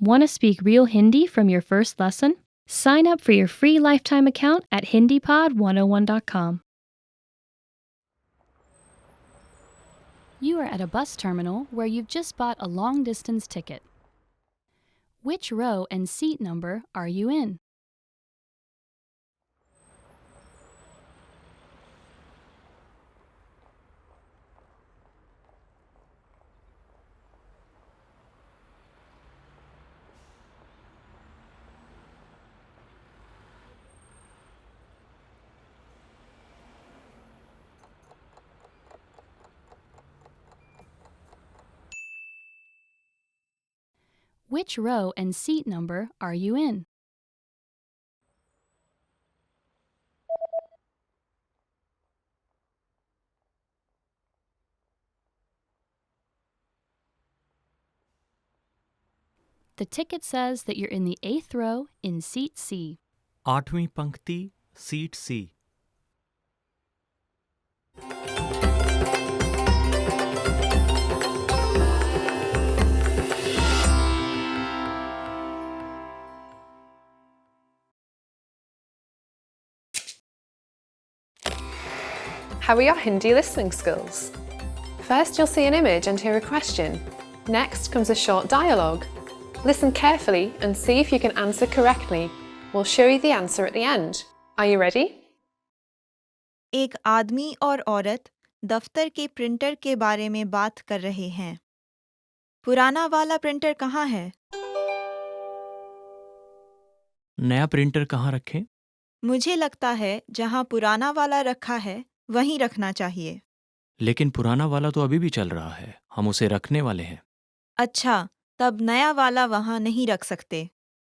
Want to speak real Hindi from your first lesson? Sign up for your free lifetime account at HindiPod101.com. You are at a bus terminal where you've just bought a long-distance ticket. Which row and seat number are you in? Which row and seat number are you in? The ticket says that you're in the 8th row in seat C. 8वीं पंक्ति seat C. How are your Hindi listening skills? First, you'll see an image and hear a question. Next comes a short dialogue. Listen carefully and see if you can answer correctly. We'll show you the answer at the end. Are you ready? एक आदमी और औरत दफ्तर के printer के बारे में बात कर रहे हैं। पुराना वाला प्रिंटर कहाँ है? नया प्रिंटर कहाँ रखें? मुझे लगता है जहाँ पुराना वाला रखा है वहीं रखना चाहिए। लेकिन पुराना वाला तो अभी भी चल रहा है. हम उसे रखने वाले हैं. अच्छा, तब नया वाला वहाँ नहीं रख सकते।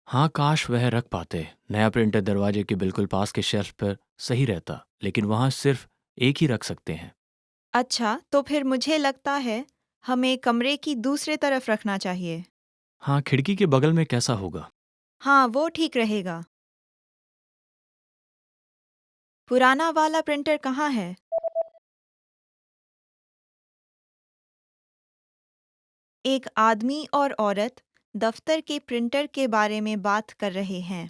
हाँ, काश वह रख पाते. नया प्रिंटर दरवाजे के बिल्कुल पास के शेल्फ पर सही रहता, लेकिन वहाँ सिर्फ एक ही रख सकते हैं. अच्छा, तो फिर मुझे लगता है हमें कमरे की दूसरे तरफ रखना चाहिए। हाँ, खिड़की के बगल में कैसा होगा? हाँ, वो ठीक रहेगा। पुराना वाला प्रिंटर कहाँ है? एक आदमी और औरत दफ्तर के प्रिंटर के बारे में बात कर रहे हैं।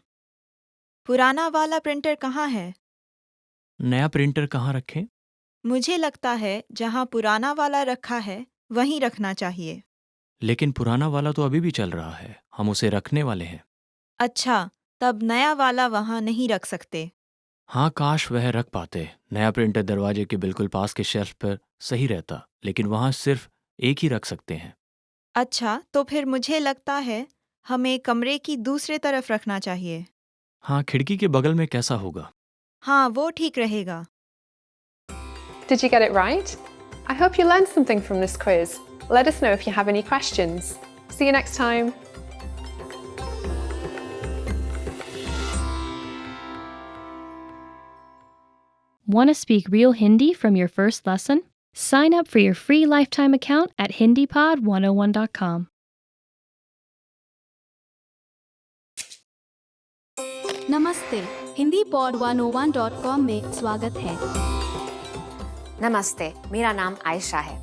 पुराना वाला प्रिंटर कहाँ है? नया प्रिंटर कहाँ रखें? मुझे लगता है जहाँ पुराना वाला रखा है वहीं रखना चाहिए। लेकिन पुराना वाला तो अभी भी चल रहा है. हम उसे रखने वाले हैं. अच्छा, तब नया वाला वहाँ नहीं रख सकते। हाँ, काश वह रख पाते. नया प्रिंटर दरवाजे के बिल्कुल पास के शेल्फ पर सही रहता, लेकिन वहाँ सिर्फ एक ही रख सकते हैं. अच्छा, तो फिर मुझे लगता है हमें कमरे की दूसरे तरफ रखना चाहिए। हाँ, खिड़की के बगल में कैसा होगा? हाँ, वो ठीक रहेगा। Did you get it right? I hope you learned something from this quiz. Let us know if you have any questions. See you next time. Want to speak real Hindi from your first lesson? Sign up for your free lifetime account at HindiPod101.com. नमस्ते, Hindi pod 101.com में स्वागत है। नमस्ते, मेरा नाम आयशा है।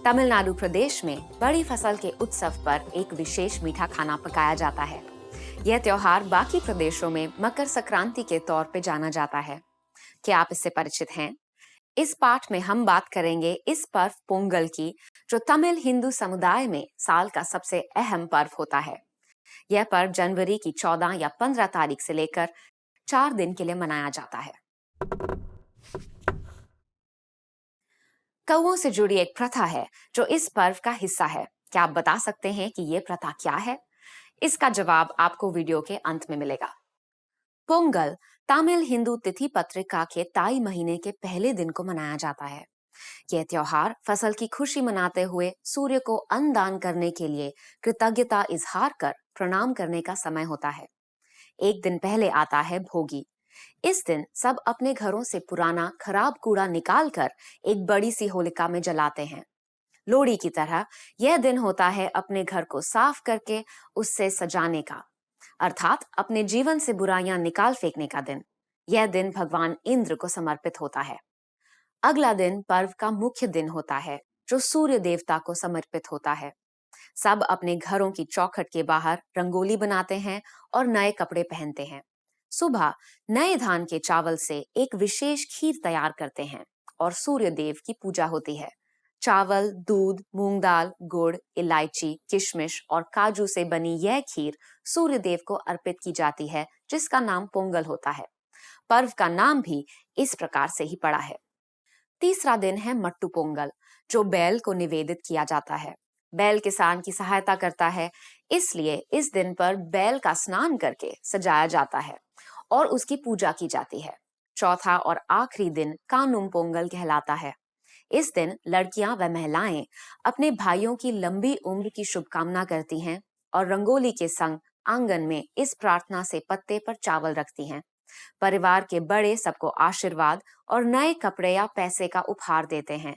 तमिलनाडु प्रदेश में बड़ी फसल के उत्सव पर एक विशेष मीठा खाना पकाया जाता है। यह त्योहार बाकी प्रदेशों में मकर संक्रांति के तौर पे जाना जाता है। क्या आप इससे परिचित हैं? इस पाठ में हम बात करेंगे इस पर्व पोंगल की, जो तमिल हिंदू समुदाय में साल का सबसे अहम पर्व होता है। यह पर्व जनवरी की 14 या 15 तारीख से लेकर 4 दिन के लिए मनाया जाता है। कौओं से जुड़ी एक प्रथा है जो इस पर्व का हिस्सा है। क्या आप बता सकते हैं कि ये प्रथा क्या है? इसका जवाब आपको वीडियो के अंत में मिलेगा। पोंगल तमिल हिंदू तिथि पत्रिका के ताई महीने के पहले दिन को मनाया जाता है। यह त्योहार फसल की खुशी मनाते हुए सूर्य को अन्न दान करने के लिए कृतज्ञता इजहार कर प्रणाम करने का समय होता है। एक दिन पहले आता है भोगी। इस दिन सब अपने घरों से पुराना खराब कूड़ा निकाल कर एक बड़ी सी होलिका में जलाते हैं। लोहड़ी की तरह यह दिन होता है अपने घर को साफ करके उससे सजाने का, अर्थात अपने जीवन से बुराइयां निकाल फेंकने का दिन। यह दिन भगवान इंद्र को समर्पित होता है। अगला दिन पर्व का मुख्य दिन होता है जो सूर्य देवता को समर्पित होता है। सब अपने घरों की चौखट के बाहर रंगोली बनाते हैं और नए कपड़े पहनते हैं। सुबह नए धान के चावल से एक विशेष खीर तैयार करते हैं और सूर्य देव की पूजा होती है। चावल, दूध, मूंग दाल, गुड़, इलायची, किशमिश और काजू से बनी यह खीर सूर्य देव को अर्पित की जाती है, जिसका नाम पोंगल होता है। पर्व का नाम भी इस प्रकार से ही पड़ा है। तीसरा दिन है मट्टू पोंगल, जो बैल को निवेदित किया जाता है। बैल किसान की सहायता करता है, इसलिए इस दिन पर बैल का स्नान करके सजाया जाता है और उसकी पूजा की जाती है। चौथा और आखिरी दिन कानुम पोंगल कहलाता है। इस दिन लड़कियां व महिलाएं अपने भाइयों की लंबी उम्र की शुभकामना करती हैं और रंगोली के संग आंगन में इस प्रार्थना से पत्ते पर चावल रखती हैं। परिवार के बड़े सबको आशीर्वाद और नए कपड़े या पैसे का उपहार देते हैं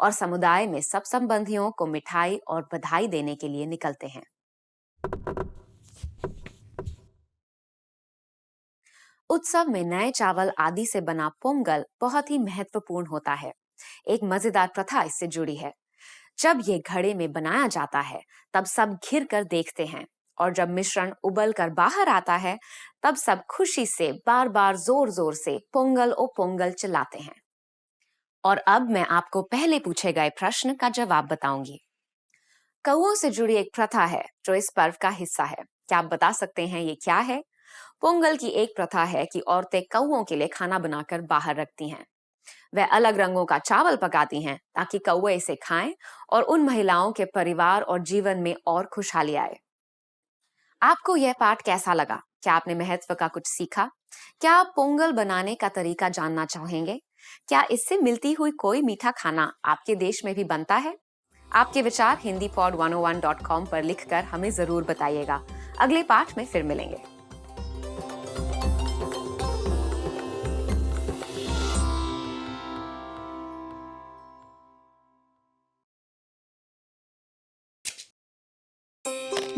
और समुदाय में सब संबंधियों को मिठाई और बधाई देने के लिए निकलते हैं। उत्सव में नए चावल आदि से बना पोंगल बहुत ही महत्वपूर्ण होता है। एक मजेदार प्रथा इससे जुड़ी है। जब ये घड़े में बनाया जाता है, तब सब घिर कर देखते हैं और जब मिश्रण उबल कर बाहर आता है, तब सब खुशी से बार बार जोर जोर से पोंगल ओ पोंगल चिल्लाते हैं। और अब मैं आपको पहले पूछे गए प्रश्न का जवाब बताऊंगी। कौओं से जुड़ी एक प्रथा है जो इस पर्व का हिस्सा है। क्या आप बता सकते हैं ये क्या है? पोंगल की एक प्रथा है कि औरतें कौओं के लिए खाना बनाकर बाहर रखती हैं। वह अलग रंगों का चावल पकाती हैं ताकि कौवे इसे खाएं और उन महिलाओं के परिवार और जीवन में और खुशहाली आए। आपको यह पाठ कैसा लगा? क्या आपने महत्व का कुछ सीखा? क्या आप पोंगल बनाने का तरीका जानना चाहेंगे? क्या इससे मिलती हुई कोई मीठा खाना आपके देश में भी बनता है? आपके विचार hindipod101.com पर लिखकर हमें जरूर बताइएगा। अगले पाठ में फिर मिलेंगे।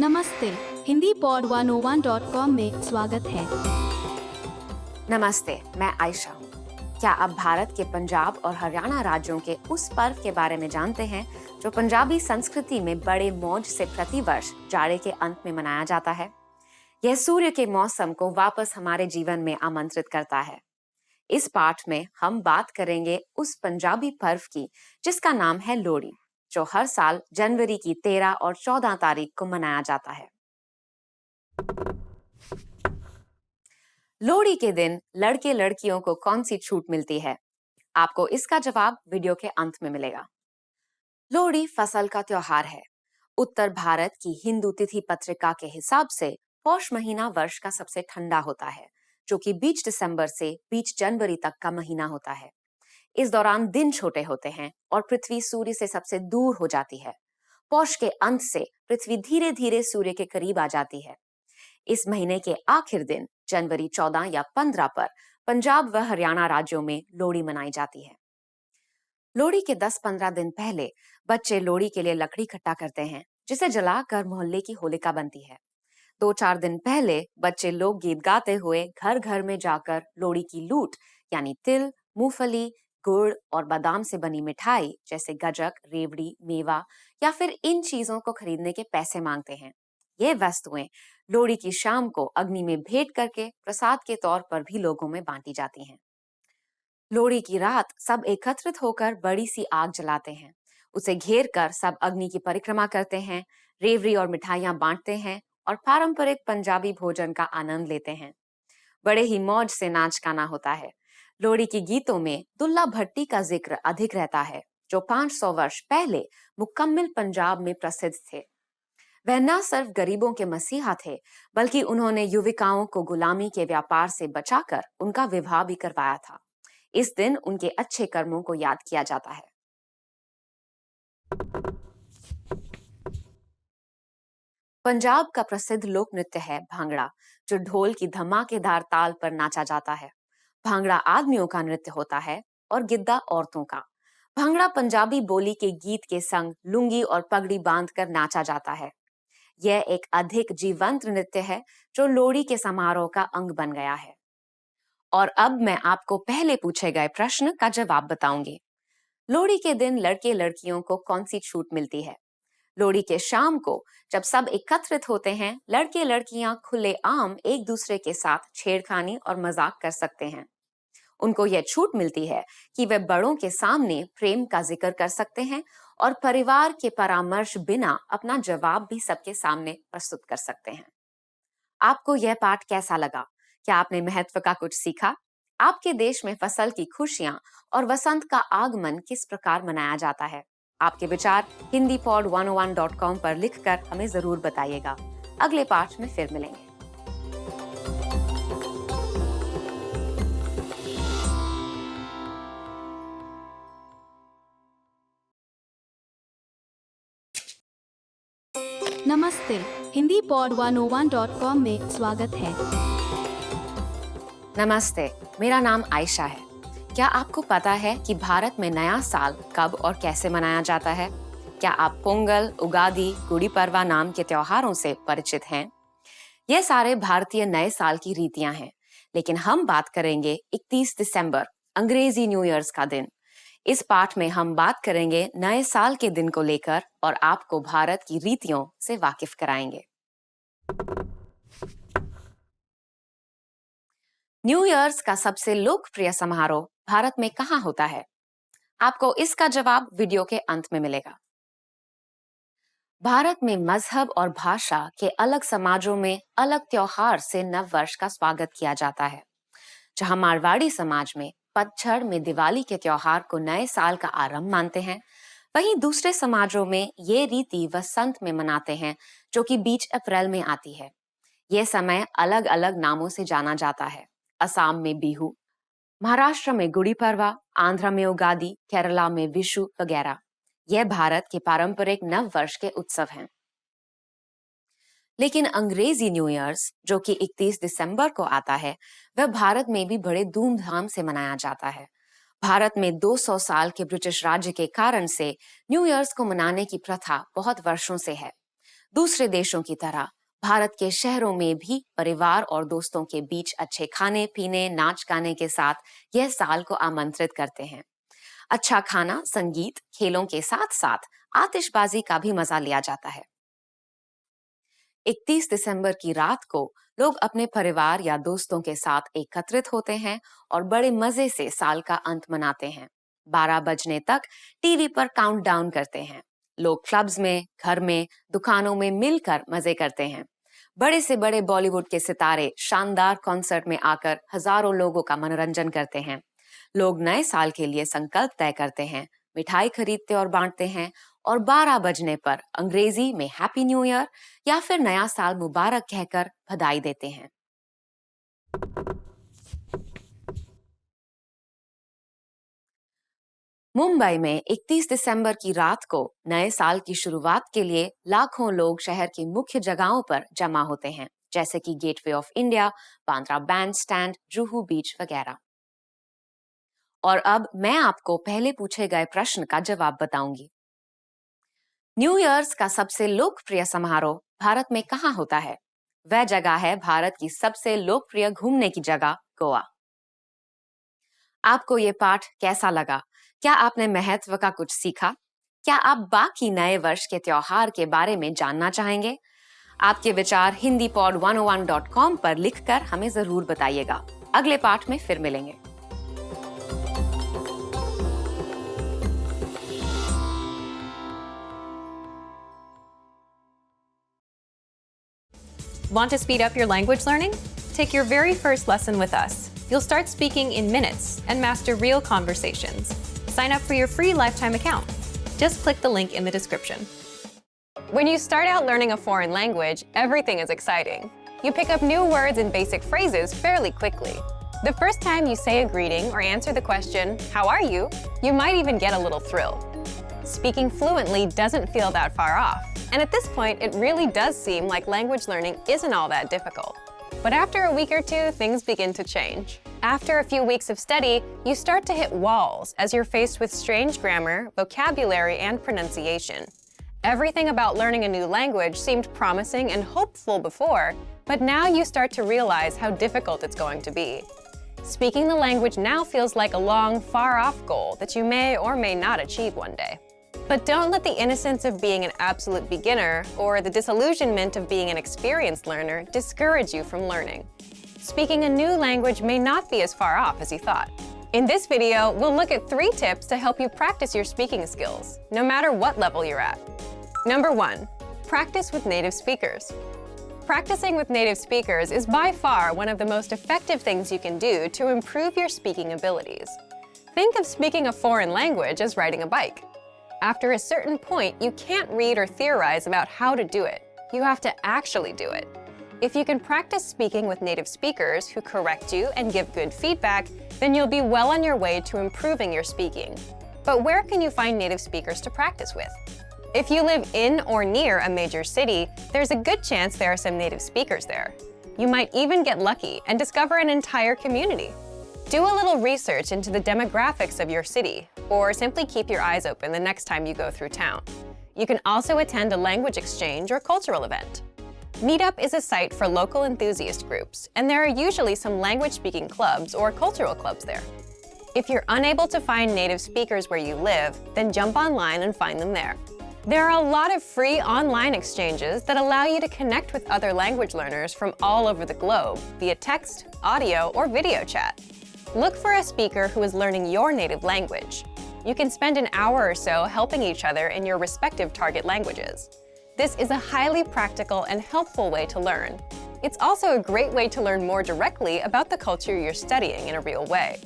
नमस्ते, हिंदी पॉड 101.com में स्वागत है। नमस्ते, मैं आयशा हूँ। क्या आप भारत के पंजाब और हरियाणा राज्यों के उस पर्व के बारे में जानते हैं जो पंजाबी संस्कृति में बड़े मौज से प्रतिवर्ष जाड़े के अंत में मनाया जाता है? यह सूर्य के मौसम को वापस हमारे जीवन में आमंत्रित करता है। इस पाठ में हम बात करेंगे उस पंजाबी पर्व की जिसका नाम है लोहड़ी, जो हर साल जनवरी की 13 और 14 तारीख को मनाया जाता है। लोहड़ी के दिन लड़के लड़कियों को कौन सी छूट मिलती है? आपको इसका जवाब वीडियो के अंत में मिलेगा। लोहड़ी फसल का त्योहार है। उत्तर भारत की हिंदू तिथि पत्रिका के हिसाब से पौष महीना वर्ष का सबसे ठंडा होता है, जो कि बीच दिसंबर से बीच जनवरी तक का महीना होता है। इस दौरान दिन छोटे होते हैं और पृथ्वी सूर्य से सबसे दूर हो जाती है। पौष के अंत से पृथ्वी धीरे धीरे सूर्य के करीब आ जाती है। इस महीने के आखिर दिन जनवरी 14 या 15 पर पंजाब व हरियाणा राज्यों में लोहड़ी मनाई जाती है। लोहड़ी के 10-15 दिन पहले बच्चे लोहड़ी के लिए लकड़ी इकट्ठा करते हैं, जिसे जलाकर मोहल्ले की होलिका बनती है। 2-4 दिन पहले बच्चे लोकगीत गाते हुए घर घर में जाकर लोहड़ी की लूट यानी तिल, मूंगफली, गुड़ और बादाम से बनी मिठाई जैसे गजक, रेवड़ी, मेवा या फिर इन चीजों को खरीदने के पैसे मांगते हैं। ये वस्तुएं लोहड़ी की शाम को अग्नि में भेंट करके प्रसाद के तौर पर भी लोगों में बांटी जाती हैं। लोहड़ी की रात सब एकत्रित होकर बड़ी सी आग जलाते हैं। उसे घेर कर सब अग्नि की परिक्रमा करते हैं, रेवड़ी और मिठाइयां बांटते हैं और पारंपरिक पंजाबी भोजन का आनंद लेते हैं। बड़े ही मौज से नाच गाना होता है। लोहड़ी के गीतों में दुल्ला भट्टी का जिक्र अधिक रहता है, जो 500 वर्ष पहले मुकम्मिल पंजाब में प्रसिद्ध थे। वह न सिर्फ गरीबों के मसीहा थे, बल्कि उन्होंने युविकाओं को गुलामी के व्यापार से बचाकर उनका विवाह भी करवाया था। इस दिन उनके अच्छे कर्मों को याद किया जाता है। पंजाब का प्रसिद्ध लोक नृत्य है भांगड़ा, जो ढोल की धमाकेदार ताल पर नाचा जाता है। भांगड़ा आदमियों का नृत्य होता है और गिद्दा औरतों का। भांगड़ा पंजाबी बोली के गीत के संग लुंगी और पगड़ी बांधकर नाचा जाता है। यह एक अधिक जीवंत नृत्य है जो लोहड़ी के समारोह का अंग बन गया है। और अब मैं आपको पहले पूछे गए प्रश्न का जवाब बताऊंगी। लोहड़ी के दिन लड़के लड़कियों को कौन सी छूट मिलती है? लोहड़ी के शाम को जब सब एकत्रित होते हैं, लड़के लड़कियां खुलेआम एक दूसरे के साथ छेड़खानी और मजाक कर सकते हैं। उनको यह छूट मिलती है कि वे बड़ों के सामने प्रेम का जिक्र कर सकते हैं और परिवार के परामर्श बिना अपना जवाब भी सबके सामने प्रस्तुत कर सकते हैं। आपको यह पाठ कैसा लगा? क्या आपने महत्व का कुछ सीखा? आपके देश में फसल की खुशियां और वसंत का आगमन किस प्रकार मनाया जाता है? आपके विचार hindipod101.com पर लिखकर हमें जरूर बताइएगा। अगले पाठ में फिर मिलेंगे। नमस्ते, हिंदी पॉड 101.com में स्वागत है। नमस्ते, मेरा नाम आयशा है। क्या आपको पता है कि भारत में नया साल कब और कैसे मनाया जाता है? क्या आप पोंगल, उगादी, गुड़ी पड़वा नाम के त्योहारों से परिचित हैं? ये सारे भारतीय नए साल की रीतियां हैं, लेकिन हम बात करेंगे 31 दिसंबर, अंग्रेजी न्यू ईयर्स का दिन। इस पाठ में हम बात करेंगे नए साल के दिन को लेकर और आपको भारत की रीतियों से वाकिफ कराएंगे। न्यू ईयर्स का सबसे लोकप्रिय समारोह भारत में कहाँ होता है? आपको इसका जवाब वीडियो के अंत में मिलेगा। भारत में मजहब और भाषा के अलग समाजों में अलग त्योहार से नव वर्ष का स्वागत किया जाता है। जहां मारवाड़ी समाज में पतझड़ में दिवाली के त्योहार को नए साल का आरंभ मानते हैं, वहीं दूसरे समाजों में ये रीति वसंत में मनाते हैं, जो कि बीच अप्रैल में आती है। ये समय अलग अलग नामों से जाना जाता है। असम में बिहू, महाराष्ट्र में गुड़ी पड़वा, आंध्र में उगादी, केरला में विशु वगैरह। यह भारत के पारंपरिक नव वर्ष के उत्सव हैं। लेकिन अंग्रेजी न्यू ईयर्स, जो कि 31 दिसंबर को आता है, वह भारत में भी बड़े धूमधाम से मनाया जाता है। भारत में 200 साल के ब्रिटिश राज्य के कारण से न्यू ईयर्स को मनाने की प्रथा बहुत वर्षों से है। दूसरे देशों की तरह भारत के शहरों में भी परिवार और दोस्तों के बीच अच्छे खाने पीने, नाच गाने के साथ यह साल को आमंत्रित करते हैं। अच्छा खाना, संगीत, खेलों के साथ साथ आतिशबाजी का भी मजा लिया जाता है। 31 दिसंबर की रात को लोग अपने परिवार या दोस्तों के साथ एकत्रित होते हैं और बड़े मजे से साल का अंत मनाते हैं। 12 बजने तक टीवी पर काउंटडाउन करते हैं। लोग क्लब्स में, घर में, दुकानों में मिलकर मजे करते हैं। बड़े से बड़े बॉलीवुड के सितारे शानदार कॉन्सर्ट में आकर हजारों लोगों का मनोरंजन करते हैं। लोग नए साल के लिए संकल्प तय करते हैं, मिठाई खरीदते और बांटते हैं और 12 बजने पर अंग्रेजी में हैप्पी न्यू ईयर या फिर नया साल मुबारक कहकर बधाई देते हैं। मुंबई में 31 दिसंबर की रात को नए साल की शुरुआत के लिए लाखों लोग शहर की मुख्य जगहों पर जमा होते हैं, जैसे कि gateway of India, Bandra band stand, Juhu beach वगैरह। और अब मैं आपको पहले पूछे गए प्रश्न का जवाब बताऊंगी। न्यू ईयर्स का सबसे लोकप्रिय समारोह भारत में कहाँ होता है? वह जगह है भारत की सबसे लोकप्रिय घूमने की जगह गोवा। आपको ये पाठ कैसा लगा? क्या आपने महत्व का कुछ सीखा? क्या आप बाकी नए वर्ष के त्योहार के बारे में जानना चाहेंगे? आपके विचार hindipod101.com पर लिखकर हमें जरूर बताइएगा। अगले पाठ में फिर मिलेंगे। Want to speed up your language learning? Take your very first lesson with us. You'll start speaking in minutes and master real conversations. Sign up for your free lifetime account. Just click the link in the description. When you start out learning a foreign language, everything is exciting. You pick up new words and basic phrases fairly quickly. The first time you say a greeting or answer the question, "How are you?" you might even get a little thrill. Speaking fluently doesn't feel that far off. And at this point, it really does seem like language learning isn't all that difficult. But after a week or two, things begin to change. After a few weeks of study, you start to hit walls as you're faced with strange grammar, vocabulary, and pronunciation. Everything about learning a new language seemed promising and hopeful before, but now you start to realize how difficult it's going to be. Speaking the language now feels like a long, far-off goal that you may or may not achieve one day. But don't let the innocence of being an absolute beginner or the disillusionment of being an experienced learner discourage you from learning. Speaking a new language may not be as far off as you thought. In this video, we'll look at 3 tips to help you practice your speaking skills, no matter what level you're at. Number 1, practice with native speakers. Practicing with native speakers is by far one of the most effective things you can do to improve your speaking abilities. Think of speaking a foreign language as riding a bike. After a certain point, you can't read or theorize about how to do it. You have to actually do it. If you can practice speaking with native speakers who correct you and give good feedback, then you'll be well on your way to improving your speaking. But where can you find native speakers to practice with? If you live in or near a major city, there's a good chance there are some native speakers there. You might even get lucky and discover an entire community. Do a little research into the demographics of your city, or simply keep your eyes open the next time you go through town. You can also attend a language exchange or cultural event. Meetup is a site for local enthusiast groups, and there are usually some language-speaking clubs or cultural clubs there. If you're unable to find native speakers where you live, then jump online and find them there. There are a lot of free online exchanges that allow you to connect with other language learners from all over the globe via text, audio, or video chat. Look for a speaker who is learning your native language. You can spend an hour or so helping each other in your respective target languages. This is a highly practical and helpful way to learn. It's also a great way to learn more directly about the culture you're studying in a real way.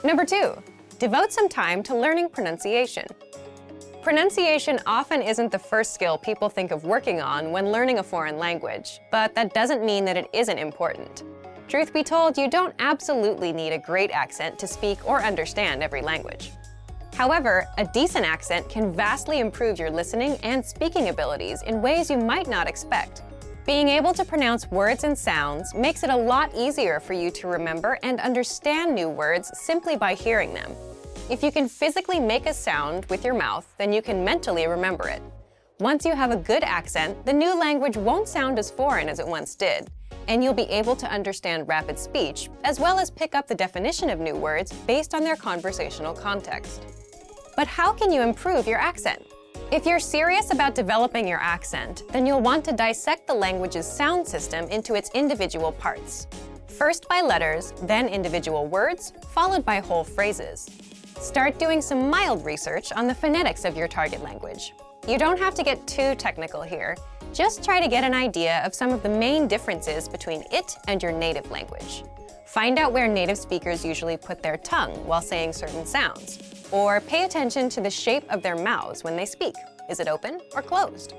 Number 2, devote some time to learning pronunciation. Pronunciation often isn't the first skill people think of working on when learning a foreign language, but that doesn't mean that it isn't important. Truth be told, you don't absolutely need a great accent to speak or understand every language. However, a decent accent can vastly improve your listening and speaking abilities in ways you might not expect. Being able to pronounce words and sounds makes it a lot easier for you to remember and understand new words simply by hearing them. If you can physically make a sound with your mouth, then you can mentally remember it. Once you have a good accent, the new language won't sound as foreign as it once did, and you'll be able to understand rapid speech, as well as pick up the definition of new words based on their conversational context. But how can you improve your accent? If you're serious about developing your accent, then you'll want to dissect the language's sound system into its individual parts. First by letters, then individual words, followed by whole phrases. Start doing some mild research on the phonetics of your target language. You don't have to get too technical here. Just try to get an idea of some of the main differences between it and your native language. Find out where native speakers usually put their tongue while saying certain sounds, or pay attention to the shape of their mouths when they speak. Is it open or closed?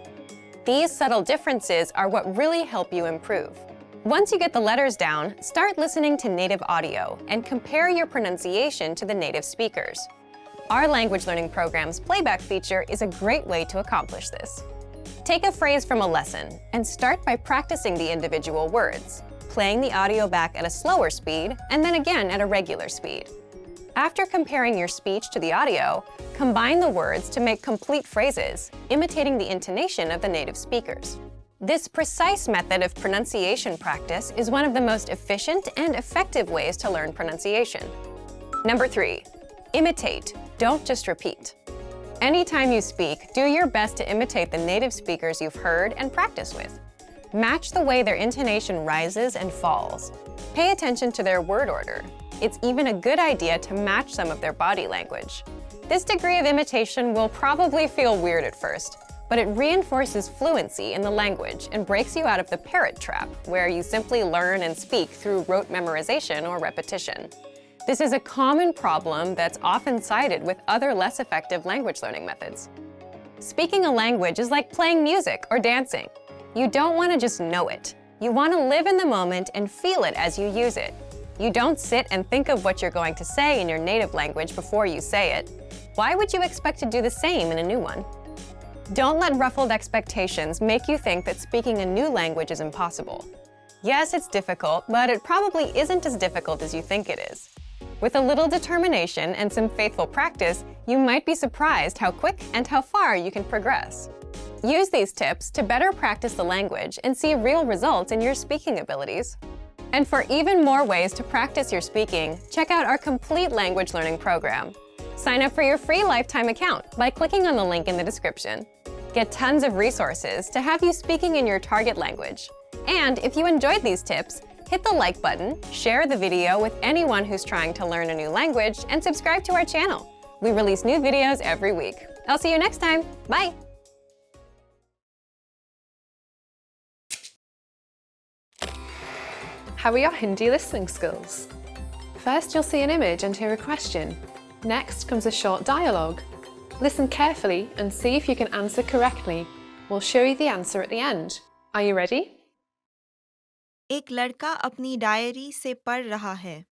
These subtle differences are what really help you improve. Once you get the letters down, start listening to native audio and compare your pronunciation to the native speakers. Our language learning program's playback feature is a great way to accomplish this. Take a phrase from a lesson and start by practicing the individual words, playing the audio back at a slower speed and then again at a regular speed. After comparing your speech to the audio, combine the words to make complete phrases, imitating the intonation of the native speakers. This precise method of pronunciation practice is one of the most efficient and effective ways to learn pronunciation. Number 3, imitate, don't just repeat. Anytime you speak, do your best to imitate the native speakers you've heard and practice with. Match the way their intonation rises and falls. Pay attention to their word order. It's even a good idea to match some of their body language. This degree of imitation will probably feel weird at first, but it reinforces fluency in the language and breaks you out of the parrot trap, where you simply learn and speak through rote memorization or repetition. This is a common problem that's often cited with other less effective language learning methods. Speaking a language is like playing music or dancing. You don't want to just know it. You want to live in the moment and feel it as you use it. You don't sit and think of what you're going to say in your native language before you say it. Why would you expect to do the same in a new one? Don't let ruffled expectations make you think that speaking a new language is impossible. Yes, it's difficult, but it probably isn't as difficult as you think it is. With a little determination and some faithful practice, you might be surprised how quick and how far you can progress. Use these tips to better practice the language and see real results in your speaking abilities. And for even more ways to practice your speaking, check out our complete language learning program. Sign up for your free lifetime account by clicking on the link in the description. Get tons of resources to have you speaking in your target language. And if you enjoyed these tips, hit the like button, share the video with anyone who's trying to learn a new language, and subscribe to our channel. We release new videos every week. I'll see you next time. Bye! How are your Hindi listening skills? First, you'll see an image and hear a question. Next comes a short dialogue. Listen carefully and see if you can answer correctly. We'll show you the answer at the end. Are you ready? एक लड़का अपनी diary से पढ़ रहा है।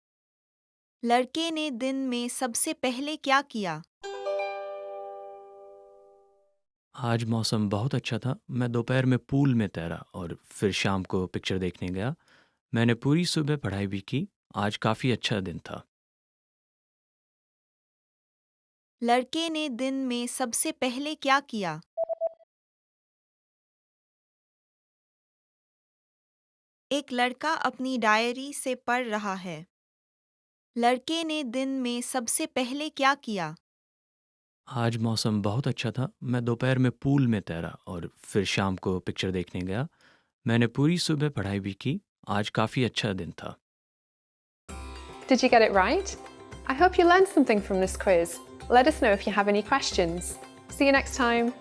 लड़के ने दिन में सबसे पहले क्या किया? आज मौसम बहुत अच्छा था। मैं दोपहर में पूल में तैरा और फिर शाम को पिक्चर देखने गया। मैंने पूरी सुबह पढ़ाई भी की। आज काफ़ी अच्छा दिन था। लड़के ने दिन में सबसे पहले क्या किया? एक लड़का अपनी डायरी से पढ़ रहा है। लड़के ने दिन में सबसे पहले क्या किया? आज मौसम बहुत अच्छा था। मैं दोपहर में पूल में तैरा और फिर शाम को पिक्चर देखने गया। मैंने पूरी सुबह पढ़ाई भी की। आज काफ़ी अच्छा दिन था। Did you get it right? I hope you learned something from this quiz. Let us know if you have any questions. See you next time.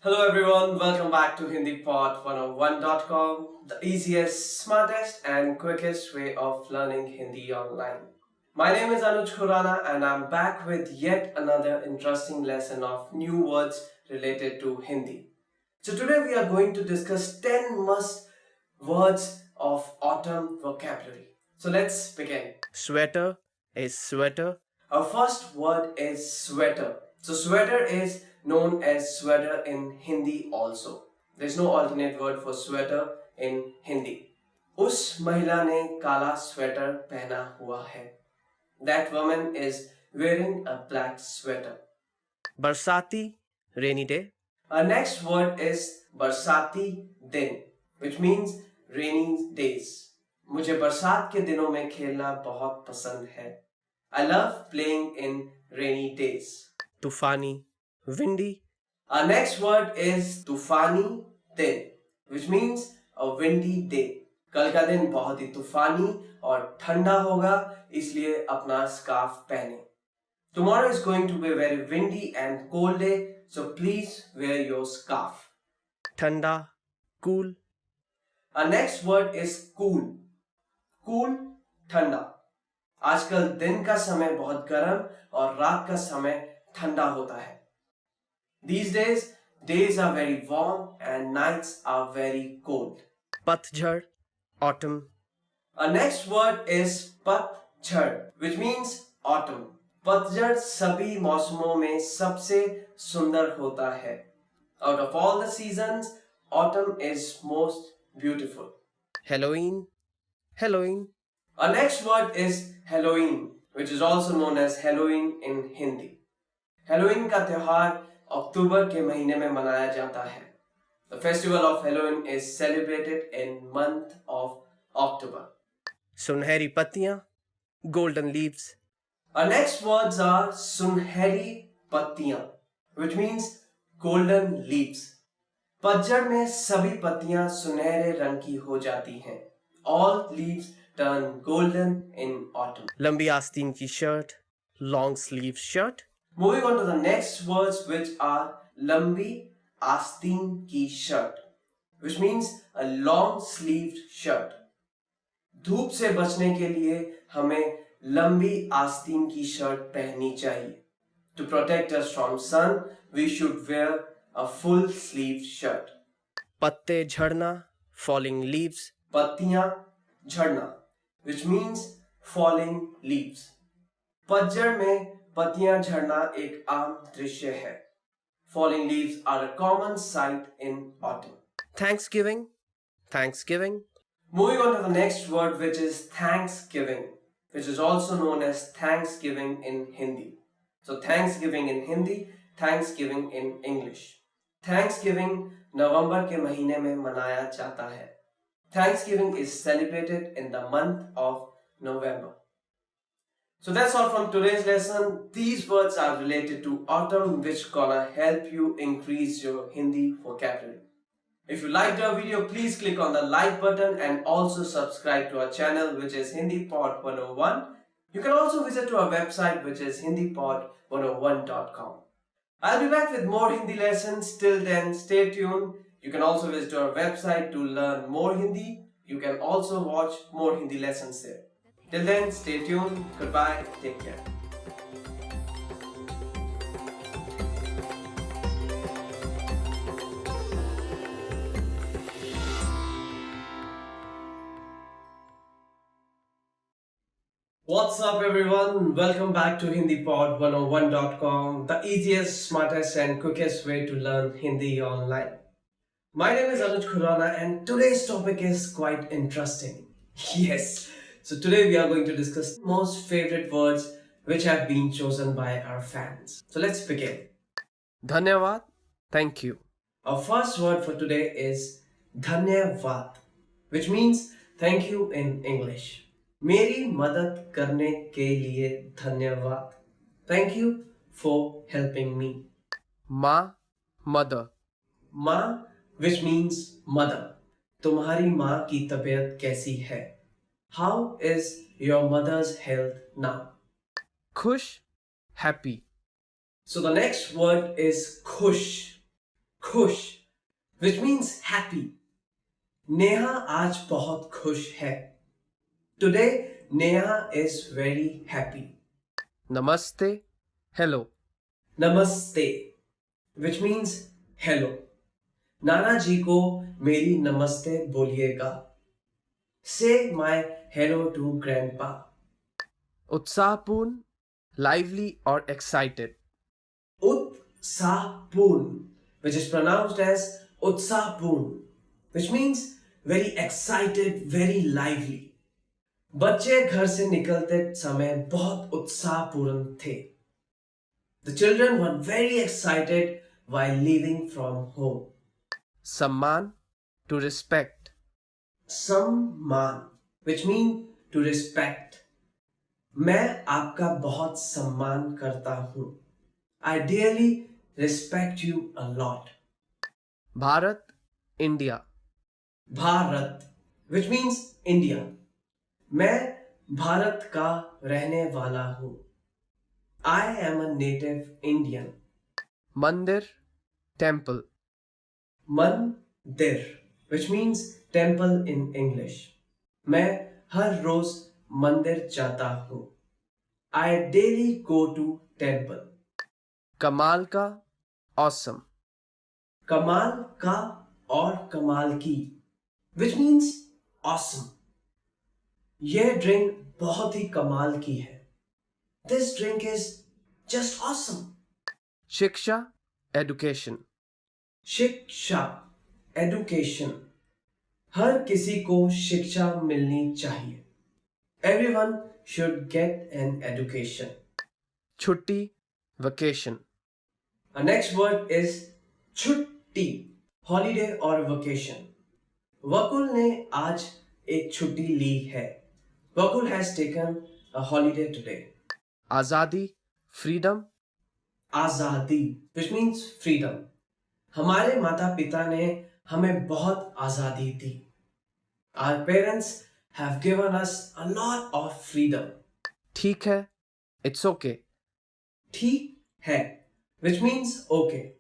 Hello everyone, welcome back to HindiPod101.com, the easiest, smartest and quickest way of learning Hindi online. My name is Anuswar and I'm back with yet another interesting lesson of new words related to Hindi. So today we are going to discuss 10 must words of autumn vocabulary. So let's begin. Sweater is sweater. Our first word is sweater. So sweater is known as sweater in Hindi also. There's no alternate word for sweater in Hindi. उस महिला ने काला sweater पहना हुआ है. That woman is wearing a black sweater. Barsati, rainy day. Our next word is बरसाती दिन, which means rainy days. मुझे बरसात के दिनों में खेलना बहुत पसंद है. I love playing in rainy days. तूफानी, windy. Our next word is तूफानी दिन, which means a windy day. कल का दिन बहुत ही तूफानी और ठंडा होगा, इसलिए अपना स्कार्फ पहने. Tomorrow is going to be a very windy and cold day, so please wear your scarf. Thanda, cool. Our next word is cool. Cool, ठंडा. आजकल दिन का समय बहुत गर्म और रात का समय ठंडा होता है. These days are very warm and nights are very cold. पतझड़, autumn. Our next word is पतझड़, which means autumn. पतझड़ सभी मौसमों में सबसे सुंदर होता है. Out of all the seasons, autumn is most beautiful. Halloween, Halloween. Our next word is Halloween, which is also known as Halloween in Hindi. Halloween का त्योहार अक्टूबर के महीने में मनाया जाता है. The festival of Halloween is celebrated in month of October. सुनहरी पत्तियां, golden leaves. Our next words are सुनहरी पत्तियां, which means golden leaves. पतझड़ में सभी पत्तियां सुनहरे रंग की हो जाती हैं. All leaves turn golden in autumn. लंबी आस्तीन की shirt, long sleeve shirt. Moving on to the next words, which are लंबी आस्तीन की shirt, which means a long sleeved shirt. धूप से बचने के लिए हमें लंबी आस्तीन की शर्ट पहननी चाहिए. To protect us from sun, we should wear a full sleeved shirt. पत्ते झड़ना, falling leaves. पत्तियां झड़ना, which means falling leaves. पतझड़ में पत्तियां झड़ना एक आम दृश्य है. Falling leaves are a common sight in autumn. Thanksgiving, Thanksgiving. Moving on to the next word, which is Thanksgiving, which is also known as Thanksgiving in Hindi. So Thanksgiving in Hindi, Thanksgiving in English. Thanksgiving नवंबर के महीने में मनाया जाता है. Thanksgiving is celebrated in the month of November. So that's all from today's lesson. These words are related to autumn, which gonna help you increase your Hindi vocabulary. If you liked our video, please click on the like button and also subscribe to our channel, which is Hindi Pod 101. You can also visit to our website, which is hindipod101.com. I'll be back with more Hindi lessons. Till then, stay tuned. You can also visit our website to learn more Hindi. You can also watch more Hindi lessons there. Till then, stay tuned. Goodbye. Take care. What's up, everyone? Welcome back to HindiPod101.com, the easiest, smartest, and quickest way to learn Hindi online. My name is Anuj Khurana, and today's topic is quite interesting. Yes, so today we are going to discuss most favorite words which have been chosen by our fans. So let's begin. Dhanyavad, thank you. Our first word for today is Dhanyavad, which means thank you in English. मेरी मदद करने के लिए धन्यवाद. Thank you for helping me. माँ, mother. माँ, which means mother. तुम्हारी माँ की तबीयत कैसी है? How is your mother's health now? खुश, happy. So the next word is khush. Khush, which means happy. Neha आज बहुत खुश है. Today, Neha is very happy. Namaste, hello. Namaste, which means hello. नाना जी को मेरी नमस्ते बोलिएगा. Say my hello to grandpa. उत्साहपूर्ण, lively or excited. Utsahpoon, which is pronounced as Utsahpoon, which means very excited, very lively. बच्चे घर से निकलते समय बहुत उत्साहपूर्ण थे. The children were very excited while leaving from home. सम्मान, to respect. सम्मान, which means to respect. मैं आपका बहुत सम्मान करता हूँ. I dearly respect you a lot. Bharat, India. Bharat, which means India. मैं भारत का रहने वाला हूँ. I am a native Indian. मंदिर, temple. मंदिर, which means temple in English. मैं हर रोज मंदिर जाता हूँ. I daily go to temple. कमाल का, awesome. कमाल का और कमाल की, which means awesome. यह ड्रिंक बहुत ही कमाल की है. This drink is just awesome. शिक्षा, education. शिक्षा, education. हर किसी को शिक्षा मिलनी चाहिए. Everyone should get an education. छुट्टी, vacation. Our next word is छुट्टी, holiday or vacation. वकुल ने आज एक छुट्टी ली है. Vakul has taken a holiday today. आज़ादी, freedom. आज़ादी, which means freedom. हमारे माता पिता ने हमें बहुत आज़ादी दी. Our parents have given us a lot of freedom. ठीक है, it's okay. ठीक है, which means okay.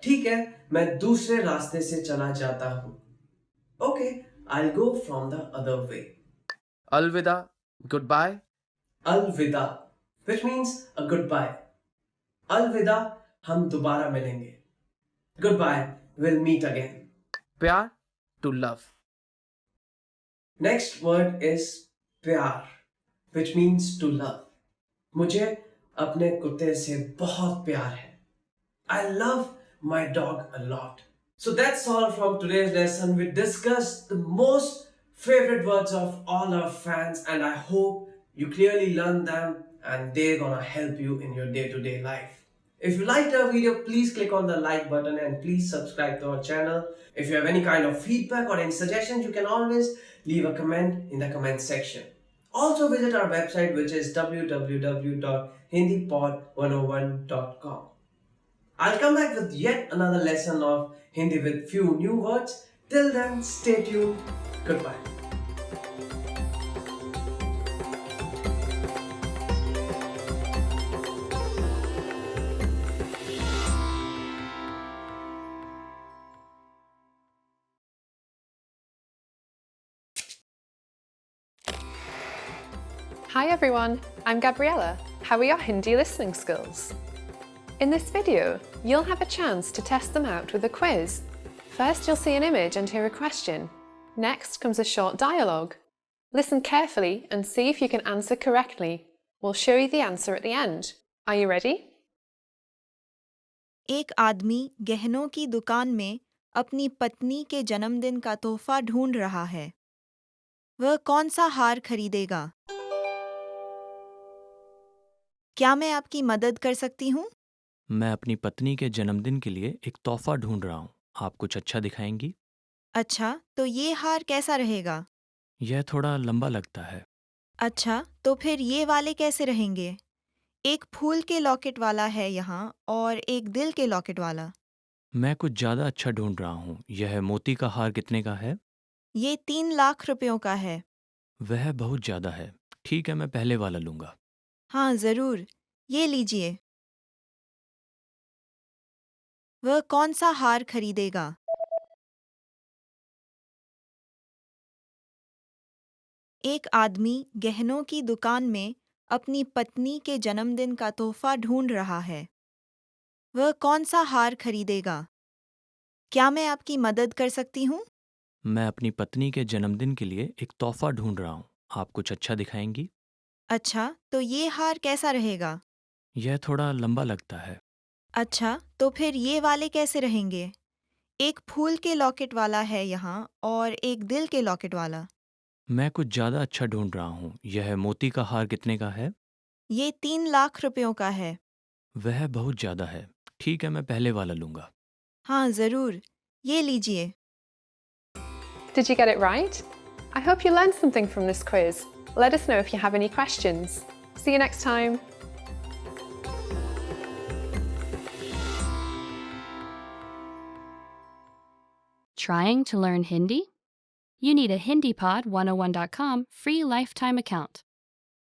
ठीक है, मैं दूसरे रास्ते से चला जाता हूँ. Okay, I'll go from the other way. अलविदा, goodbye. अलविदा, which means a goodbye. अलविदा, हम दोबारा मिलेंगे. Goodbye, we'll meet again. प्यार, to love. Next word is प्यार, which means to love. मुझे अपने कुत्ते से बहुत प्यार है. I love my dog a lot. So that's all from today's lesson. We discussed the most favorite words of all our fans, and I hope you clearly learned them and they're gonna help you in your day-to-day life. If you liked our video, please click on the like button and please subscribe to our channel. If you have any kind of feedback or any suggestions, you can always leave a comment in the comment section. Also visit our website, which is www.hindipod101.com. I'll come back with yet another lesson of Hindi with few new words. Till then, stay tuned. Goodbye. Hi everyone, I'm Gabriella. How are your Hindi listening skills? In this video, you'll have a chance to test them out with a quiz. First, you'll see an image and hear a question. Next comes a short dialogue. Listen carefully and see if you can answer correctly. We'll show you the answer at the end. Are you ready? एक आदमी गहनों की दुकान में अपनी पत्नी के जन्मदिन का तोहफा ढूंढ रहा है। वह कौन सा हार खरीदेगा? क्या मैं आपकी मदद कर सकती हूँ? मैं अपनी पत्नी के जन्मदिन के लिए एक तोहफा ढूंढ रहा हूँ। आप कुछ अच्छा दिखाएंगी? अच्छा, तो ये हार कैसा रहेगा? यह थोड़ा लंबा लगता है। अच्छा, तो फिर ये वाले कैसे रहेंगे? एक फूल के लॉकेट वाला है यहाँ और एक दिल के लॉकेट वाला। मैं कुछ ज़्यादा अच्छा ढूंढ रहा हूँ। यह मोती का हार कितने का है? ये 3 लाख रुपयों का है। वह बहुत ज़्यादा है। ठीक है, मैं पहले वाला लूँगा। हाँ, ज़रूर। ये लीजिए। वह कौन सा हार खरीदेगा? एक आदमी गहनों की दुकान में अपनी पत्नी के जन्मदिन का तोहफा ढूंढ रहा है। वह कौन सा हार खरीदेगा? क्या मैं आपकी मदद कर सकती हूँ? मैं अपनी पत्नी के जन्मदिन के लिए एक तोहफा ढूंढ रहा हूँ। आप कुछ अच्छा दिखाएंगी? अच्छा, तो ये हार कैसा रहेगा? यह थोड़ा लंबा लगता है। अच्छा, तो फिर ये वाले कैसे रहेंगे? एक फूल के लॉकेट वाला है यहाँ और एक दिल के लॉकेट वाला। मैं कुछ ज़्यादा अच्छा ढूंढ रहा हूँ। यह मोती का हार कितने का है? ये 3 लाख रुपयों का है। वह बहुत ज़्यादा है। ठीक है, मैं पहले वाला लूँगा। हाँ, ज़रूर। ये लीजिए। Did you get it right? I hope you learned something from this quiz. Let us know if you have any questions. See you next time. Trying to learn Hindi? You need a HindiPod101.com free lifetime account.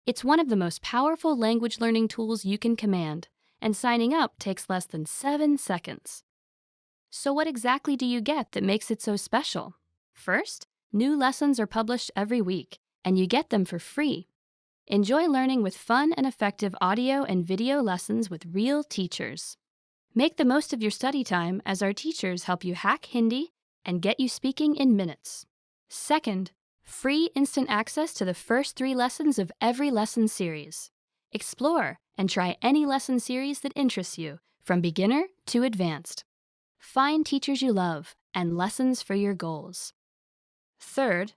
It's one of the most powerful language learning tools you can command, and signing up takes less than 7 seconds. So what exactly do you get that makes it so special? First, new lessons are published every week, and you get them for free. Enjoy learning with fun and effective audio and video lessons with real teachers. Make the most of your study time as our teachers help you hack Hindi and get you speaking in minutes. Second, free instant access to the first 3 lessons of every lesson series. Explore and try any lesson series that interests you, from beginner to advanced. Find teachers you love and lessons for your goals. Third,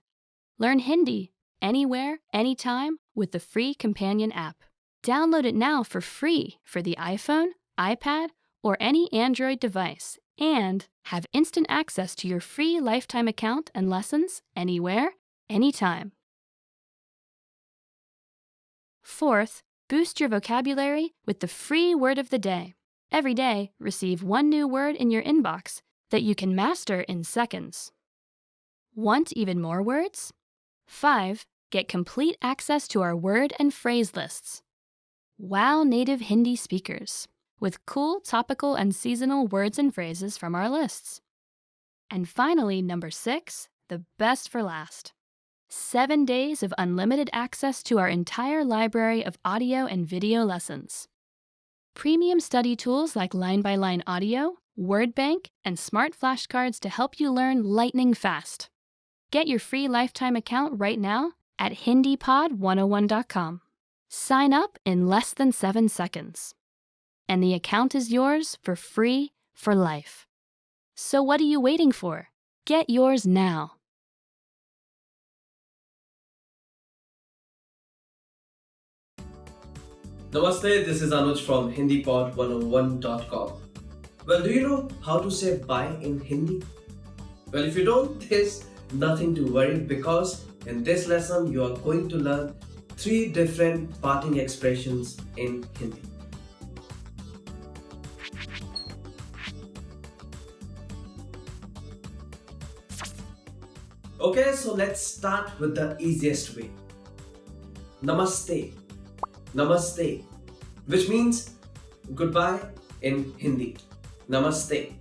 learn Hindi anywhere, anytime with the free companion app. Download it now for free for the iPhone, iPad, or any Android device, and have instant access to your free lifetime account and lessons anywhere, anytime. Fourth, boost your vocabulary with the free word of the day. Every day, receive 1 new word in your inbox that you can master in seconds. Want even more words? 5. Get complete access to our word and phrase lists. Wow native Hindi speakers with cool topical and seasonal words and phrases from our lists. And finally, number 6, the best for last. 7 days of unlimited access to our entire library of audio and video lessons. Premium study tools like line-by-line audio, word bank, and smart flashcards to help you learn lightning fast. Get your free lifetime account right now at HindiPod101.com. Sign up in less than 7 seconds. And the account is yours for free for life. So what are you waiting for? Get yours now. Namaste, this is Anuj from HindiPod101.com. Well, do you know how to say bye in Hindi? Well, if you don't, there's nothing to worry because in this lesson you are going to learn 3 different parting expressions in Hindi. Okay, so let's start with the easiest way. Namaste. Namaste, which means goodbye in Hindi. Namaste.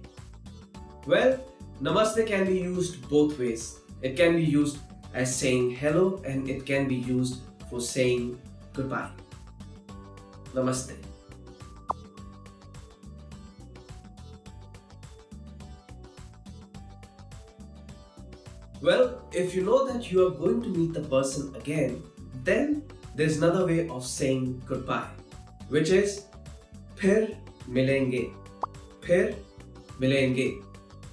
Well, Namaste can be used both ways. It can be used as saying hello and it can be used for saying goodbye. Namaste. Well, if you know that you are going to meet the person again, then there's another way of saying goodbye, which is फिर मिलेंगे. फिर मिलेंगे.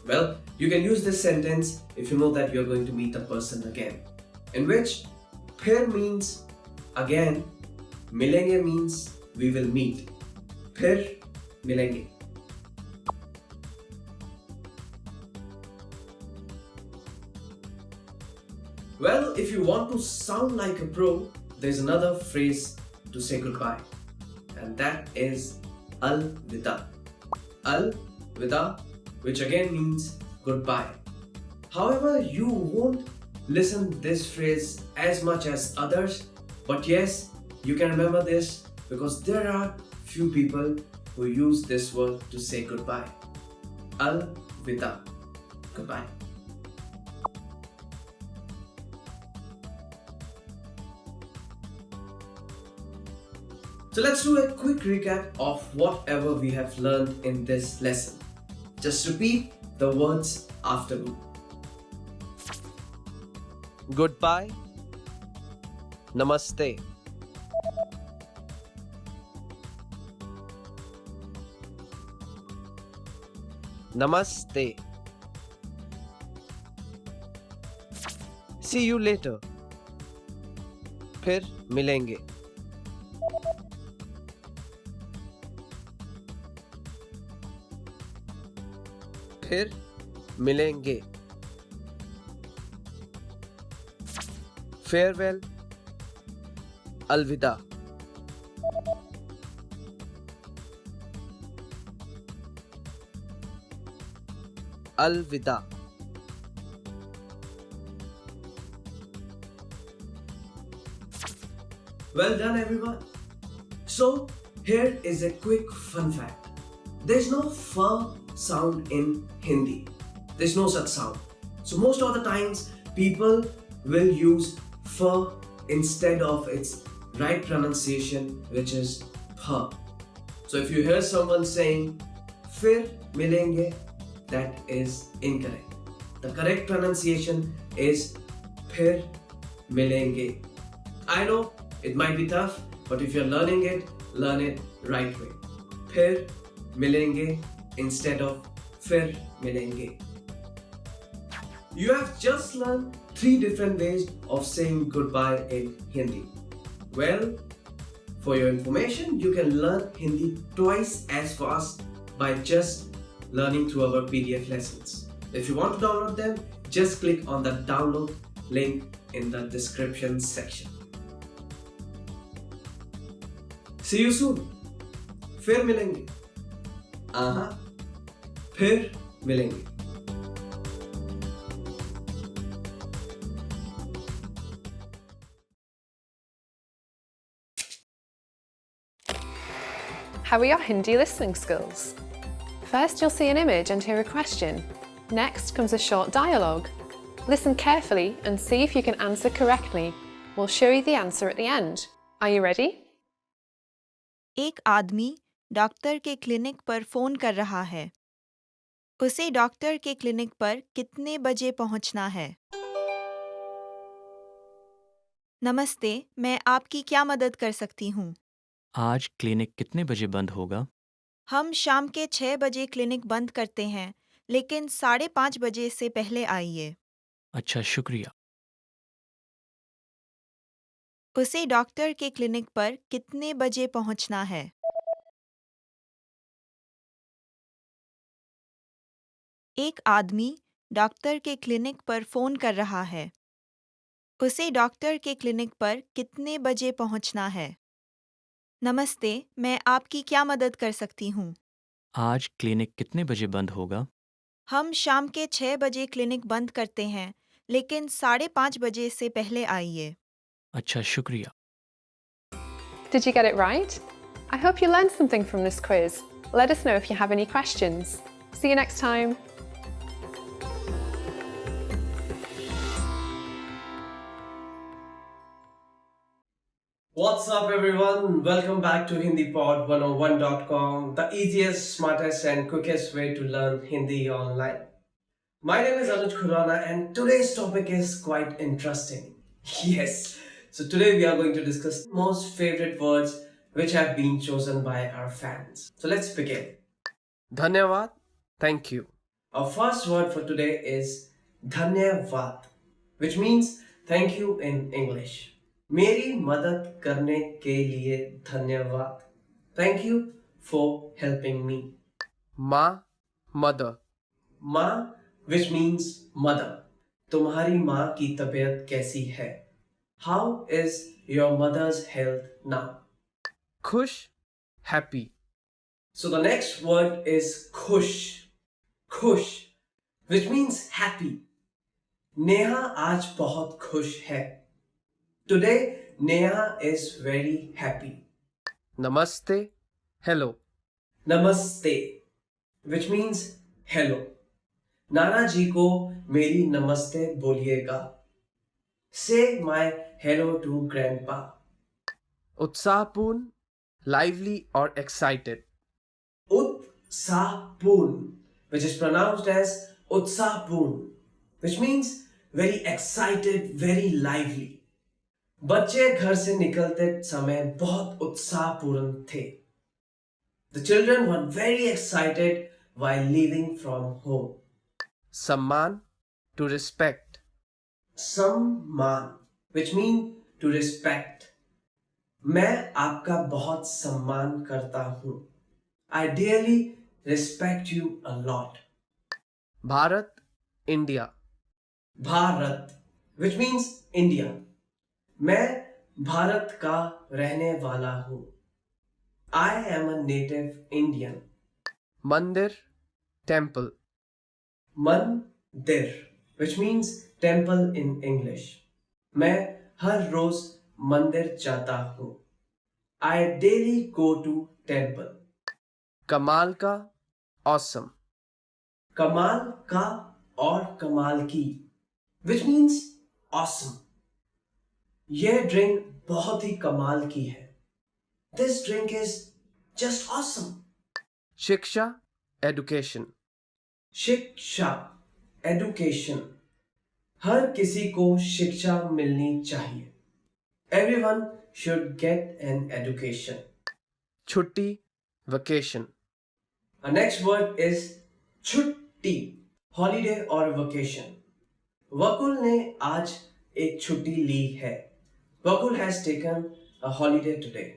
Well, you can use this sentence if you know that you're going to meet the person again, in which फिर means again, मिलेंगे means we will meet. फिर मिलेंगे. Well, if you want to sound like a pro, there's another phrase to say goodbye, and that is Al-Vida. Al-Vida, which again means goodbye. However, you won't listen this phrase as much as others, but yes, you can remember this because there are few people who use this word to say goodbye. Al-Vida. Goodbye. So let's do a quick recap of whatever we have learned in this lesson. Just repeat the words after me. Goodbye. Namaste. Namaste. See you later. फिर मिलेंगे. फिर मिलेंगे. Farewell. Alvida. Alvida. Well done, everyone. So, here is a quick fun fact. There's no f sound in Hindi. There's no such sound. So, most of the times, people will use f instead of its right pronunciation, which is ph. So, if you hear someone saying fir milenge, that is incorrect. The correct pronunciation is phir milenge. I know it might be tough, but if you're learning it, learn it right way. Phir milenge instead of fir milenge. You have just learned 3 different ways of saying goodbye in Hindi. Well, for your information, you can learn Hindi twice as fast by just learning through our PDF lessons. If you want to download them, just click on the download link in the description section. See you soon. फिर मिलेंगे. फिर मिलेंगे. How are your Hindi listening skills? First, you'll see an image and hear a question. Next comes a short dialogue. Listen carefully and see if you can answer correctly. We'll show you the answer at the end. Are you ready? एक आदमी doctor के clinic पर phone कर रहा है। उसे doctor के clinic पर कितने बजे पहुंचना है? नमस्ते, मैं आपकी क्या मदद कर सकती हूँ? आज क्लिनिक कितने बजे बंद होगा? हम शाम के 6 बजे क्लिनिक बंद करते हैं, लेकिन 5:30 बजे से पहले आइए। अच्छा, शुक्रिया। उसे डॉक्टर के क्लिनिक पर कितने बजे पहुंचना है? एक आदमी डॉक्टर के क्लिनिक पर फोन कर रहा है। उसे डॉक्टर के क्लिनिक पर कितने बजे पहुंचना है? नमस्ते, मैं आपकी क्या मदद कर सकती हूँ? आज क्लिनिक कितने बजे बंद होगा? हम शाम के 6 बजे क्लिनिक बंद करते हैं, लेकिन 5:30 बजे से पहले आइए। अच्छा, शुक्रिया। Did you get it right? I hope you learned something from this quiz. Let us know if you have any questions. See you next time. What's up, everyone? Welcome back to HindiPod101.com, the easiest, smartest, and quickest way to learn Hindi online. My name is Anuj Khurana, and today's topic is quite interesting. Yes, so today we are going to discuss most favorite words which have been chosen by our fans. So let's begin. धन्यवाद. Thank you. Our first word for today is धन्यवाद, which means thank you in English. मेरी मदद करने के लिए धन्यवाद. Thank you for helping me. माँ, mother. माँ, which means mother. तुम्हारी माँ की तबीयत कैसी है? How is your mother's health now? खुश, happy. So the next word is खुश. खुश, which means happy. नेहा आज बहुत खुश है. Today, Neha is very happy. Namaste, hello. Namaste, which means hello. नाना जी को मेरी नमस्ते बोलिएगा. Say my hello to grandpa. उत्साहपूर्ण, lively or excited. Utsahpoon, which is pronounced as Utsahpoon, which means very excited, very lively. बच्चे घर से निकलते समय बहुत उत्साहपूर्ण थे. The children were very excited while leaving from home. सम्मान, to respect. सम्मान, which means to respect. मैं आपका बहुत सम्मान करता हूँ. I dearly respect you a lot. Bharat, India. Bharat, which means India. मैं भारत का रहने वाला हूँ. I am a native Indian. मंदिर, temple. मंदिर, which means temple in English. मैं हर रोज मंदिर जाता हूँ. I daily go to temple. कमाल का, awesome. कमाल का और कमाल की, which means awesome. यह ड्रिंक बहुत ही कमाल की है. This drink is just awesome. शिक्षा, education. शिक्षा, education. हर किसी को शिक्षा मिलनी चाहिए. Everyone should get an education. छुट्टी, vacation. Our next word is छुट्टी, holiday or vacation. वकुल ने आज एक छुट्टी ली है. Vakul has taken a holiday today.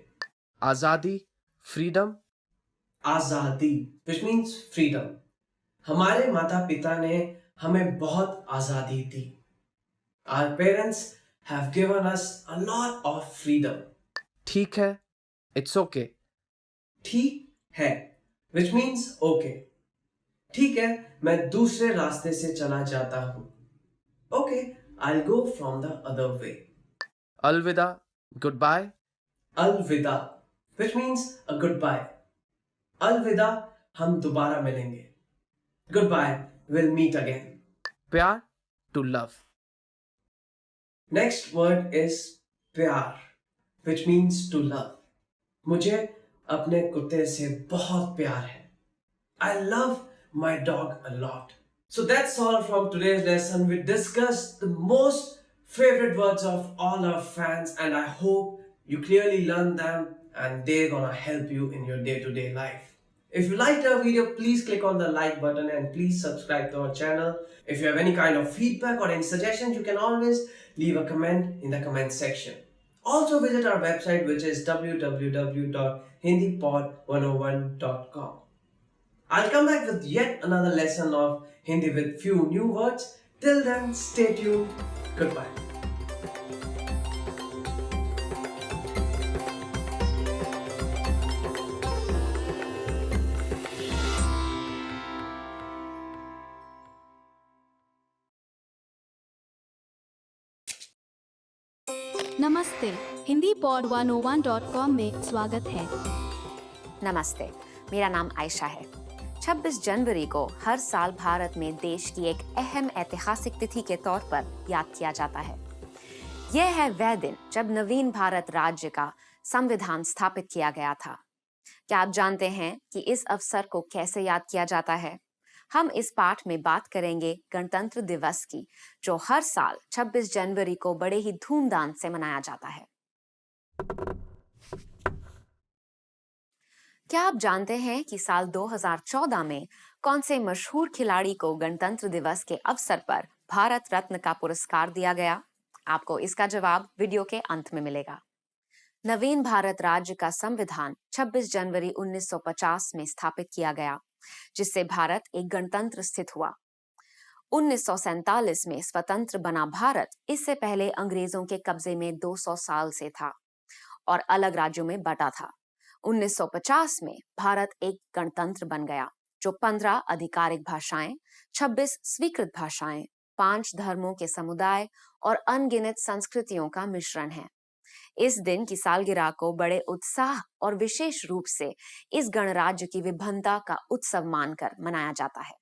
आज़ादी, freedom. आज़ादी, which means freedom. हमारे माता पिता ने हमें बहुत आज़ादी दी. Our parents have given us a lot of freedom. ठीक है, it's okay. ठीक है, which means okay. ठीक है, मैं दूसरे रास्ते से चला जाता हूँ. Okay, I'll go from the other way. अलविदा, goodbye. अलविदा, which means a goodbye. अलविदा, हम दोबारा मिलेंगे. Goodbye, we'll meet again. प्यार, to love. Next word is प्यार, which means to love. मुझे अपने कुत्ते से बहुत प्यार है. I love my dog a lot. So that's all from today's lesson. We discussed the most favorite words of all our fans, and I hope you clearly learned them and they're gonna help you in your day-to-day life. If you liked our video, please click on the like button and please subscribe to our channel. If you have any kind of feedback or any suggestions, you can always leave a comment in the comment section. Also visit our website, which is www.hindipod101.com. I'll come back with yet another lesson of Hindi with few new words. Till then, stay tuned. Goodbye. नमस्ते, Hindi pod 101.com में स्वागत है। नमस्ते, मेरा नाम आयशा है। 26 जनवरी को हर साल भारत में देश की एक अहम ऐतिहासिक तिथि के तौर पर याद किया जाता है। यह है वह दिन जब नवीन भारत राज्य का संविधान स्थापित किया गया था। क्या आप जानते हैं कि इस अवसर को कैसे याद किया जाता है? हम इस पाठ में बात करेंगे गणतंत्र दिवस की, जो हर साल 26 जनवरी को बड़े ही धूमधाम से मनाया जाता है। क्या आप जानते हैं कि साल 2014 में कौन से मशहूर खिलाड़ी को गणतंत्र दिवस के अवसर पर भारत रत्न का पुरस्कार दिया गया? आपको इसका जवाब वीडियो के अंत में मिलेगा। नवीन भारत राज्य का संविधान 26 जनवरी 1950 में स्थापित किया गया, जिससे भारत एक गणतंत्र स्थित हुआ। 1947 में स्वतंत्र बना भारत इससे पहले अंग्रेजों के कब्जे में 200 साल से था और अलग राज्यों में बटा था। 1950 में भारत एक गणतंत्र बन गया, जो 15 आधिकारिक भाषाएं, 26 स्वीकृत भाषाएं, 5 धर्मों के समुदाय और अनगिनत संस्कृतियों का मिश्रण है। इस दिन की सालगिरह को बड़े उत्साह और विशेष रूप से इस गणराज्य की विभिन्नता का उत्सव मानकर मनाया जाता है।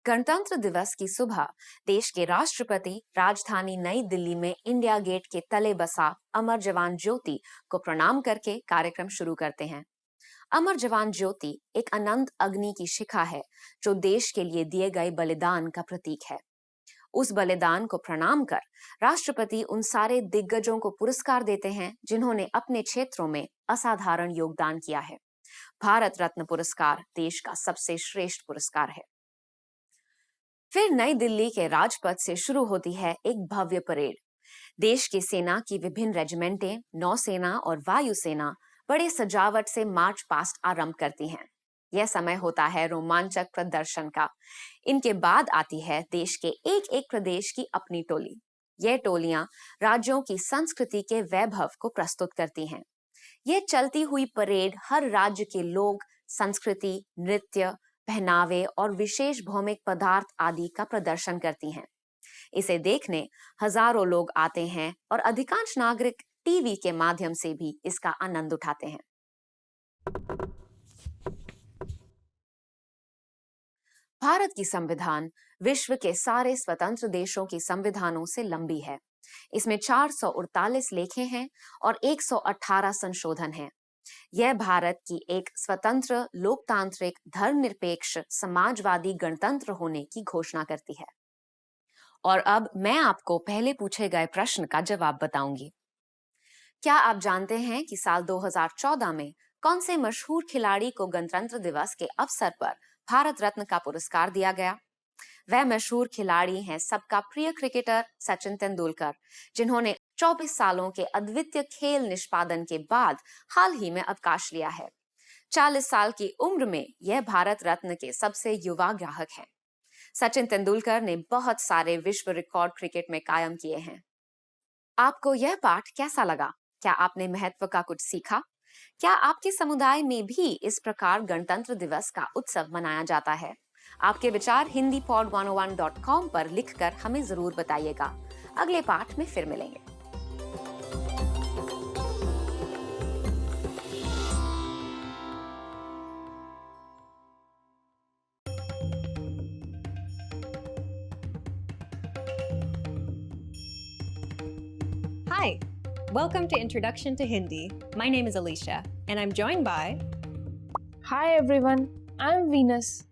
गणतंत्र दिवस की सुबह देश के राष्ट्रपति राजधानी नई दिल्ली में इंडिया गेट के तले बसा अमर जवान ज्योति को प्रणाम करके कार्यक्रम शुरू करते हैं। अमर जवान ज्योति एक अनंत अग्नि की शिखा है, जो देश के लिए दिए गए बलिदान का प्रतीक है। उस बलिदान को प्रणाम कर राष्ट्रपति उन सारे दिग्गजों को पुरस्कार देते हैं जिन्होंने अपने क्षेत्रों में असाधारण योगदान किया है। भारत रत्न पुरस्कार देश का सबसे श्रेष्ठ पुरस्कार है। फिर नई दिल्ली के राजपथ से शुरू होती है एक भव्य परेड। देश की सेना की विभिन्न रेजिमेंटें, नौसेना और वायुसेना बड़े सजावट से मार्च पास्ट आरंभ करती हैं। यह समय होता है रोमांचक प्रदर्शन का। इनके बाद आती है देश के एक एक प्रदेश की अपनी टोली। यह टोलियां राज्यों की संस्कृति के वैभव को प्रस्तुत करती हैं। यह चलती हुई परेड हर राज्य के लोग, संस्कृति, नृत्य, पहनावे और विशेष भौमिक पदार्थ आदि का प्रदर्शन करती हैं। इसे देखने हजारों लोग आते हैं और अधिकांश नागरिक टीवी के माध्यम से भी इसका आनंद उठाते हैं। भारत की संविधान विश्व के सारे स्वतंत्र देशों की संविधानों से लंबी है। इसमें 448 लेखें हैं और 118 संशोधन हैं। यह भारत की एक स्वतंत्र, लोकतांत्रिक, धर्मनिरपेक्ष, समाजवादी गणतंत्र होने की घोषणा करती है। और अब मैं आपको पहले पूछे गए प्रश्न का जवाब बताऊंगी। क्या आप जानते हैं कि साल 2014 में कौन से मशहूर खिलाड़ी को गणतंत्र दिवस के अवसर पर भारत रत्न का पुरस्कार दिया गया? वह मशहूर खिलाड़ी हैं सबका प्रिय क्रिकेटर सचिन तेंदुलकर, जिन्होंने 24 सालों के अद्वितीय खेल निष्पादन के बाद हाल ही में अवकाश लिया है। 40 साल की उम्र में यह भारत रत्न के सबसे युवा ग्राहक हैं। सचिन तेंदुलकर ने बहुत सारे विश्व रिकॉर्ड क्रिकेट में कायम किए हैं। आपको यह पाठ कैसा लगा? क्या आपने महत्व का कुछ सीखा? क्या आपके समुदाय में भी इस प्रकार गणतंत्र दिवस का उत्सव मनाया जाता है? आपके विचार hindipod101.com पर लिखकर हमें जरूर बताइएगा। अगले पाठ में फिर मिलेंगे। Hi, welcome to Introduction to Hindi. My name is Alicia, and I'm joined by... Hi everyone, I'm Venus.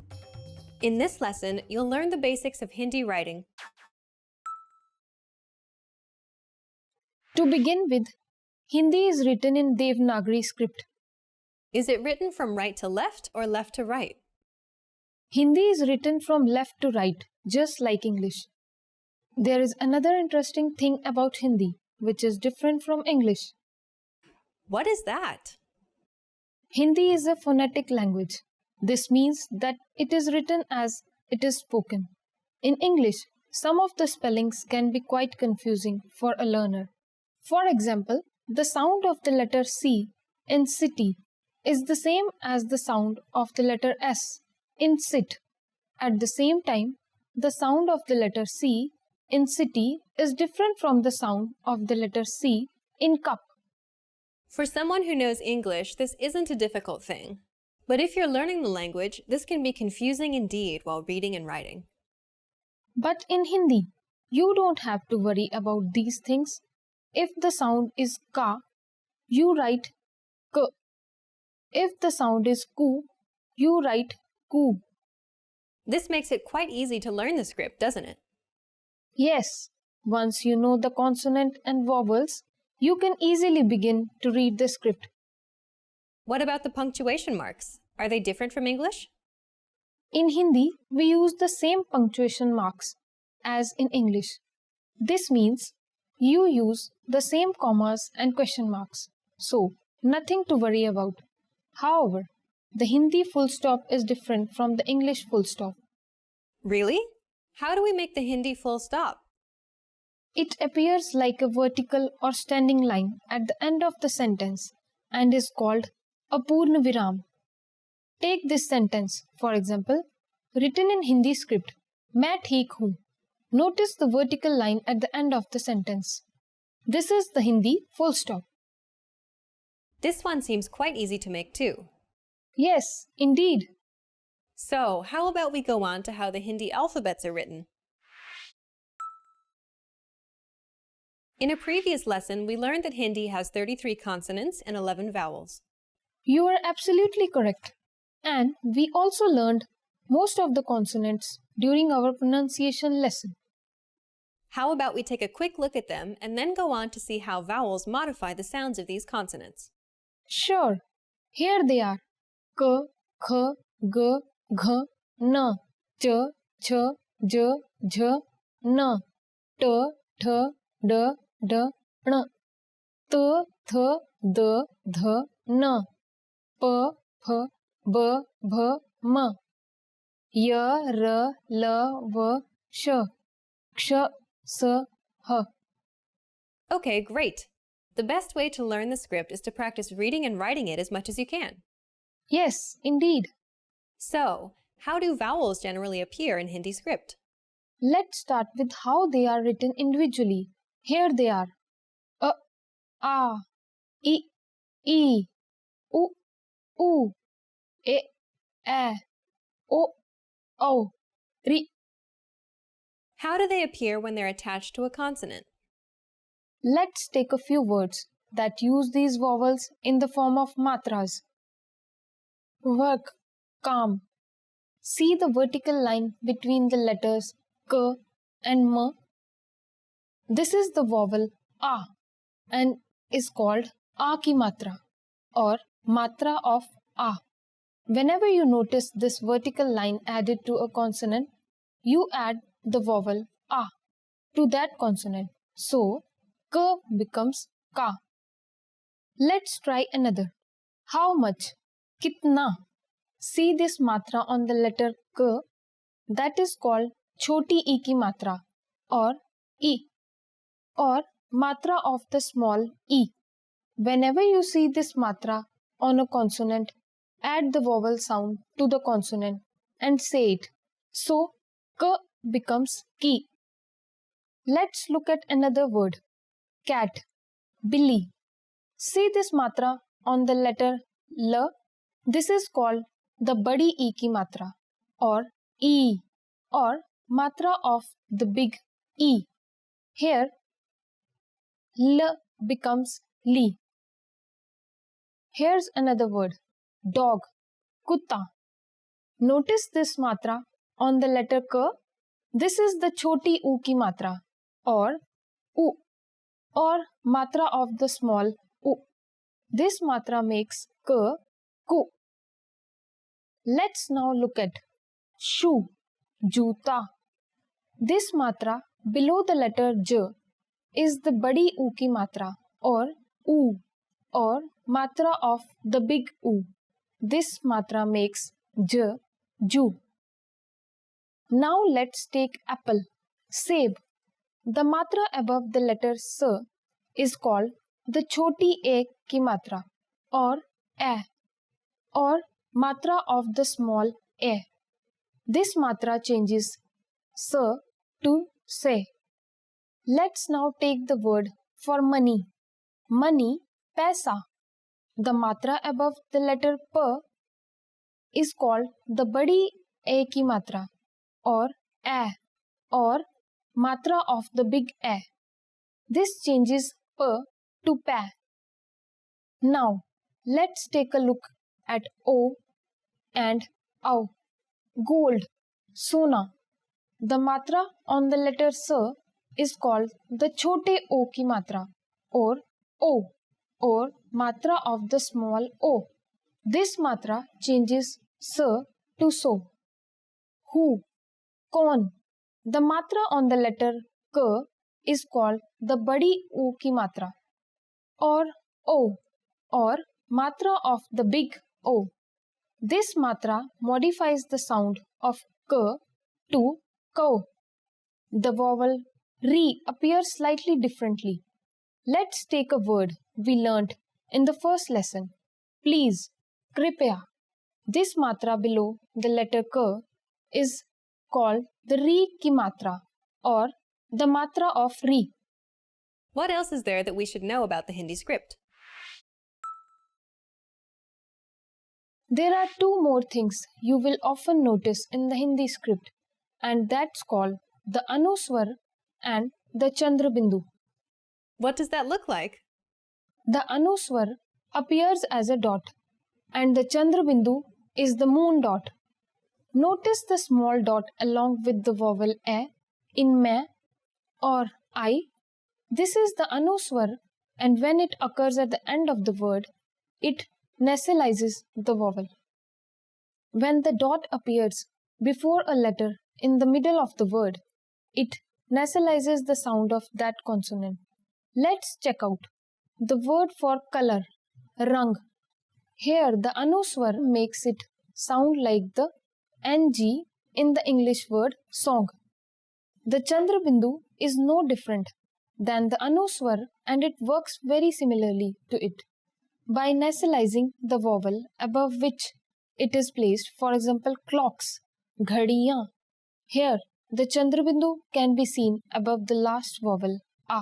In this lesson, you'll learn the basics of Hindi writing. To begin with, Hindi is written in Devanagari script. Is it written from right to left or left to right? Hindi is written from left to right, just like English. There is another interesting thing about Hindi. which is different from English. What is that? Hindi is a phonetic language. This means that it is written as it is spoken. In English, some of the spellings can be quite confusing for a learner. For example, the sound of the letter C in city is the same as the sound of the letter S in sit. At the same time, the sound of the letter C in city is different from the sound of the letter C in cup. For someone who knows English, this isn't a difficult thing. But if you're learning the language, this can be confusing indeed while reading and writing. But in Hindi, you don't have to worry about these things. If the sound is ka, you write k. If the sound is ku, you write ku. This makes it quite easy to learn the script, doesn't it? Yes, once you know the consonant and vowels, you can easily begin to read the script. What about the punctuation marks? Are they different from English? In Hindi, we use the same punctuation marks as in English. This means you use the same commas and question marks, so nothing to worry about. However, the Hindi full stop is different from the English full stop. Really? How do we make the Hindi full stop? It appears like a vertical or standing line at the end of the sentence and is called a Purna Viram. Take this sentence, for example, written in Hindi script, मैं ठीक हूँ. Notice the vertical line at the end of the sentence. This is the Hindi full stop. This one seems quite easy to make too. Yes, indeed. So, how about we go on to how the Hindi alphabets are written? In a previous lesson, we learned that Hindi has 33 consonants and 11 vowels. You are absolutely correct. And we also learned most of the consonants during our pronunciation lesson. How about we take a quick look at them and then go on to see how vowels modify the sounds of these consonants? Sure. Here they are. K, K, G, Gh, N, Ch, Ch, J, Jh, N, T, Th, D, D, N, T, Th, D, Th, N, P, Ph, B, Bh, M, Y, R, L, V, Sh, Ksh, S, H. Okay, great. The best way to learn the script is to practice reading and writing it as much as you can. Yes, indeed. So, how do vowels generally appear in Hindi script? Let's start with how they are written individually. Here they are. A, I, U, U, E, O, Ri. How do they appear when they're attached to a consonant? Let's take a few words that use these vowels in the form of matras. Work, calm. See the vertical line between the letters K and M. This is the vowel A and is called A ki matra or matra of A. Whenever you notice this vertical line added to a consonant, you add the vowel A to that consonant. So, K becomes Ka. Let's try another. How much? Kitna? See this matra on the letter K? That is called choti e ki matra or E or matra of the small E. Whenever you see this matra on a consonant, add the vowel sound to the consonant and say it. So, K becomes Ki. Let's look at another word. Cat, Billy. See this matra on the letter L? This is called the badi E ki matra or E or matra of the big E. Here, L becomes Li. Here's another word. Dog, Kutta. Notice this matra on the letter K. This is the choti U ki matra or U or matra of the small U. This matra makes K, Ku. Let's now look at shoe, juta. This matra below the letter J is the badi u ki matra or u or matra of the big u. This matra makes j, ju. Now let's take apple, seb. The matra above the letter s is called the choti a ki matra or a or matra of the small a. This matra changes s to se. Let's now take the word for money. Money, paisa. The matra above the letter p is called the badi a ki matra or a or matra of the big a. This changes p to pa. Now, let's take a look at o and au. Gold, sona. The matra on the letter s is called the chote o ki matra or o or matra of the small o. This matra changes s to so. Who, corn. The matra on the letter k is called the badi u ki matra or o or matra of the big O. This matra modifies the sound of k to ko. The vowel ri appears slightly differently. Let's take a word we learnt in the first lesson. Please, kripya. This matra below the letter k is called the ri ki matra or the matra of ri. What else is there that we should know about the Hindi script? There are two more things you will often notice in the Hindi script, and that's called the Anuswar and the Chandra Bindu. What does that look like? The Anuswar appears as a dot, and the Chandra Bindu is the moon dot. Notice the small dot along with the vowel a in ma or I. This is the Anuswar, and when it occurs at the end of the word, it nasalizes the vowel. When the dot appears before a letter in the middle of the word, it nasalizes the sound of that consonant. Let's check out the word for color, rang. Here the Anuswar makes it sound like the ng in the English word song. The Chandra Bindu is no different than the Anuswar, and it works very similarly to it by nasalizing the vowel above which it is placed. For example, clocks, ghadiyan. Here, the Chandra Bindu can be seen above the last vowel, a.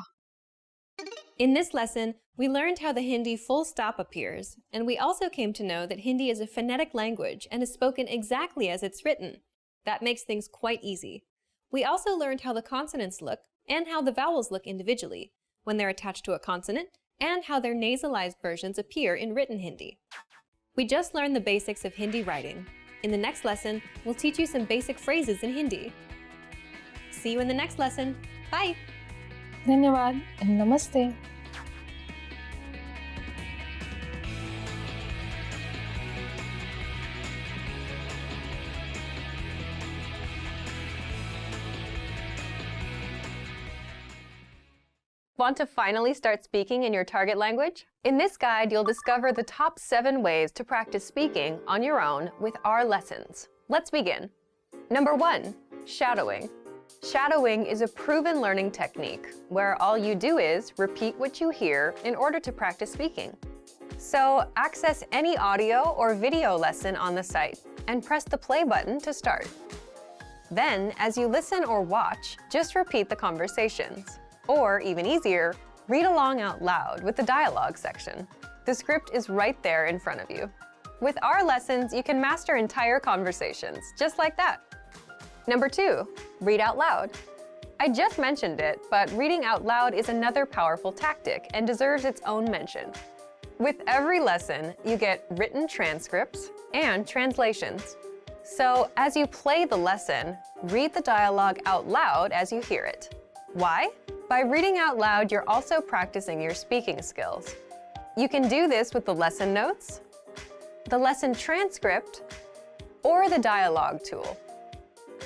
In this lesson, we learned how the Hindi full stop appears, and we also came to know that Hindi is a phonetic language and is spoken exactly as it's written. That makes things quite easy. We also learned how the consonants look and how the vowels look individually when they're attached to a consonant, and how their nasalized versions appear in written Hindi. We just learned the basics of Hindi writing. In the next lesson, we'll teach you some basic phrases in Hindi. See you in the next lesson. Bye! Dhanyawad and Namaste. Want to finally start speaking in your target language? In this guide, you'll discover the top 7 ways to practice speaking on your own with our lessons. Let's begin. Number 1, shadowing. Shadowing is a proven learning technique where all you do is repeat what you hear in order to practice speaking. So access any audio or video lesson on the site and press the play button to start. Then, as you listen or watch, just repeat the conversations. Or, even easier, read along out loud with the dialogue section. The script is right there in front of you. With our lessons, you can master entire conversations, just like that. Number 2, read out loud. I just mentioned it, but reading out loud is another powerful tactic and deserves its own mention. With every lesson, you get written transcripts and translations. So, as you play the lesson, read the dialogue out loud as you hear it. Why? By reading out loud, you're also practicing your speaking skills. You can do this with the lesson notes, the lesson transcript, or the dialogue tool.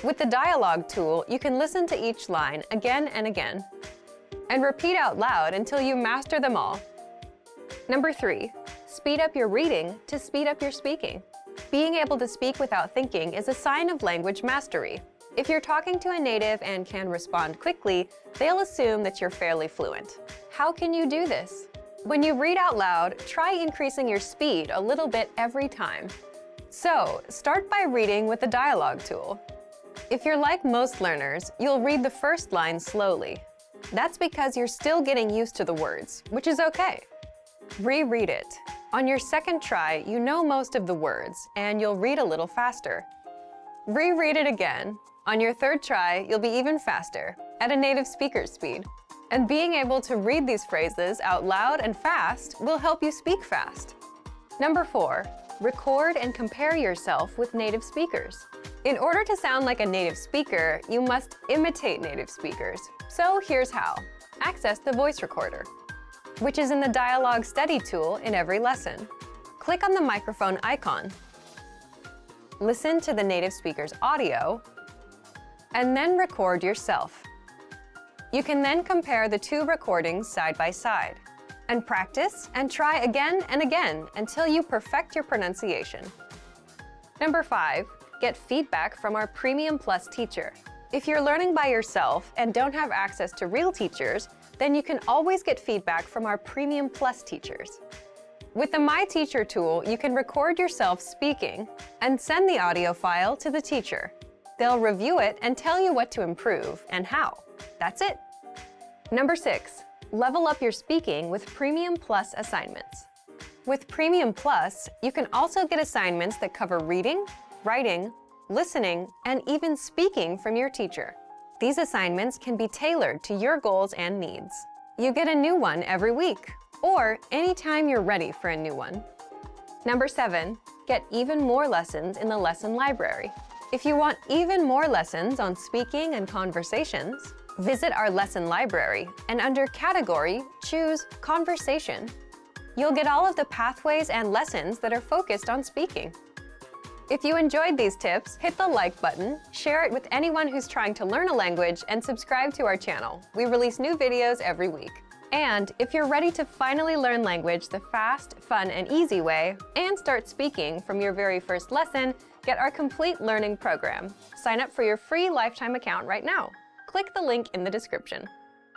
With the dialogue tool, you can listen to each line again and again. and repeat out loud until you master them all. Number 3, speed up your reading to speed up your speaking. Being able to speak without thinking is a sign of language mastery. If you're talking to a native and can respond quickly, they'll assume that you're fairly fluent. How can you do this? When you read out loud, try increasing your speed a little bit every time. So, start by reading with the dialogue tool. If you're like most learners, you'll read the first line slowly. That's because you're still getting used to the words, which is okay. Reread it. On your second try, you know most of the words, and you'll read a little faster. Reread it again. On your third try, you'll be even faster, at a native speaker's speed. And being able to read these phrases out loud and fast will help you speak fast. Number 4, record and compare yourself with native speakers. In order to sound like a native speaker, you must imitate native speakers. So here's how. Access the voice recorder, which is in the Dialogue Study tool in every lesson. Click on the microphone icon. Listen to the native speaker's audio, and then record yourself. You can then compare the 2 recordings side by side, and practice and try again and again until you perfect your pronunciation. Number 5, get feedback from our Premium Plus teacher. If you're learning by yourself and don't have access to real teachers, then you can always get feedback from our Premium Plus teachers. With the My Teacher tool, you can record yourself speaking and send the audio file to the teacher. They'll review it and tell you what to improve and how. That's it. Number 6, level up your speaking with Premium Plus assignments. With Premium Plus, you can also get assignments that cover reading, writing, listening, and even speaking from your teacher. These assignments can be tailored to your goals and needs. You get a new one every week, or anytime you're ready for a new one. Number 7, get even more lessons in the lesson library. If you want even more lessons on speaking and conversations, visit our lesson library and under Category, choose Conversation. You'll get all of the pathways and lessons that are focused on speaking. If you enjoyed these tips, hit the like button, share it with anyone who's trying to learn a language, and subscribe to our channel. We release new videos every week. And if you're ready to finally learn language the fast, fun, and easy way, and start speaking from your very first lesson, get our complete learning program. Sign up for your free lifetime account right now. Click the link in the description.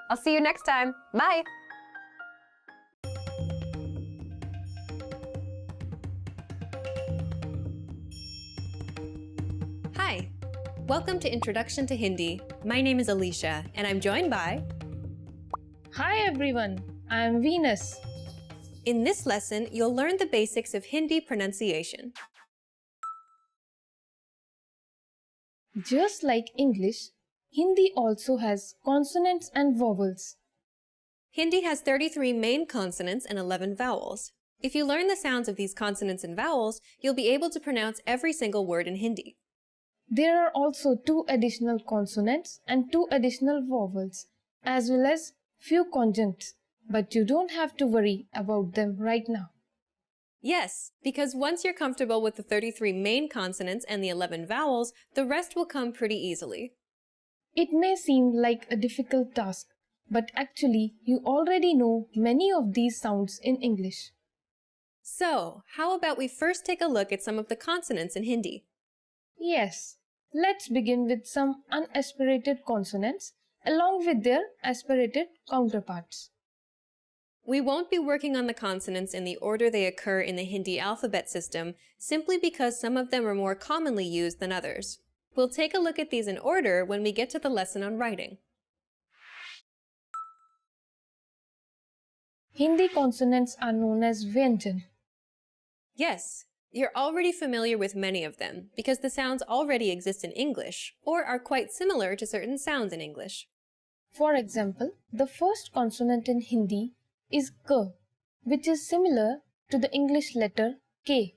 I'll see you next time. Bye! Hi! Welcome to Introduction to Hindi. My name is Alicia, and I'm joined by... Hi everyone, I am Venus. In this lesson, you'll learn the basics of Hindi pronunciation. Just like English, Hindi also has consonants and vowels. Hindi has 33 main consonants and 11 vowels. If you learn the sounds of these consonants and vowels, you'll be able to pronounce every single word in Hindi. There are also 2 additional consonants and 2 additional vowels, as well as few conjuncts, but you don't have to worry about them right now. Yes, because once you're comfortable with the 33 main consonants and the 11 vowels, the rest will come pretty easily. It may seem like a difficult task, but actually you already know many of these sounds in English. So, how about we first take a look at some of the consonants in Hindi? Yes, let's begin with some unaspirated consonants along with their aspirated counterparts. We won't be working on the consonants in the order they occur in the Hindi alphabet system simply because some of them are more commonly used than others. We'll take a look at these in order when we get to the lesson on writing. Hindi consonants are known as Vyanjan. Yes, you're already familiar with many of them because the sounds already exist in English or are quite similar to certain sounds in English. For example, the first consonant in Hindi is K, which is similar to the English letter K.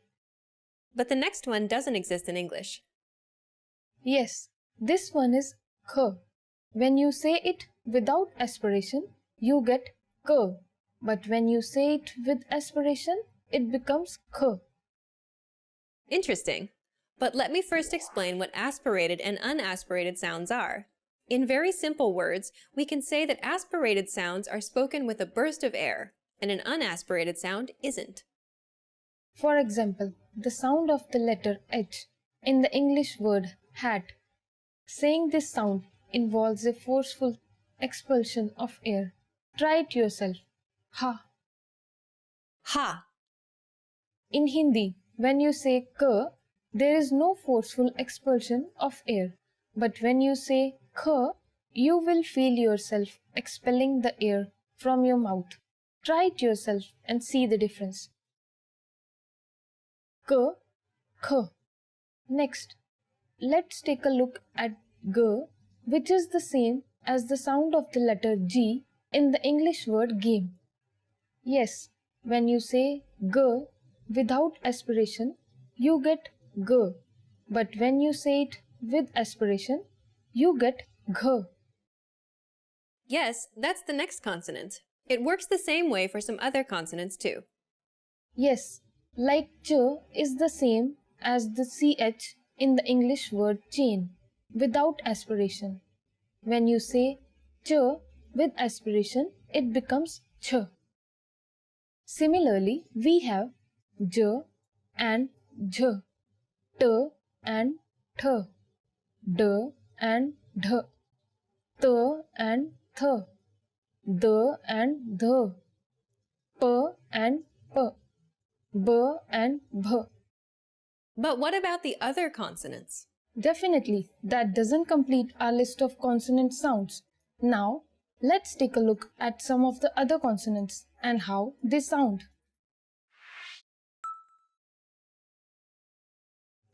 But the next one doesn't exist in English. Yes, this one is K. When you say it without aspiration, you get K. But when you say it with aspiration, it becomes K. Interesting. But let me first explain what aspirated and unaspirated sounds are. In very simple words, we can say that aspirated sounds are spoken with a burst of air, and an unaspirated sound isn't. For example, the sound of the letter H in the English word hat. Saying this sound involves a forceful expulsion of air. Try it yourself. Ha. Ha. In Hindi, when you say k, there is no forceful expulsion of air. But when you say k, you will feel yourself expelling the air from your mouth. Try it yourself and see the difference. K, k. Next, let's take a look at g, which is the same as the sound of the letter G in the English word game. Yes, when you say g without aspiration, you get g. But when you say it with aspiration, you get gh. Yes, that's the next consonant. It works the same way for some other consonants too. Yes, like ch is the same as the ch in the English word chain without aspiration. When you say ch with aspiration, it becomes ch. Similarly, we have j and jh, t and th, d and dh, t and th, d and dh, p and p, b and bh. But what about the other consonants? Definitely, that doesn't complete our list of consonant sounds. Now, let's take a look at some of the other consonants and how they sound.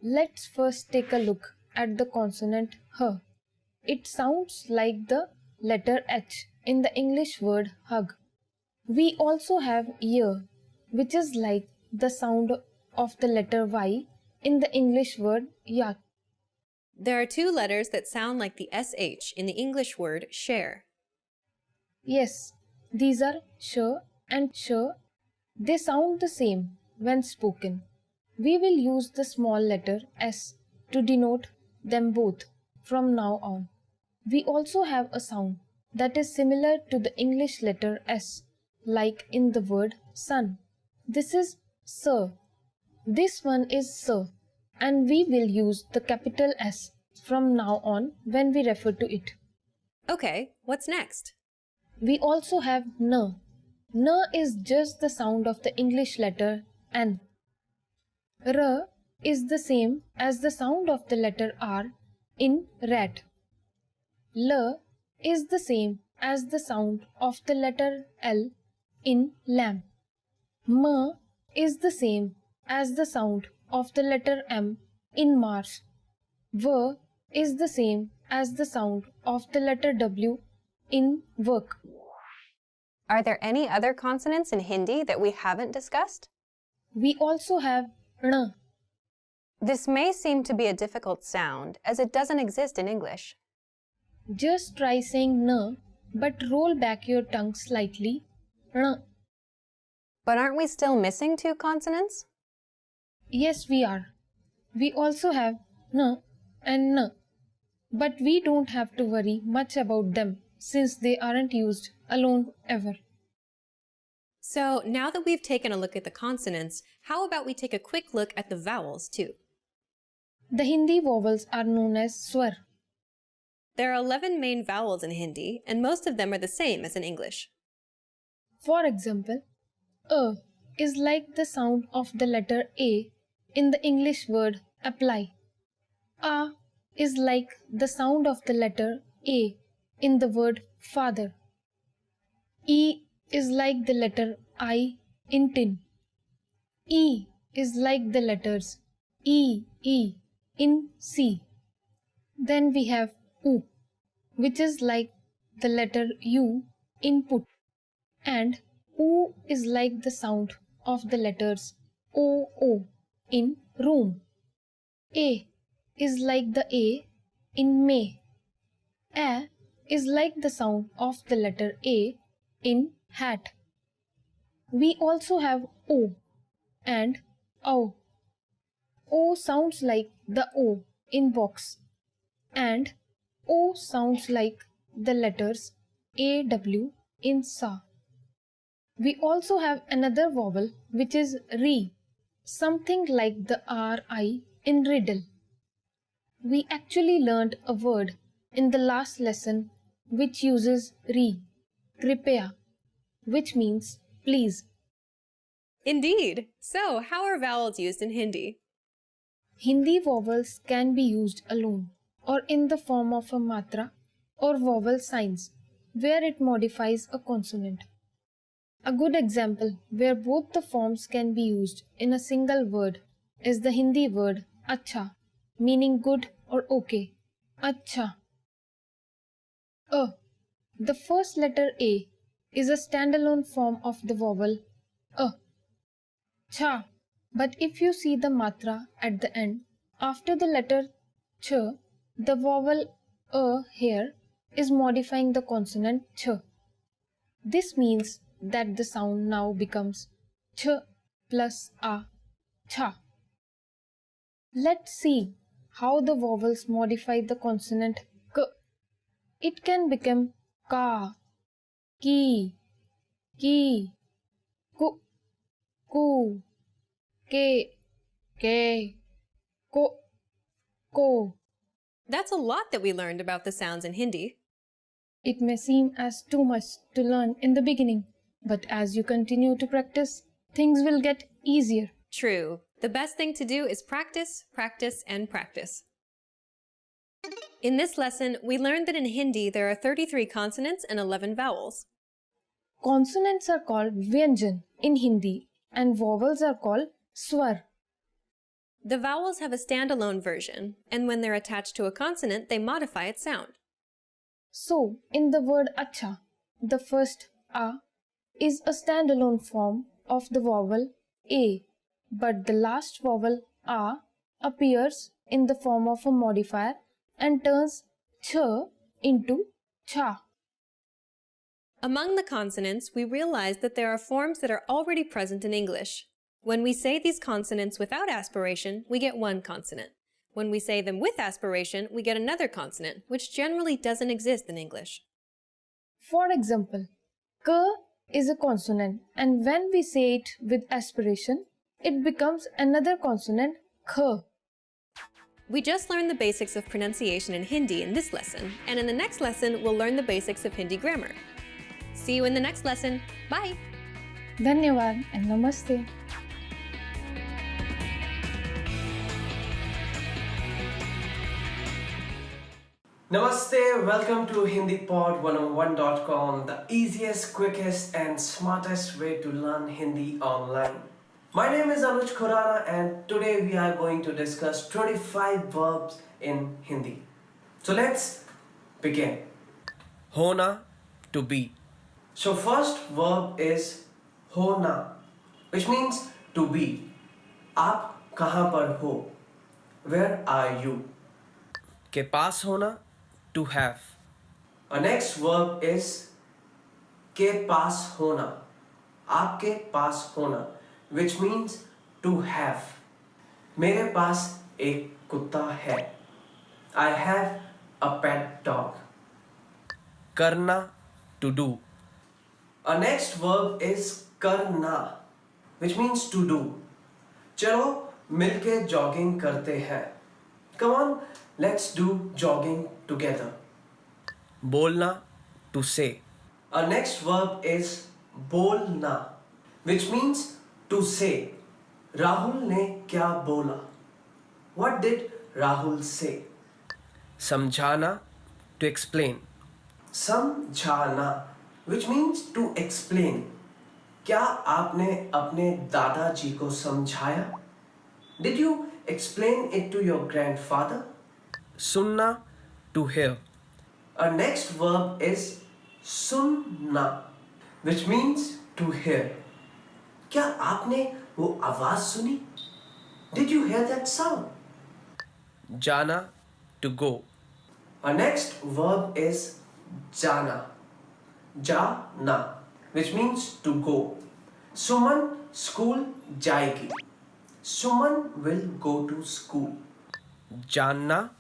Let's first take a look at the consonant h. It sounds like the letter H in the English word hug. We also have y, which is like the sound of the letter Y in the English word yak. There are two letters that sound like the SH in the English word share. Yes, these are sh and sh. They sound the same when spoken. We will use the small letter s to denote them both from now on. We also have a sound that is similar to the English letter s, like in the word sun. This is s. This one is s, and we will use the capital S from now on when we refer to it. Okay, what's next? We also have n. N is just the sound of the English letter N. R is the same as the sound of the letter R in rat. L is the same as the sound of the letter L in lamb. M is the same as the sound of the letter M in marsh. V is the same as the sound of the letter W in work. Are there any other consonants in Hindi that we haven't discussed? We also have ण. This may seem to be a difficult sound as it doesn't exist in English. Just try saying n, but roll back your tongue slightly. ण. But aren't we still missing two consonants? Yes, we are. We also have n and n, but we don't have to worry much about them since they aren't used alone ever. So now that we've taken a look at the consonants, how about we take a quick look at the vowels too? The Hindi vowels are known as swar. There are 11 main vowels in Hindi, and most of them are the same as in English. For example, a is like the sound of the letter A in the English word apply. A is like the sound of the letter A in the word father. E is like the letter I in tin. E is like the letters E in C. Then we have U, which is like the letter U in put. And U is like the sound of the letters O in room. A is like the A in May. A is like the sound of the letter A in hat. We also have O and O. O sounds like the O in box, and O sounds like the letters AW in sa. We also have another vowel which is Ri, something like the RI in riddle. We actually learned a word in the last lesson which uses Ri, Kripaya, which means please. Indeed. So, how are vowels used in Hindi? Hindi vowels can be used alone or in the form of a matra or vowel signs where it modifies a consonant. A good example where both the forms can be used in a single word is the Hindi word acha, meaning good or okay. Acha. A. The first letter A is a standalone form of the vowel a. Cha. But if you see the matra at the end, after the letter ch, the vowel a here is modifying the consonant ch. This means that the sound now becomes ch plus a, cha. Let's see how the vowels modify the consonant k. It can become ka, ki, ku, ku, ke, ko. That's a lot that we learned about the sounds in Hindi. It may seem as too much to learn in the beginning, but as you continue to practice, things will get easier. True. The best thing to do is practice, practice, and practice. In this lesson, we learned that in Hindi there are 33 consonants and 11 vowels. Consonants are called vyanjan in Hindi and vowels are called swar. The vowels have a standalone version, and when they're attached to a consonant, they modify its sound. So, in the word acha, the first a is a standalone form of the vowel a, but the last vowel a appears in the form of a modifier and turns ch into cha. Among the consonants, we realized that there are forms that are already present in English. When we say these consonants without aspiration, we get one consonant. When we say them with aspiration, we get another consonant, which generally doesn't exist in English. For example, k is a consonant, and when we say it with aspiration, it becomes another consonant kh. We just learned the basics of pronunciation in Hindi in this lesson, and in the next lesson, we'll learn the basics of Hindi grammar. See you in the next lesson. Bye! Dhanyavad and Namaste. Namaste, welcome to HindiPod101.com, the easiest, quickest and smartest way to learn Hindi online. My name is Anuj Khurana and today we are going to discuss 25 verbs in Hindi. So let's begin. Hona, to be. So first verb is hona, which means to be. आप कहाँ पर हो? Where are you? के पास होना, to have. Our next verb is के पास होना, आपके पास होना, which means to have. मेरे पास एक कुत्ता है. I have a pet dog. करना, to do. Our next verb is करना, which means to do. चलो मिलके jogging करते हैं. Come on, let's do jogging together. बोलना, to say. Our next verb is बोलना, which means to say. Rahul ने क्या बोला? What did Rahul say? समझाना, to explain. समझाना, which means to explain. क्या आपने अपने दादाजी को समझाया? Did you explain it to your grandfather? सुनना, to hear. Our next verb is सुनना, which means to hear. क्या आपने वो आवाज सुनी? Did you hear that sound? जाना, to go. Our next verb is जाना, जाना, which means to go. Suman school जाएगी. Suman will go to school. जानना,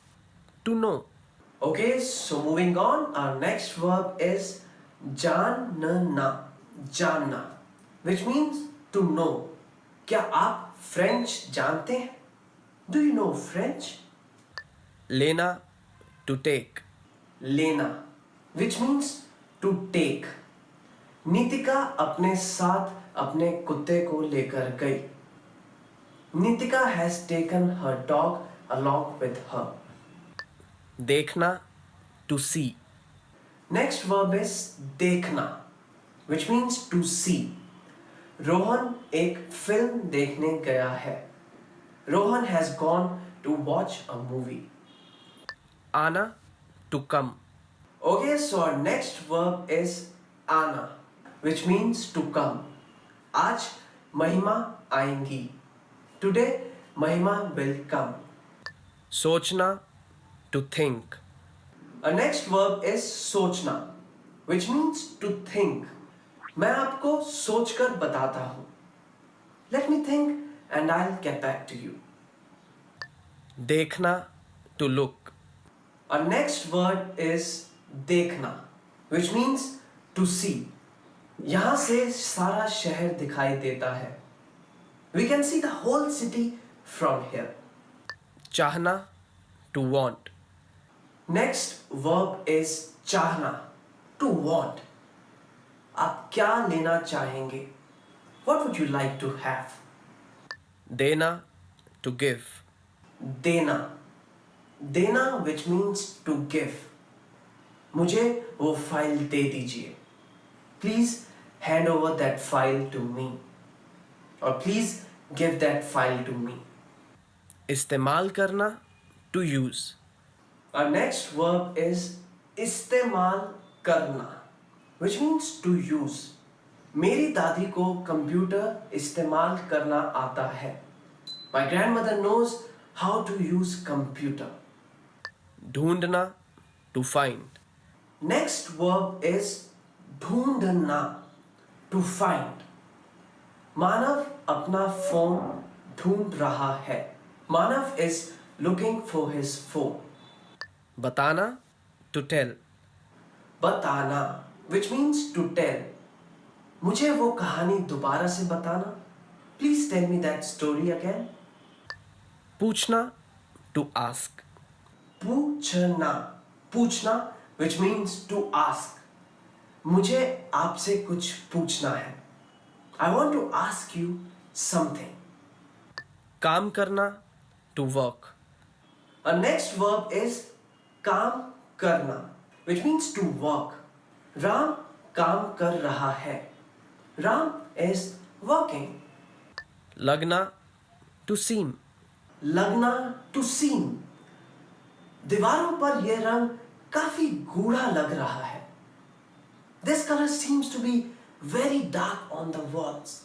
to know. Okay, so moving on, our next verb is जानना, जानना, which means to know. क्या आप French जानते हैं? Do you know French? लेना, to take. लेना, which means to take. Nitika अपने साथ अपने कुत्ते को लेकर गई. Nitika has taken her dog along with her. देखना, to see. Next verb is देखना, which means to see. Rohan एक फिल्म देखने गया है. Rohan has gone to watch a movie. आना, to come. Okay, so our next verb is आना, which means to come. आज महिमा आएंगी. Today महिमा will come. सोचना, to think. Our next verb is सोचना, which means to think. मैं आपको सोचकर बताता हूँ. Let me think and I'll get back to you. देखना, to look. Our next word is देखना, which means to see. यहाँ से सारा शहर दिखाई देता है. We can see the whole city from here. चाहना, to want. Next verb is चाहना, to want. आप क्या लेना चाहेंगे? What would you like to have? देना, to give. देना, देना which means to give. मुझे वो फाइल दे दीजिए. Please hand over that file to me. Or please give that file to me. इस्तेमाल करना, to use. Our next verb is इस्तेमाल करना, which means to use. मेरी दादी को कंप्यूटर इस्तेमाल करना आता है. My grandmother knows how to use computer. ढूंढना, to find. Next verb is ढूंढना, to find. मानव अपना फोन ढूंढ रहा है. मानव is looking for his phone. बताना, to tell. बताना, which means to tell. मुझे वो कहानी दोबारा से बताना. Please tell me that story again. पूछना, to ask. पूछना, पूछना which means to ask. मुझे आपसे कुछ पूछना है. I want to ask you something. काम करना, to work. Our next verb is काम करना, which means to work. Ram काम कर रहा है. Ram is working. लगना, to seem. लगना, to seem. दीवारों पर यह रंग काफी गूढ़ा लग रहा है. This color seems to be very dark on the walls.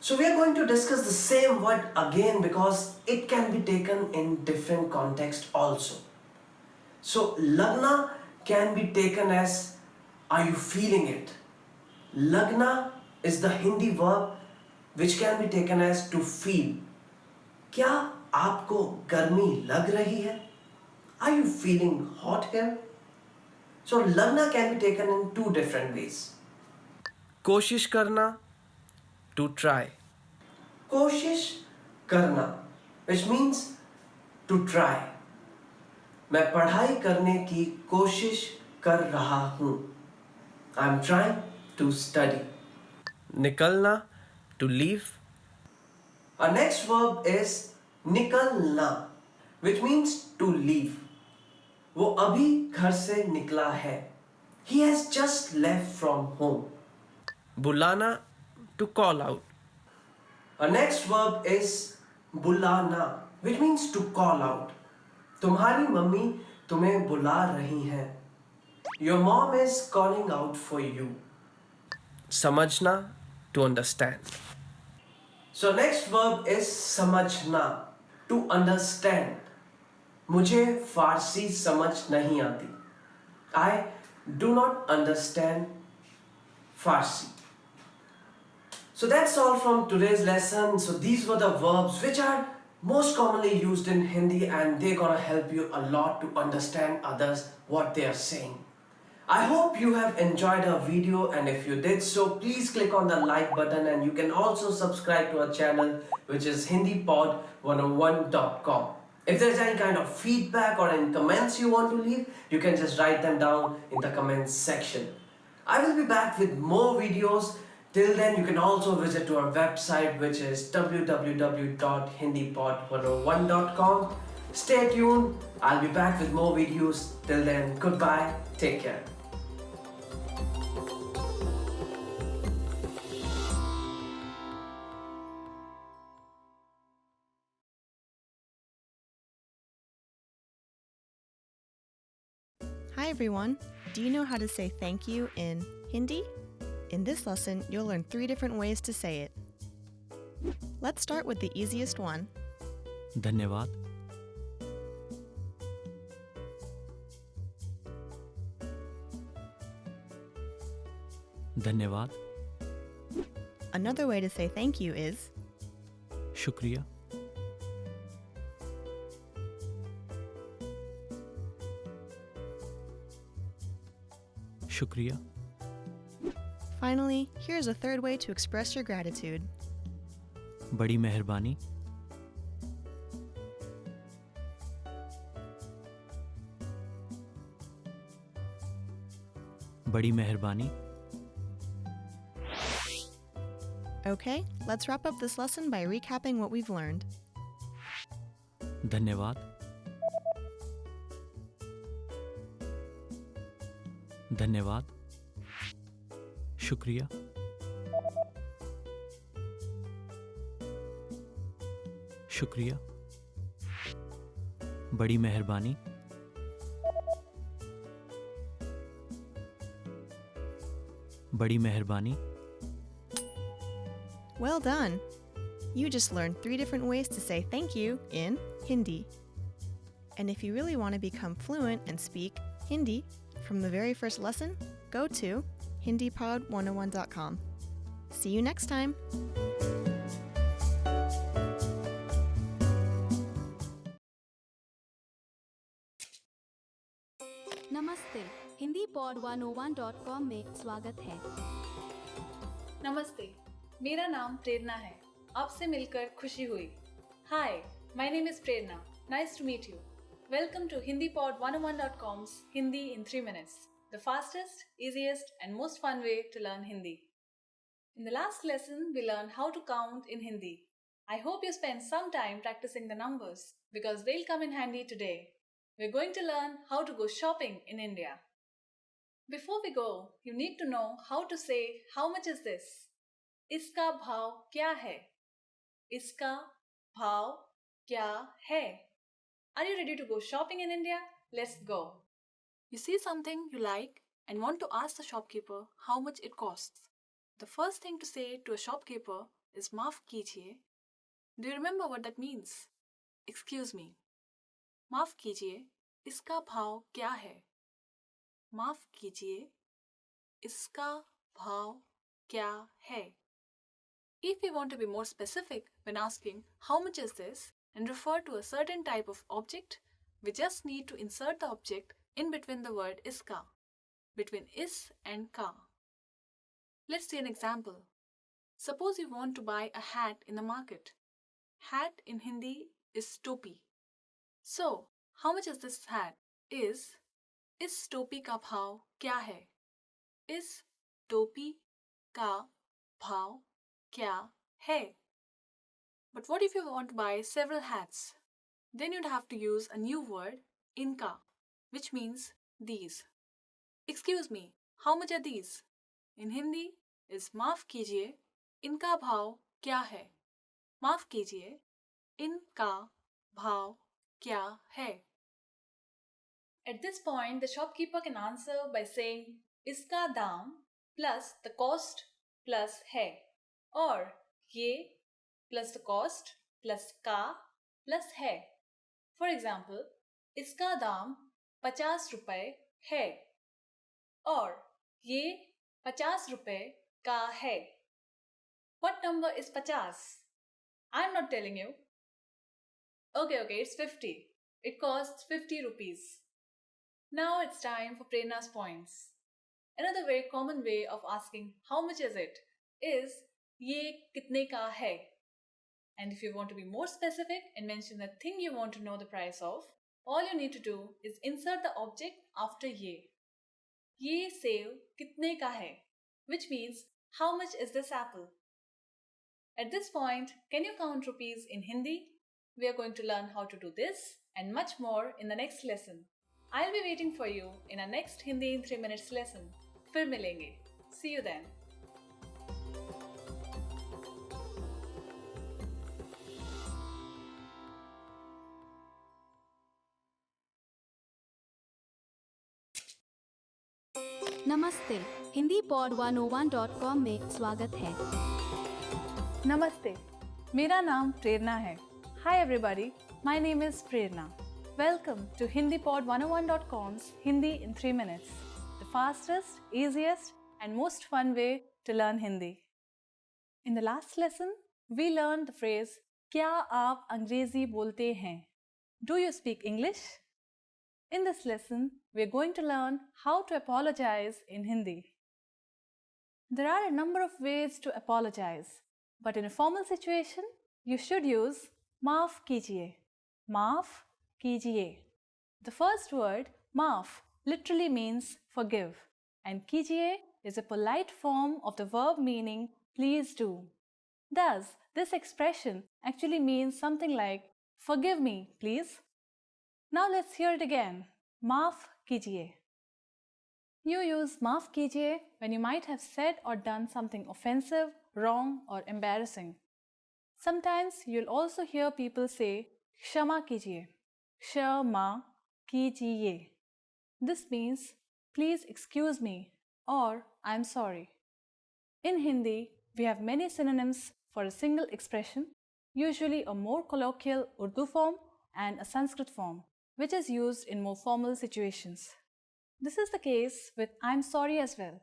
So we are going to discuss the same word again because it can be taken in different context also. So lagna can be taken as are you feeling it? Lagna is the Hindi verb which can be taken as to feel. क्या आपको गर्मी लग रही है? Are you feeling hot here? So lagna can be taken in two different ways. कोशिश करना, to try. कोशिश करना, which means to try. मैं पढ़ाई करने की कोशिश कर रहा हूँ. I'm trying to study. निकलना, to leave. Our next verb is निकलना, which means to leave. वो अभी घर से निकला है. He has just left from home. बुलाना, to call out. Our next verb is बुलाना, which means to call out. तुम्हारी मम्मी तुम्हें बुला रही हैं. Your mom is calling out for you. समझना, to understand. So next verb is समझना, to understand. मुझे फारसी समझ नहीं आती. I do not understand Farsi. So that's all from today's lesson. So these were the verbs which are most commonly used in Hindi, and they're gonna help you a lot to understand others what they are saying. I hope you have enjoyed our video, and if you did so, please click on the like button, and you can also subscribe to our channel, which is hindipod101.com. If there's any kind of feedback or any comments you want to leave, you can just write them down in the comments section. I will be back with more videos. Till then, you can also visit to our website, which is www.hindipod101.com. Stay tuned. I'll be back with more videos. Till then, goodbye. Take care. Hi everyone! Do you know how to say thank you in Hindi? In this lesson, you'll learn 3 different ways to say it. Let's start with the easiest one. धन्यवाद. धन्यवाद. Another way to say thank you is शुक्रिया. शुक्रिया. Finally, here's a third way to express your gratitude. बड़ी मेहरबानी. बड़ी मेहरबानी. Okay, let's wrap up this lesson by recapping what we've learned. धन्यवाद. धन्यवाद. शुक्रिया. शुक्रिया. बड़ी मेहरबानी. बड़ी मेहरबानी. Well done! You just learned 3 different ways to say thank you in Hindi. And if you really want to become fluent and speak Hindi from the very first lesson, go to hindipod101.com. See you next time! नमस्ते Hindi pod 101.com में स्वागत है. नमस्ते, मेरा नाम प्रेरणा है. आपसे मिलकर खुशी हुई. Hi, my name is Prerna. Nice to meet you. Welcome to hindipod101.com's Hindi in 3 minutes, the fastest, easiest and most fun way to learn Hindi. In the last lesson, we learned how to count in Hindi. I hope you spent some time practicing the numbers because they'll come in handy today. We're going to learn how to go shopping in India. Before we go, you need to know how to say how much is this? इसका भाव क्या है? इसका भाव क्या है? Are you ready to go shopping in India? Let's go. You see something you like and want to ask the shopkeeper how much it costs. The first thing to say to a shopkeeper is माफ कीजिए. Do you remember what that means? Excuse me. माफ कीजिए, इसका भाव क्या है? माफ कीजिए, इसका भाव क्या है? If we want to be more specific when asking how much is this and refer to a certain type of object, we just need to insert the object in between the word iska, between is and ka. Let's see an example. Suppose you want to buy a hat in the market. Hat in Hindi is topi. So, how much is this hat? इस टोपी का भाव क्या है? इस टोपी का भाव क्या है? But what if you want to buy several hats? Then you'd have to use a new word, inka, which means these. Excuse me, how much are these? In Hindi is माफ कीजिए, इनका भाव क्या है? माफ कीजिए, इनका भाव क्या है? At this point, the shopkeeper can answer by saying इसका दाम plus the cost plus है, or ये plus the cost plus का plus है. For example, इसका दाम 50 रुपए है, और ये 50 रुपए का है. What number is 50? I'm not telling you. Okay, it's 50. It costs 50 rupees. Now it's time for Prerna's points. Another very common way of asking how much is it is ye kitne ka hai? And if you want to be more specific and mention the thing you want to know the price of, all you need to do is insert the object after ye. Ye save kitne ka hai? Which means how much is this apple? At this point, can you count rupees in Hindi? We are going to learn how to do this and much more in the next lesson. I'll be waiting for you in our next Hindi in 3 minutes lesson. फिर मिलेंगे. See you then. नमस्ते Hindi pod 101.com में स्वागत है। Namaste. मेरा नाम प्रेरणा है. Hi everybody. My name is Prerna. Welcome to HindiPod101.com's Hindi in 3 minutes. The fastest, easiest and most fun way to learn Hindi. In the last lesson, we learned the phrase क्या आप अंग्रेजी बोलते हैं? Do you speak English? In this lesson, we are going to learn how to apologize in Hindi. There are a number of ways to apologize, but in a formal situation, you should use maaf kijiye. Maaf kijiye. The first word, maaf, literally means forgive, and kijiye is a polite form of the verb meaning please do. Thus, this expression actually means something like forgive me, please. Now let's hear it again. Maaf kijiye. You use maaf kijiye when you might have said or done something offensive, wrong, or embarrassing. Sometimes you'll also hear people say kshama kijiye. Kshama kijiye. This means please excuse me or I'm sorry. In Hindi, we have many synonyms for a single expression, usually a more colloquial Urdu form and a Sanskrit form, which is used in more formal situations. This is the case with I'm sorry as well.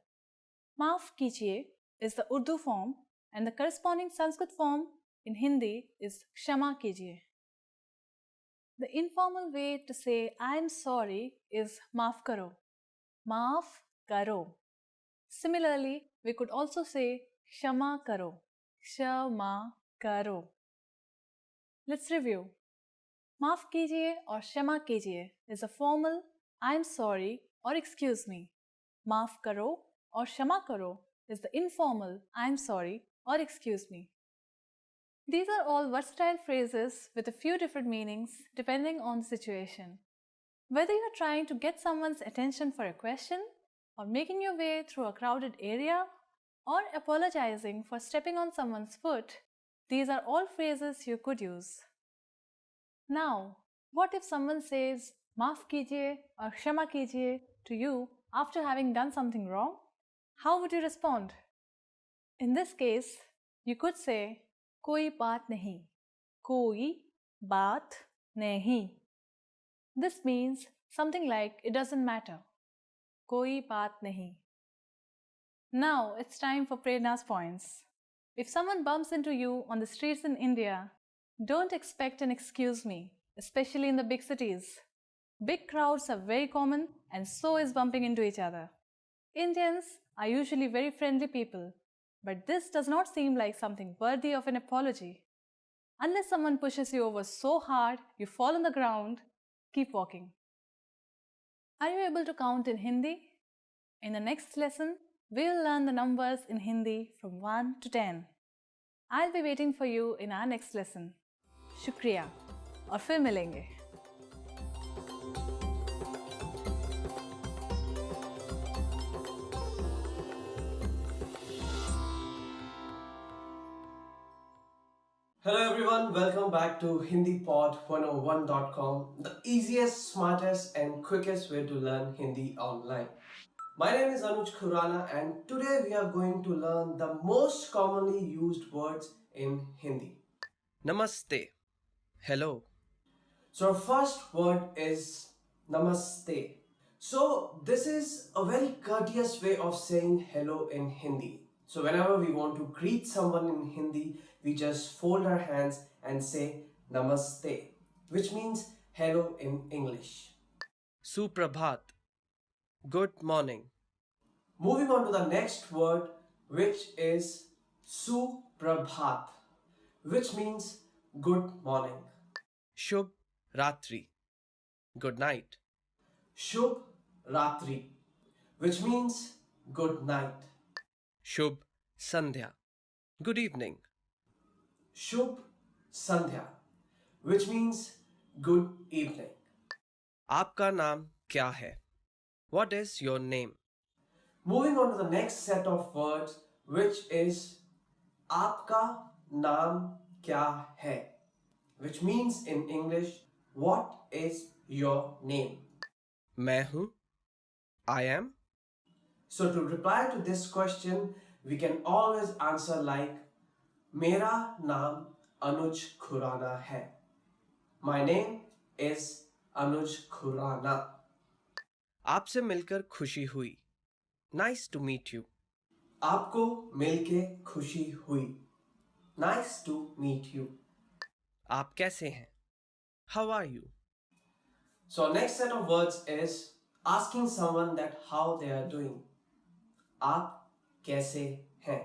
Maaf kijiye is the Urdu form and the corresponding Sanskrit form in Hindi is kshama kijiye. The informal way to say I'm sorry is maaf karo. Maaf karo. Similarly, we could also say kshama karo. Kshama karo. Let's review. Maaf kijiye or kshama kijiye is a formal I'm sorry or excuse me. Maaf karo or kshama karo is the informal I'm sorry or excuse me. These are all versatile phrases with a few different meanings depending on the situation. Whether you are trying to get someone's attention for a question, or making your way through a crowded area, or apologizing for stepping on someone's foot, these are all phrases you could use. Now, what if someone says maaf kijiye or kshama kijiye to you after having done something wrong? How would you respond? In this case, you could say koi baat nahi. Koi baat nahi. This means something like it doesn't matter. Koi baat nahi. Now it's time for Prerna's points. If someone bumps into you on the streets in India, don't expect an excuse me, especially in the big cities. Big crowds are very common and so is bumping into each other. Indians are usually very friendly people, but this does not seem like something worthy of an apology. Unless someone pushes you over so hard you fall on the ground, keep walking. Are you able to count in Hindi? In the next lesson, we will learn the numbers in Hindi from 1 to 10. I'll be waiting for you in our next lesson. Shukriya. और फिर मिलेंगे. Hello everyone, welcome back to HindiPod101.com, the easiest, smartest and quickest way to learn Hindi online. My name is Anuj Khurana and today we are going to learn the most commonly used words in Hindi. Namaste. Hello. So our first word is Namaste. So this is a very courteous way of saying hello in Hindi. So whenever we want to greet someone in Hindi, we just fold our hands and say Namaste. which means hello in English. Suprabhat. Good morning. Moving on to the next word, which is suprabhat, which means good morning. Shubh Ratri. Good night. Shubh Ratri, which means good night. Shubh Sandhya. Good evening. Shubh Sandhya, which means good evening. आपका नाम क्या है? What is your name? Moving on to the next set of words, which is आपका नाम क्या है, which means in English, what is your name? मैं हूँ. I am. So to reply to this question, we can always answer like मेरा नाम अनुज खुराना है. My name is अनुज खुराना. आपसे मिलकर खुशी हुई. Nice to meet you. आपको मिलके खुशी हुई. Nice to meet you. आप कैसे हैं? How are you? So our next set of words is asking someone that how they are doing. आप कैसे हैं?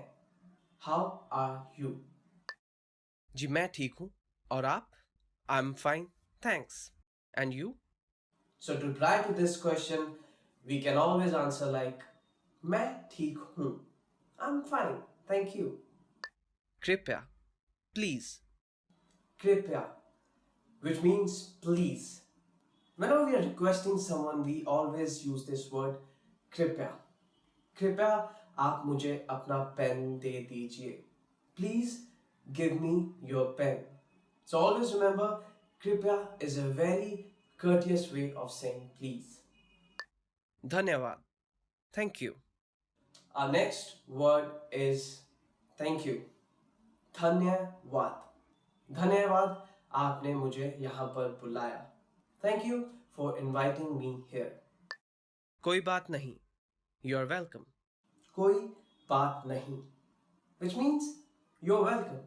How are you? जी मैं ठीक हूँ. और आप? I'm fine. Thanks. And you? So to reply to this question, we can always answer like मैं ठीक हूँ. I'm fine. Thank you. कृपया. Please. कृपया, which means please. Whenever we are requesting someone, we always use this word कृपया. कृपया आप मुझे अपना पेन दे दीजिए. Please give me your pen. So always remember, कृपया is a very courteous way of saying please. धन्यवाद. Thank you. Our next word is thank you. धन्यवाद. धन्यवाद आपने मुझे यहाँ पर बुलाया. Thank you for inviting me here. कोई बात नहीं. You're welcome. कोई बात नहीं, which means you're welcome.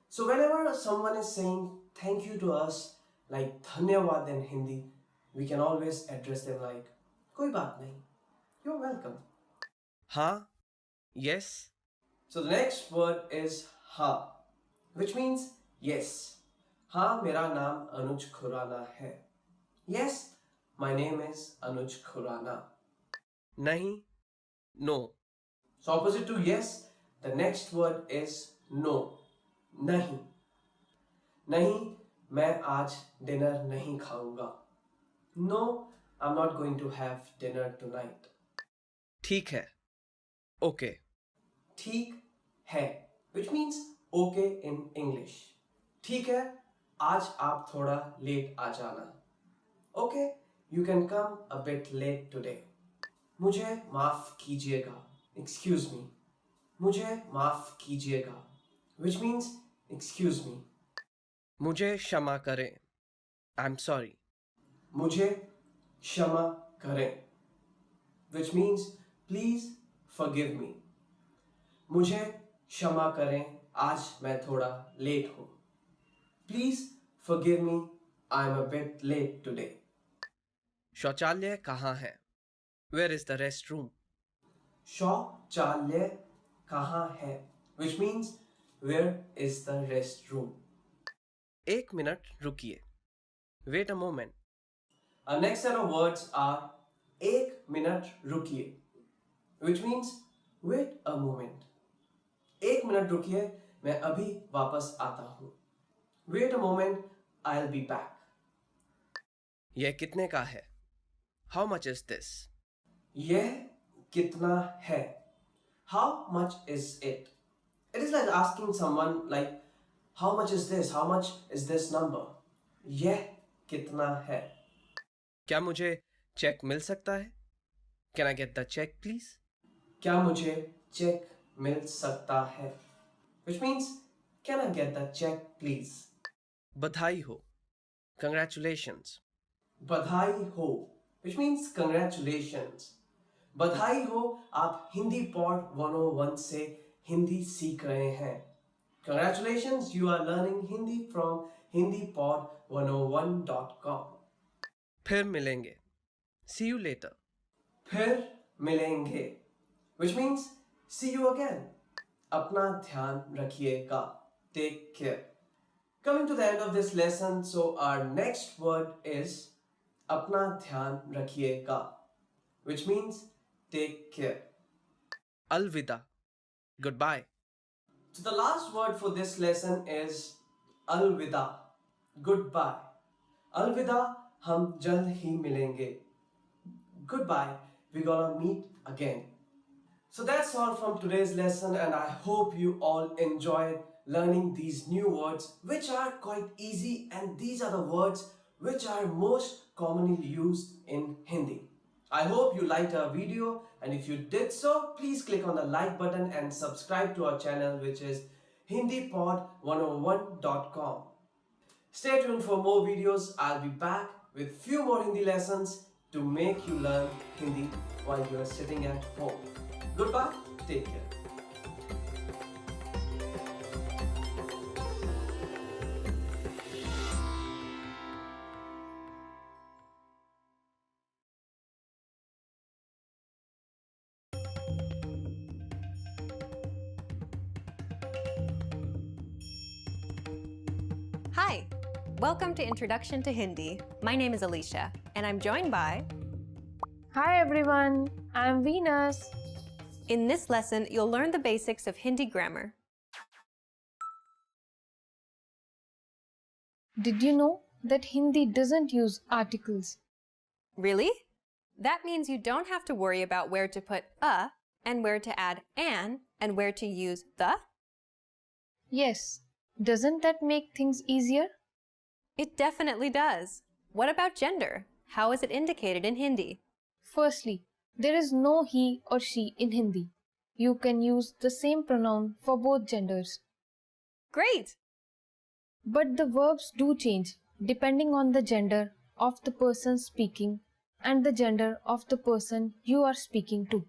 So whenever someone is saying thank you to us, like धन्यवाद in Hindi, we can always address them like कोई बात नहीं. You're welcome. हाँ. Yes. So the next word is हाँ, which means yes. हाँ, मेरा नाम अनुज खुराना है. Yes, my name is Anuj Khurana. नहीं. No. So opposite to yes, the next word is no. नहीं. नहीं, मैं आज डिनर नहीं खाऊंगा. No, I'm not going to have dinner tonight. ठीक है. Okay. ठीक है, which means okay in English. ठीक है, आज आप थोड़ा लेट आ जाना. Okay, you can come a bit late today. मुझे माफ कीजिएगा. Excuse me. मुझे माफ कीजिएगा, which means excuse me. मुझे क्षमा करें. I'm sorry. मुझे क्षमा करें, which means please forgive me. मुझे क्षमा करें, आज मैं थोड़ा लेट हूँ. Please forgive me, I'm a bit late today. शौचालय कहाँ है? Where is the restroom? शौचालय कहाँ है, which means where is the restroom. एक मिनट रुकिए. Wait a moment. Our next set of words are एक मिनट रुकिए, which means wait a moment. एक मिनट रुकिए, मैं अभी वापस आता हूँ. Wait a moment, I'll be back. यह कितने का है? How much is this? यह कितना है? How much is it? It is like asking someone like, how much is this? How much is this number? यह कितना है? क्या मुझे चेक मिल सकता है? Can I get the check, please? क्या मुझे चेक मिल सकता है? Which means, can I get the check, please? बधाई हो. Congratulations. बधाई हो, which means congratulations. बधाई हो, आप हिंदी पॉड 101 से हिंदी सीख रहे हैं. Congratulations, you are learning Hindi from hindipod101.com. फिर मिलेंगे. See you later. फिर मिलेंगे, which means see you again. अपना ध्यान रखिएगा. Take care. Coming to the end of this lesson, so our next word is अपना ध्यान रखिएगा, which means take care. Alvida. Goodbye. So the last word for this lesson is अलविदा, goodbye. अलविदा, हम जल्द ही मिलेंगे. Goodbye, we're gonna meet again. So that's all from today's lesson, and I hope you all enjoyed learning these new words, which are quite easy, and these are the words which are most commonly used in Hindi. I hope you liked our video, and if you did so, please click on the like button and subscribe to our channel, which is hindipod101.com. Stay tuned for more videos. I'll be back with few more Hindi lessons to make you learn Hindi while you are sitting at home. Goodbye, take care. Hi, welcome to Introduction to Hindi. My name is Alicia, and I'm joined by... Hi everyone, I'm Venus. In this lesson, you'll learn the basics of Hindi grammar. Did you know that Hindi doesn't use articles? Really? That means you don't have to worry about where to put a and where to add an and where to use the? Yes. Doesn't that make things easier? It definitely does. What about gender? How is it indicated in Hindi? Firstly, there is no he or she in Hindi. You can use the same pronoun for both genders. Great! But the verbs do change depending on the gender of the person speaking and the gender of the person you are speaking to.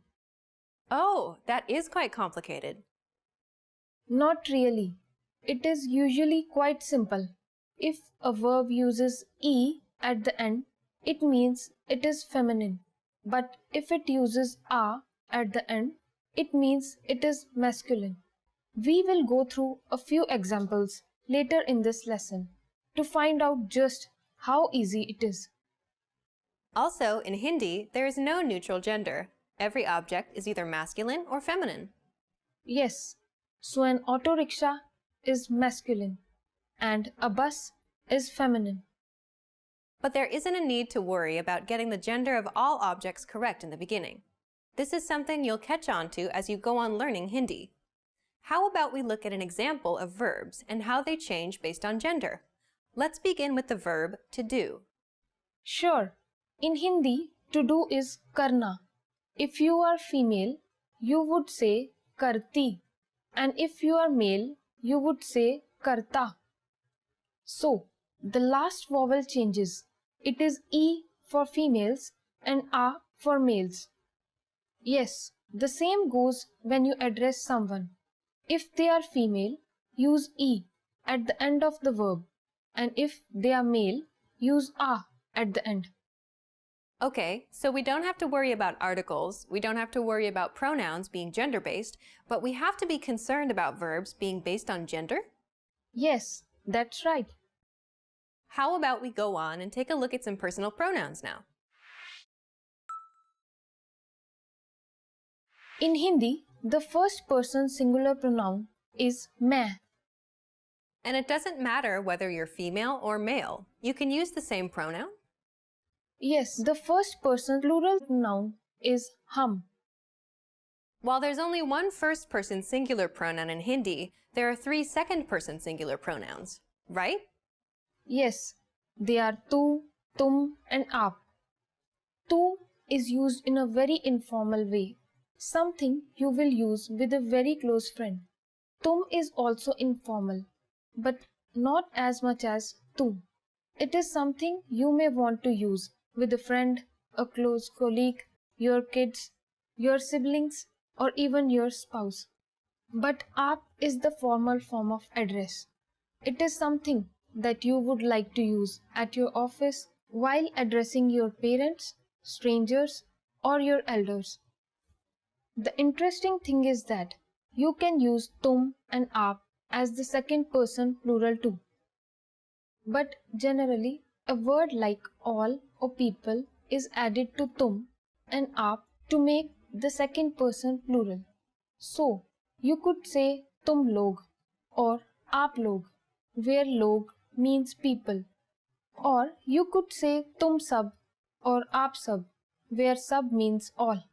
Oh, that is quite complicated. Not really. It is usually quite simple. If a verb uses e at the end, it means it is feminine. But if it uses a at the end, it means it is masculine. We will go through a few examples later in this lesson to find out just how easy it is. Also, in Hindi, there is no neutral gender. Every object is either masculine or feminine. Yes, so an auto rickshaw is masculine and a bus is feminine. But there isn't a need to worry about getting the gender of all objects correct in the beginning. This is something you'll catch on to as you go on learning Hindi. How about we look at an example of verbs and how they change based on gender? Let's begin with the verb to do. Sure. In Hindi, to do is karna. If you are female, you would say karti. And if you are male, you would say karta. So, the last vowel changes. It is e for females and a for males. Yes, the same goes when you address someone. If they are female, use e at the end of the verb. And if they are male, use a at the end. Okay, so we don't have to worry about articles, we don't have to worry about pronouns being gender-based, but we have to be concerned about verbs being based on gender? Yes, that's right. How about we go on and take a look at some personal pronouns now? In Hindi, the first person singular pronoun is main. And it doesn't matter whether you're female or male. You can use the same pronoun. Yes, the first person plural pronoun is hum. While there's only one first person singular pronoun in Hindi, there are 3 second person singular pronouns, right? Yes, they are tu, tum and aap. Tu is used in a very informal way, something you will use with a very close friend. Tum is also informal, but not as much as tu. It is something you may want to use with a friend, a close colleague, your kids, your siblings, or even your spouse. But aap is the formal form of address. It is something that you would like to use at your office while addressing your parents, strangers, or your elders. The interesting thing is that you can use tum and aap as the second person plural too. But generally, a word like all or people is added to tum and aap to make the second person plural. So, you could say tum log or aap log, where log means people. Or you could say tum sab or aap sab, where sab means all.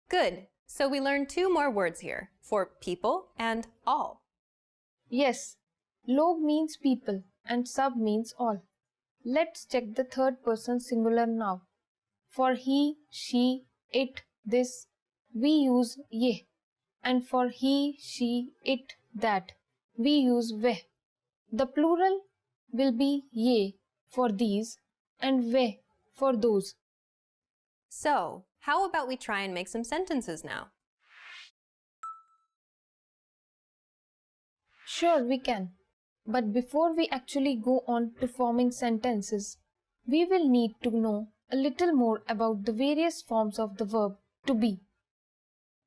Good. So we learned 2 more words here for people and all. Yes, log means people and sab means all. Let's check the third person singular now. For he, she, it, this, we use ye. And for he, she, it, that, we use veh. The plural will be ye for these and veh for those. So, how about we try and make some sentences now? Sure, we can. But before we actually go on to forming sentences, we will need to know a little more about the various forms of the verb to be.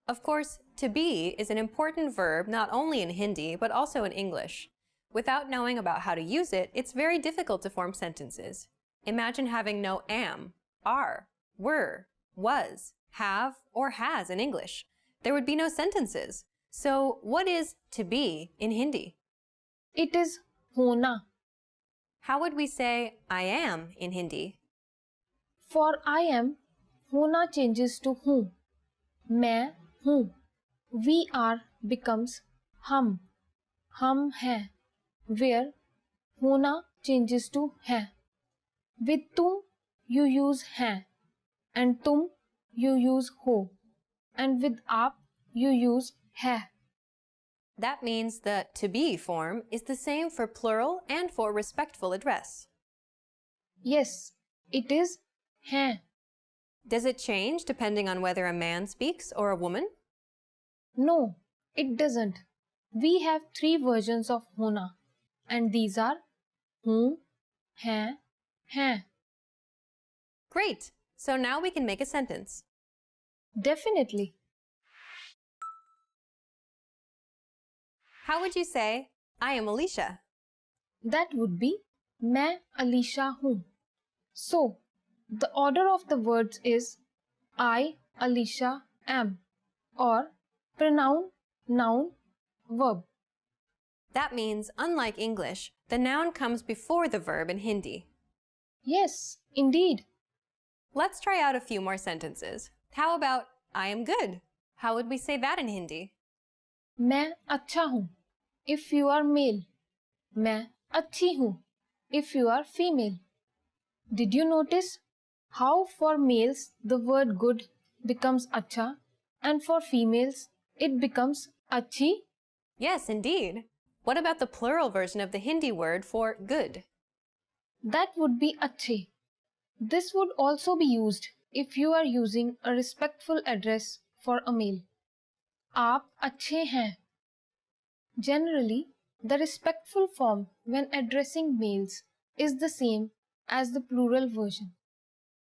Of course, to be is an important verb not only in Hindi but also in English. Without knowing about how to use it, it's very difficult to form sentences. Imagine having no am, are, were, was, have, or has in English. There would be no sentences. So, what is to be in Hindi? It is hona. How would we say I am in Hindi? For I am, hona changes to hu. Main hu. We are becomes hum. Hum hai. Where hona changes to hai. With tum, you use hai. And tum, you use ho. And with aap, you use hai. That means the to be form is the same for plural and for respectful address. Yes, it is hai. Does it change depending on whether a man speaks or a woman? No, it doesn't. We have 3 versions of hona, and these are hu, hai, hai. Great! So now we can make a sentence. Definitely. How would you say, I am Alicia? That would be मैं Alicia हूँ. So, the order of the words is I, Alicia, am, or pronoun, noun, verb. That means, unlike English, the noun comes before the verb in Hindi. Yes, indeed. Let's try out a few more sentences. How about, I am good? How would we say that in Hindi? मैं अच्छा हूँ if you are male. मैं अच्छी हूँ if you are female. Did you notice how for males the word good becomes अच्छा and for females it becomes अच्छी? Yes, indeed. What about the plural version of the Hindi word for good? That would be अच्छे. This would also be used if you are using a respectful address for a male. आप अच्छे हैं. Generally, the respectful form when addressing males is the same as the plural version.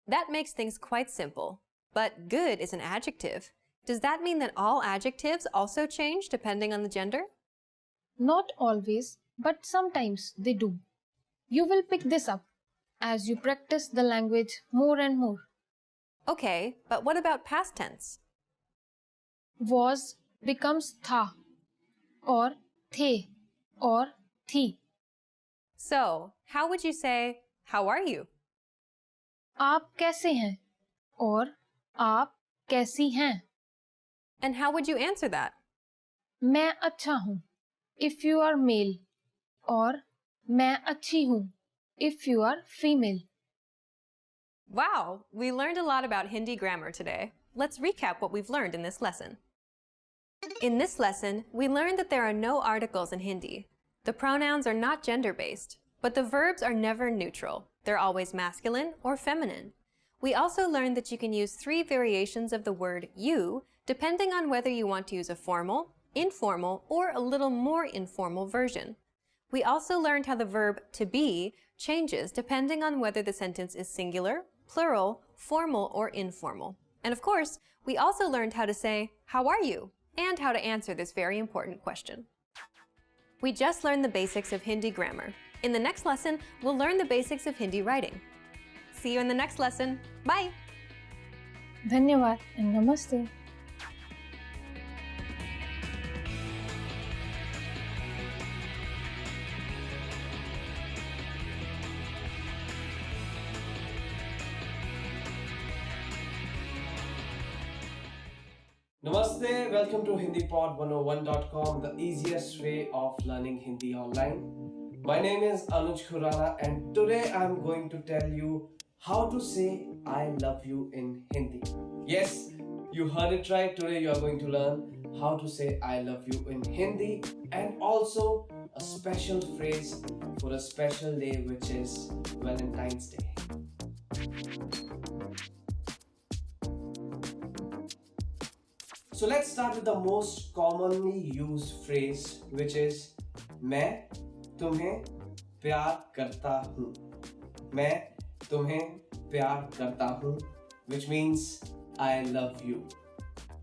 That makes things quite simple. But good is an adjective. Does that mean that all adjectives also change depending on the gender? Not always, but sometimes they do. You will pick this up as you practice the language more and more. Okay, but what about past tense? Was becomes tha, or the, or thi. So, how would you say, how are you? आप कैसे हैं? और आप कैसी हैं? And how would you answer that? मैं अच्छा हूँ if you are male, और मैं अच्छी हूँ if you are female. Wow, we learned a lot about Hindi grammar today. Let's recap what we've learned in this lesson. In this lesson, we learned that there are no articles in Hindi. The pronouns are not gender-based, but the verbs are never neutral. They're always masculine or feminine. We also learned that you can use 3 variations of the word you, depending on whether you want to use a formal, informal, or a little more informal version. We also learned how the verb to be changes depending on whether the sentence is singular, plural, formal, or informal. And of course, we also learned how to say, "How are you?" and how to answer this very important question. We just learned the basics of Hindi grammar. In the next lesson, we'll learn the basics of Hindi writing. See you in the next lesson. Bye! धन्यवाद and namaste. Namaste, welcome to HindiPod101.com, the easiest way of learning Hindi online. My name is Anuj Khurana and today I'm going to tell you how to say I love you in Hindi. Yes, you heard it right. Today you are going to learn how to say I love you in Hindi and also a special phrase for a special day, which is Valentine's Day. So let's start with the most commonly used phrase, which is मैं तुम्हें प्यार करता हूँ. मैं तुम्हें प्यार करता हूँ, which means I love you.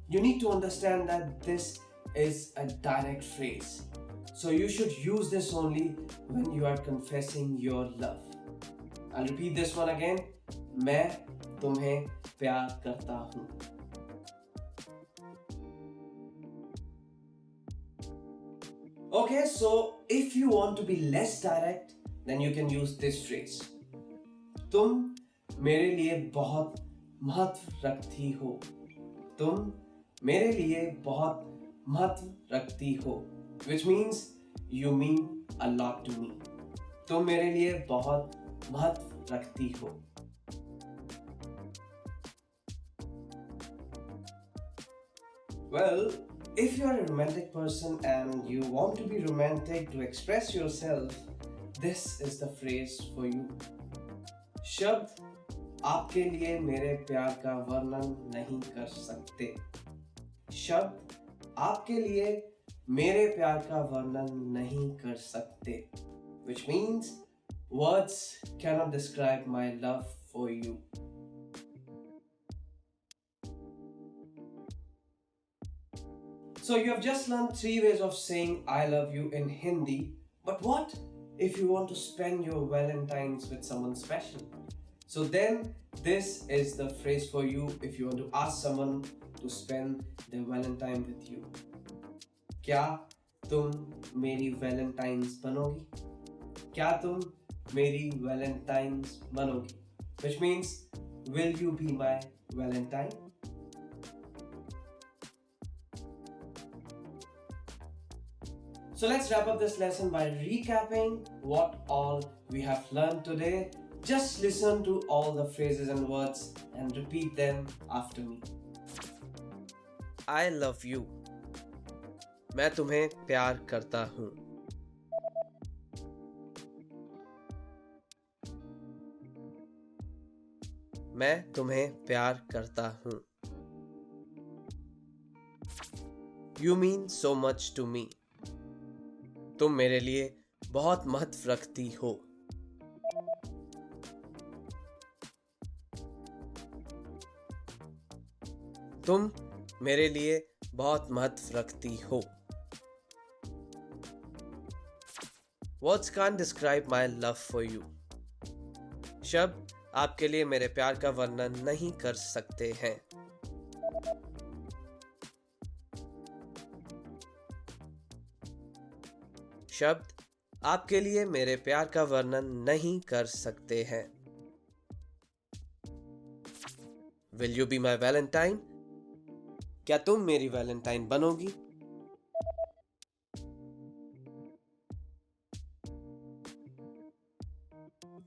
You need to understand that this is a direct phrase. So you should use this only when you are confessing your love. I'll repeat this one again. मैं तुम्हें प्यार करता हूँ. Okay, so if you want to be less direct, then you can use this phrase. तुम मेरे लिए बहुत महत्व रखती हो. तुम मेरे लिए बहुत महत्व रखती हो, which means you mean a lot to me. तुम मेरे लिए बहुत महत्व रखती हो. Well, if you are a romantic person and you want to be romantic to express yourself, this is the phrase for you. शब्द आपके लिए मेरे प्यार का वर्णन नहीं कर सकते. शब्द आपके लिए मेरे प्यार का वर्णन नहीं कर सकते, which means words cannot describe my love for you. So you have just learned 3 ways of saying I love you in Hindi, but what if you want to spend your Valentine's with someone special? So then this is the phrase for you if you want to ask someone to spend their Valentine with you. क्या तुम मेरी Valentine's बनोगी? क्या तुम मेरी Valentine's बनोगी? Which means, will you be my Valentine? So let's wrap up this lesson by recapping what all we have learned today. Just listen to all the phrases and words and repeat them after me. I love you. मैं तुम्हें प्यार करता हूँ. मैं तुम्हें प्यार करता हूँ. You mean so much to me. तुम मेरे लिए बहुत महत्व रखती हो. तुम मेरे लिए बहुत महत्व रखती हो. Words can't describe my love for you. शब्द आपके लिए मेरे प्यार का वर्णन नहीं कर सकते हैं. शब्द आपके लिए मेरे प्यार का वर्णन नहीं कर सकते हैं. Will you be my Valentine? क्या तुम मेरी वैलेंटाइन बनोगी?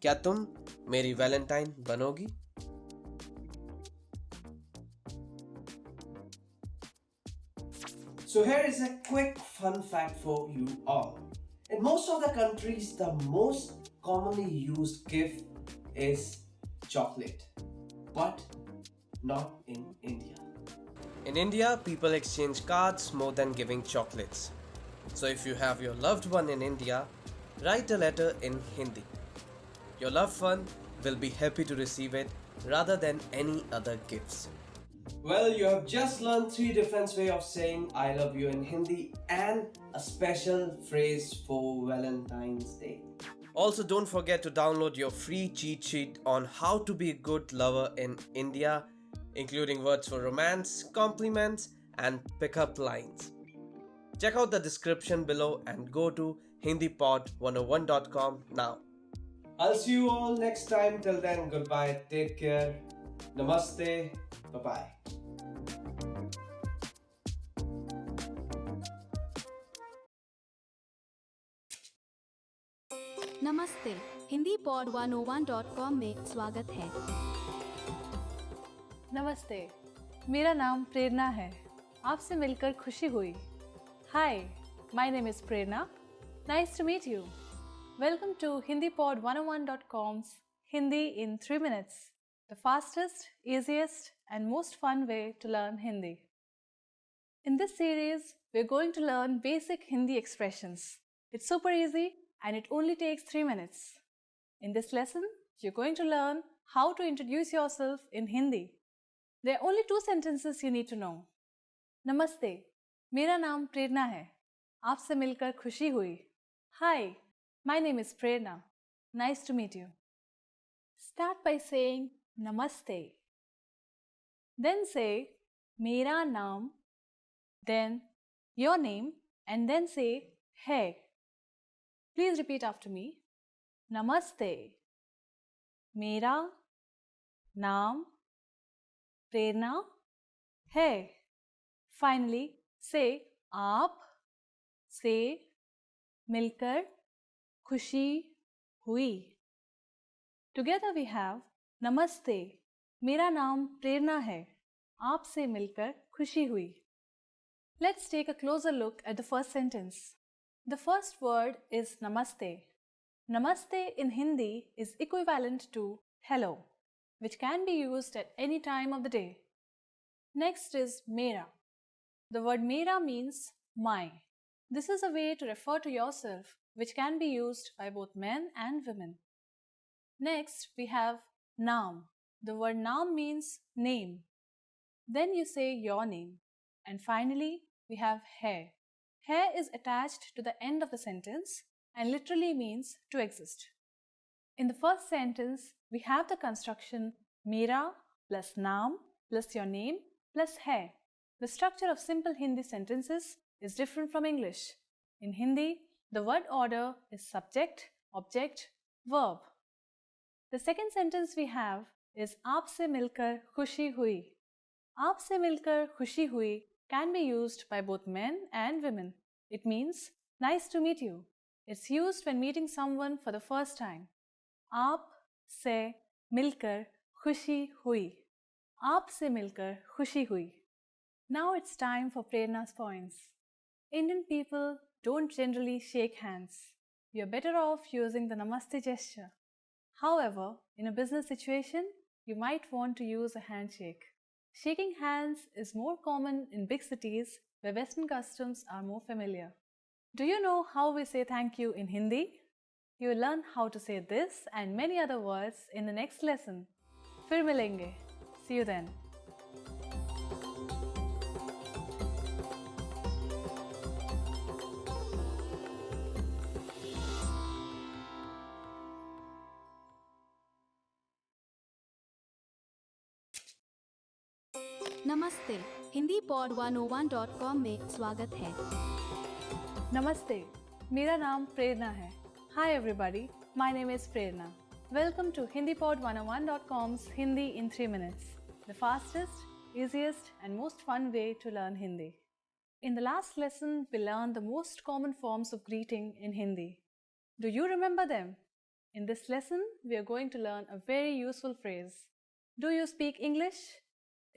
क्या तुम मेरी Valentine बनोगी? So here is a quick fun fact for you all. In most of the countries, the most commonly used gift is chocolate, but not in India. In India, people exchange cards more than giving chocolates. So if you have your loved one in India, Write a letter in Hindi. Your loved one will be happy to receive it rather than any other gifts. Well, you have just learned 3 different ways of saying I love you in Hindi and a special phrase for Valentine's Day. Also, don't forget to download your free cheat sheet on how to be a good lover in India, including words for romance, compliments, and pickup lines. Check out the description below and go to HindiPod101.com now. I'll see you all next time. Till then, goodbye. Take care. Namaste. Bye-bye. नमस्ते Hindi pod 101.com में स्वागत है। नमस्ते, मेरा नाम प्रेरणा है। आपसे मिलकर खुशी हुई। Hi, my name is Prerna. Nice to meet you. Welcome to HindiPod101.com's Hindi in 3 minutes, the fastest, easiest, and most fun way to learn Hindi. In this series, we're going to learn basic Hindi expressions. It's super easy and it only takes 3 minutes. In this lesson, you're going to learn how to introduce yourself in Hindi. There are only 2 sentences you need to know. Namaste, मेरा नाम प्रेरणा है। आपसे मिलकर खुशी हुई। Hi, my name is Prerna. Nice to meet you. Start by saying Namaste. Then say मेरा नाम, then your name, and then say है. Please repeat after me. Namaste. मेरा नाम प्रेरणा है. Finally, say आप से मिलकर खुशी हुई. Together we have Namaste. मेरा नाम प्रेरणा है. आपसे मिलकर खुशी हुई. Let's take a closer look at the first sentence. The first word is Namaste. Namaste in Hindi is equivalent to hello, which can be used at any time of the day. Next is Mera. The word Mera means my. This is a way to refer to yourself, which can be used by both men and women. Next, we have Naam. The word Naam means name. Then you say your name. And finally, we have hai. Hai is attached to the end of the sentence and literally means to exist. In the first sentence, we have the construction Mera plus Naam plus your name plus hai. The structure of simple Hindi sentences is different from English. In Hindi, the word order is subject, object, verb. The second sentence we have is आपसे मिलकर खुशी हुई. आपसे मिलकर खुशी हुई can be used by both men and women. It means nice to meet you. It's used when meeting someone for the first time. आप से मिलकर खुशी हुई. आप से मिलकर खुशी हुई. Now it's time for Prerna's points. Indian people don't generally shake hands. You're better off using the Namaste gesture. However, in a business situation, you might want to use a handshake. Shaking hands is more common in big cities where Western customs are more familiar. Do you know how we say thank you in Hindi? You will learn how to say this and many other words in the next lesson. फिर मिलेंगे. See you then. नमस्ते Hindi pod 101.com में स्वागत है। Namaste, मेरा नाम प्रेरणा है. Hi everybody, my name is Prerna. Welcome to HindiPod101.com's Hindi in 3 minutes, the fastest, easiest and most fun way to learn Hindi. In the last lesson, we learned the most common forms of greeting in Hindi. Do you remember them? In this lesson, we are going to learn a very useful phrase. Do you speak English?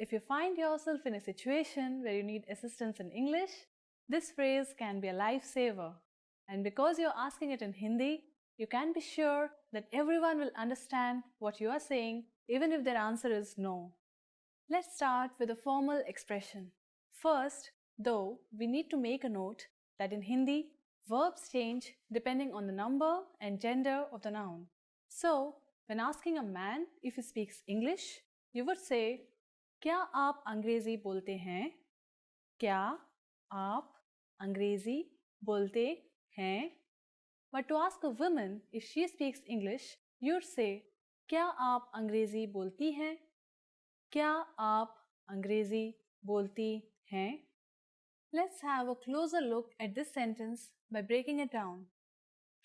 If you find yourself in a situation where you need assistance in English, this phrase can be a lifesaver. And because you're asking it in Hindi, you can be sure that everyone will understand what you are saying, even if their answer is no. Let's start with a formal expression. First, though, we need to make a note that in Hindi, Verbs change depending on the number and gender of the noun. So, when asking a man if he speaks English, you would say, क्या आप अंग्रेजी बोलते हैं? क्या आप अंग्रेजी बोलते हैं? But to ask a woman if she speaks English, you'd say, क्या आप अंग्रेजी बोलती हैं? क्या आप अंग्रेजी बोलती हैं? Let's have a closer look at this sentence by breaking it down.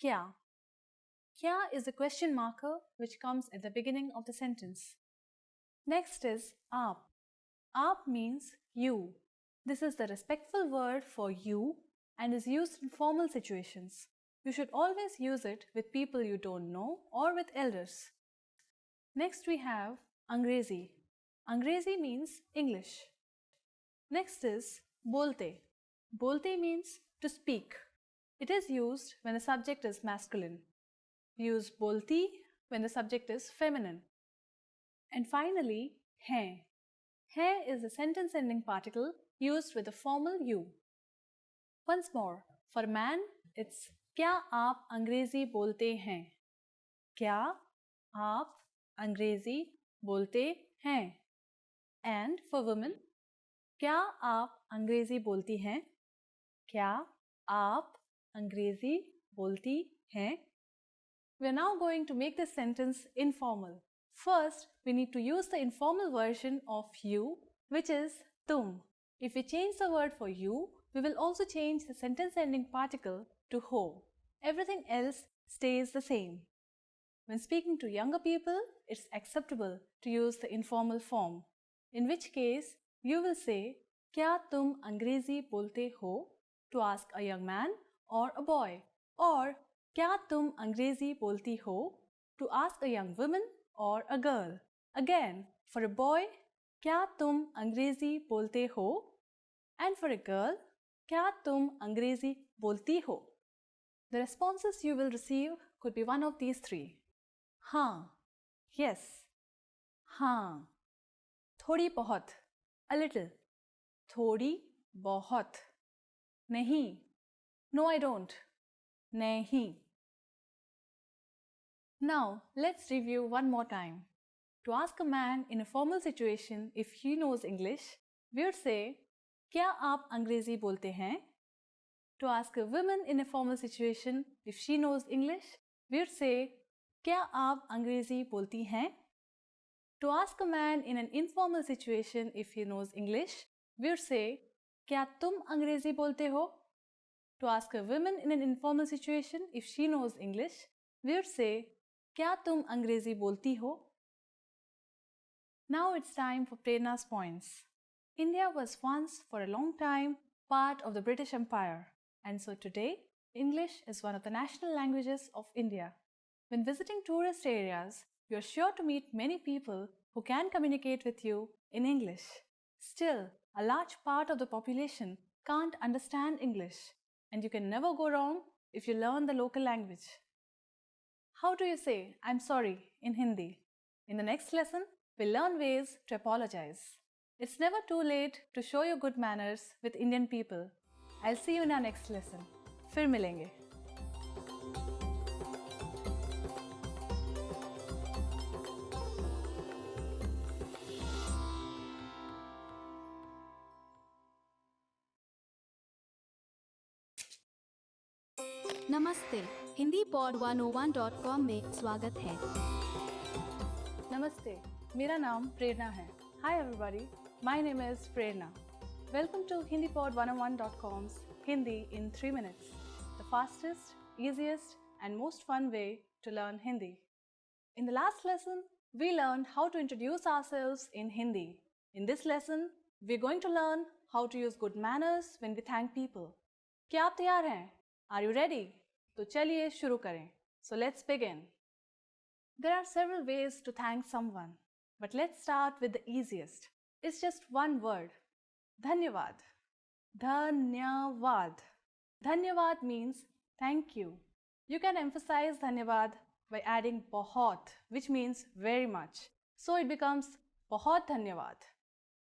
क्या? Kya is the question marker which comes at the beginning of the sentence. Next is aap. Aap means you. This is the respectful word for you and is used in formal situations. You should always use it with people you don't know or with elders. Next we have Angrezi. Angrezi means English. Next is bolte. Bolte means to speak. It is used when the subject is masculine. Use bolti when the subject is feminine. And finally, hai. Hai is a sentence ending particle used with the formal you. Once more, for man, it's क्या आप अंग्रेजी बोलते हैं? क्या आप अंग्रेजी बोलते हैं? And for women, क्या आप अंग्रेजी बोलती हैं? क्या आप अंग्रेजी बोलती हैं? We are now going to make this sentence informal. First, we need to use the informal version of you, which is tum. If we change the word for you, we will also change the sentence ending particle to ho. Everything else stays the same. When speaking to younger people, it's acceptable to use the informal form. In which case, you will say, क्या तुम अंग्रेजी बोलते हो? To ask a young man or a boy. Or, क्या तुम अंग्रेजी बोलती हो? To ask a young woman or a girl. Again, for a boy, क्या तुम अंग्रेजी बोलते हो? And for a girl, क्या तुम अंग्रेजी बोलती हो? The responses you will receive could be one of these three. हाँ, yes, हाँ, थोड़ी बहुत, a little, थोड़ी बहुत, नहीं, no I don't, नहीं. Now, let's review one more time. To ask a man in a formal situation if he knows English, we would say, क्या आप अंग्रेजी बोलते हैं? To ask a woman in a formal situation if she knows English, we would say, क्या आप अंग्रेजी बोलती हैं? To ask a man in an informal situation if he knows English, we would say, क्या तुम अंग्रेजी बोलते हो? To ask a woman in an informal situation if she knows English, we would say, क्या तुम अंग्रेजी बोलती हो? Now it's time for Prerna's points. India was once, for a long time, part of the British Empire, and so today, English is one of the national languages of India. When visiting tourist areas, you are sure to meet many people who can communicate with you in English. Still, a large part of the population can't understand English, and you can never go wrong if you learn the local language. How do you say "I'm sorry" in Hindi? In the next lesson, we'll learn ways to apologize. It's never too late to show your good manners with Indian people. I'll see you in our next lesson. फिर मिलेंगे. नमस्ते. Hindi pod 101.com में स्वागत है. Namaste. मेरा नाम प्रेरणा है. Hi everybody. My name is Prerna. Welcome to HindiPod101.com's Hindi in 3 minutes. The fastest, easiest and most fun way to learn Hindi. In the last lesson, we learned how to introduce ourselves in Hindi. In this lesson, we're going to learn how to use good manners when we thank people. क्या आप तैयार हैं? Are you ready? तो चलिए शुरू करें. So let's begin. There are several ways to thank someone, but let's start with the easiest. It's just one word. Dhanyavad. Dhanyavad. Dhanyavad means thank you. You can emphasize dhanyavad by adding bahut, which means very much. So it becomes bahut dhanyavad.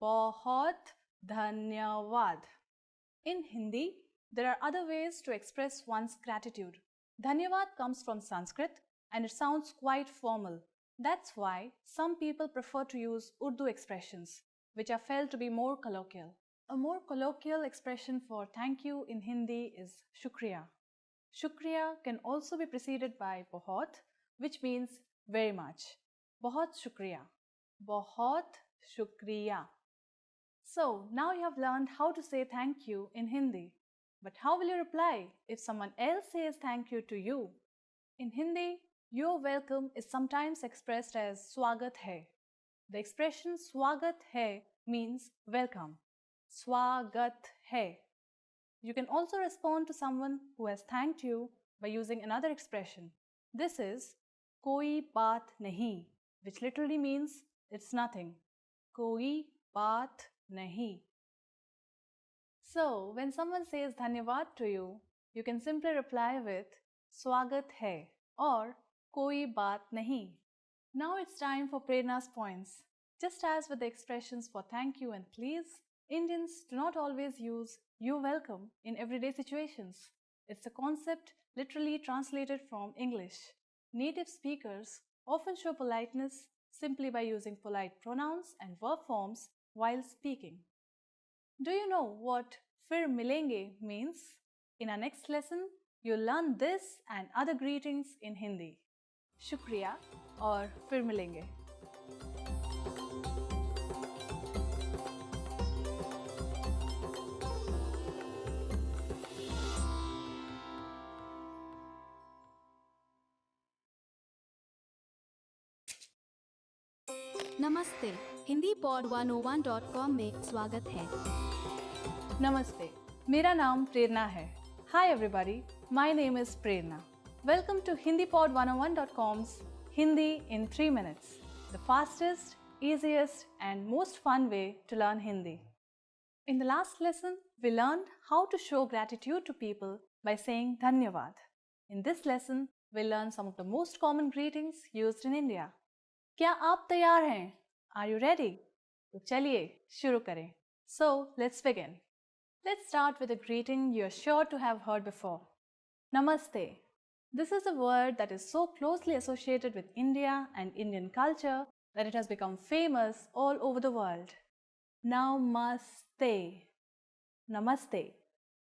Bahut dhanyavad. In Hindi, There are other ways to express one's gratitude. Dhanyavad comes from Sanskrit and it sounds quite formal. That's why some people prefer to use Urdu expressions, which are felt to be more colloquial. A more colloquial expression for thank you in Hindi is shukriya. Shukriya can also be preceded by bahut, which means very much. Bahut shukriya. Bahut shukriya. So now you have learned how to say thank you in Hindi. But how will you reply if someone else says thank you to you? In Hindi, your welcome is sometimes expressed as swagat hai. The expression swagat hai means welcome. Swagat hai. You can also respond to someone who has thanked you by using another expression. This is koi baat nahi, which literally means it's nothing. Koi baat nahi. So, when someone says dhanyavad to you, you can simply reply with swagat hai or koi baat nahi. Now it's time for Prerna's points. Just as with the expressions for thank you and please, Indians do not always use you're welcome in everyday situations. It's a concept literally translated from English. Native speakers often show politeness simply by using polite pronouns and verb forms while speaking. Do you know what fir milenge means? In our next lesson, you'll learn this and other greetings in Hindi. Shukriya or fir milenge. नमस्ते Hindi pod 101.com में स्वागत है। Namaste. मेरा नाम प्रेरणा है. Hi everybody, my name is Prerna. Welcome to HindiPod101.com's Hindi in 3 minutes, the fastest, easiest and most fun way to learn Hindi. In the last lesson, we learned how to show gratitude to people by saying Dhanyavad. In this lesson, we'll learn some of the most common greetings used in India. क्या आप तैयार हैं? Are you ready? तो चलिए शुरू करें. So, let's begin. Let's start with a greeting you're sure to have heard before. Namaste. This is a word that is so closely associated with India and Indian culture that it has become famous all over the world. Namaste. Namaste.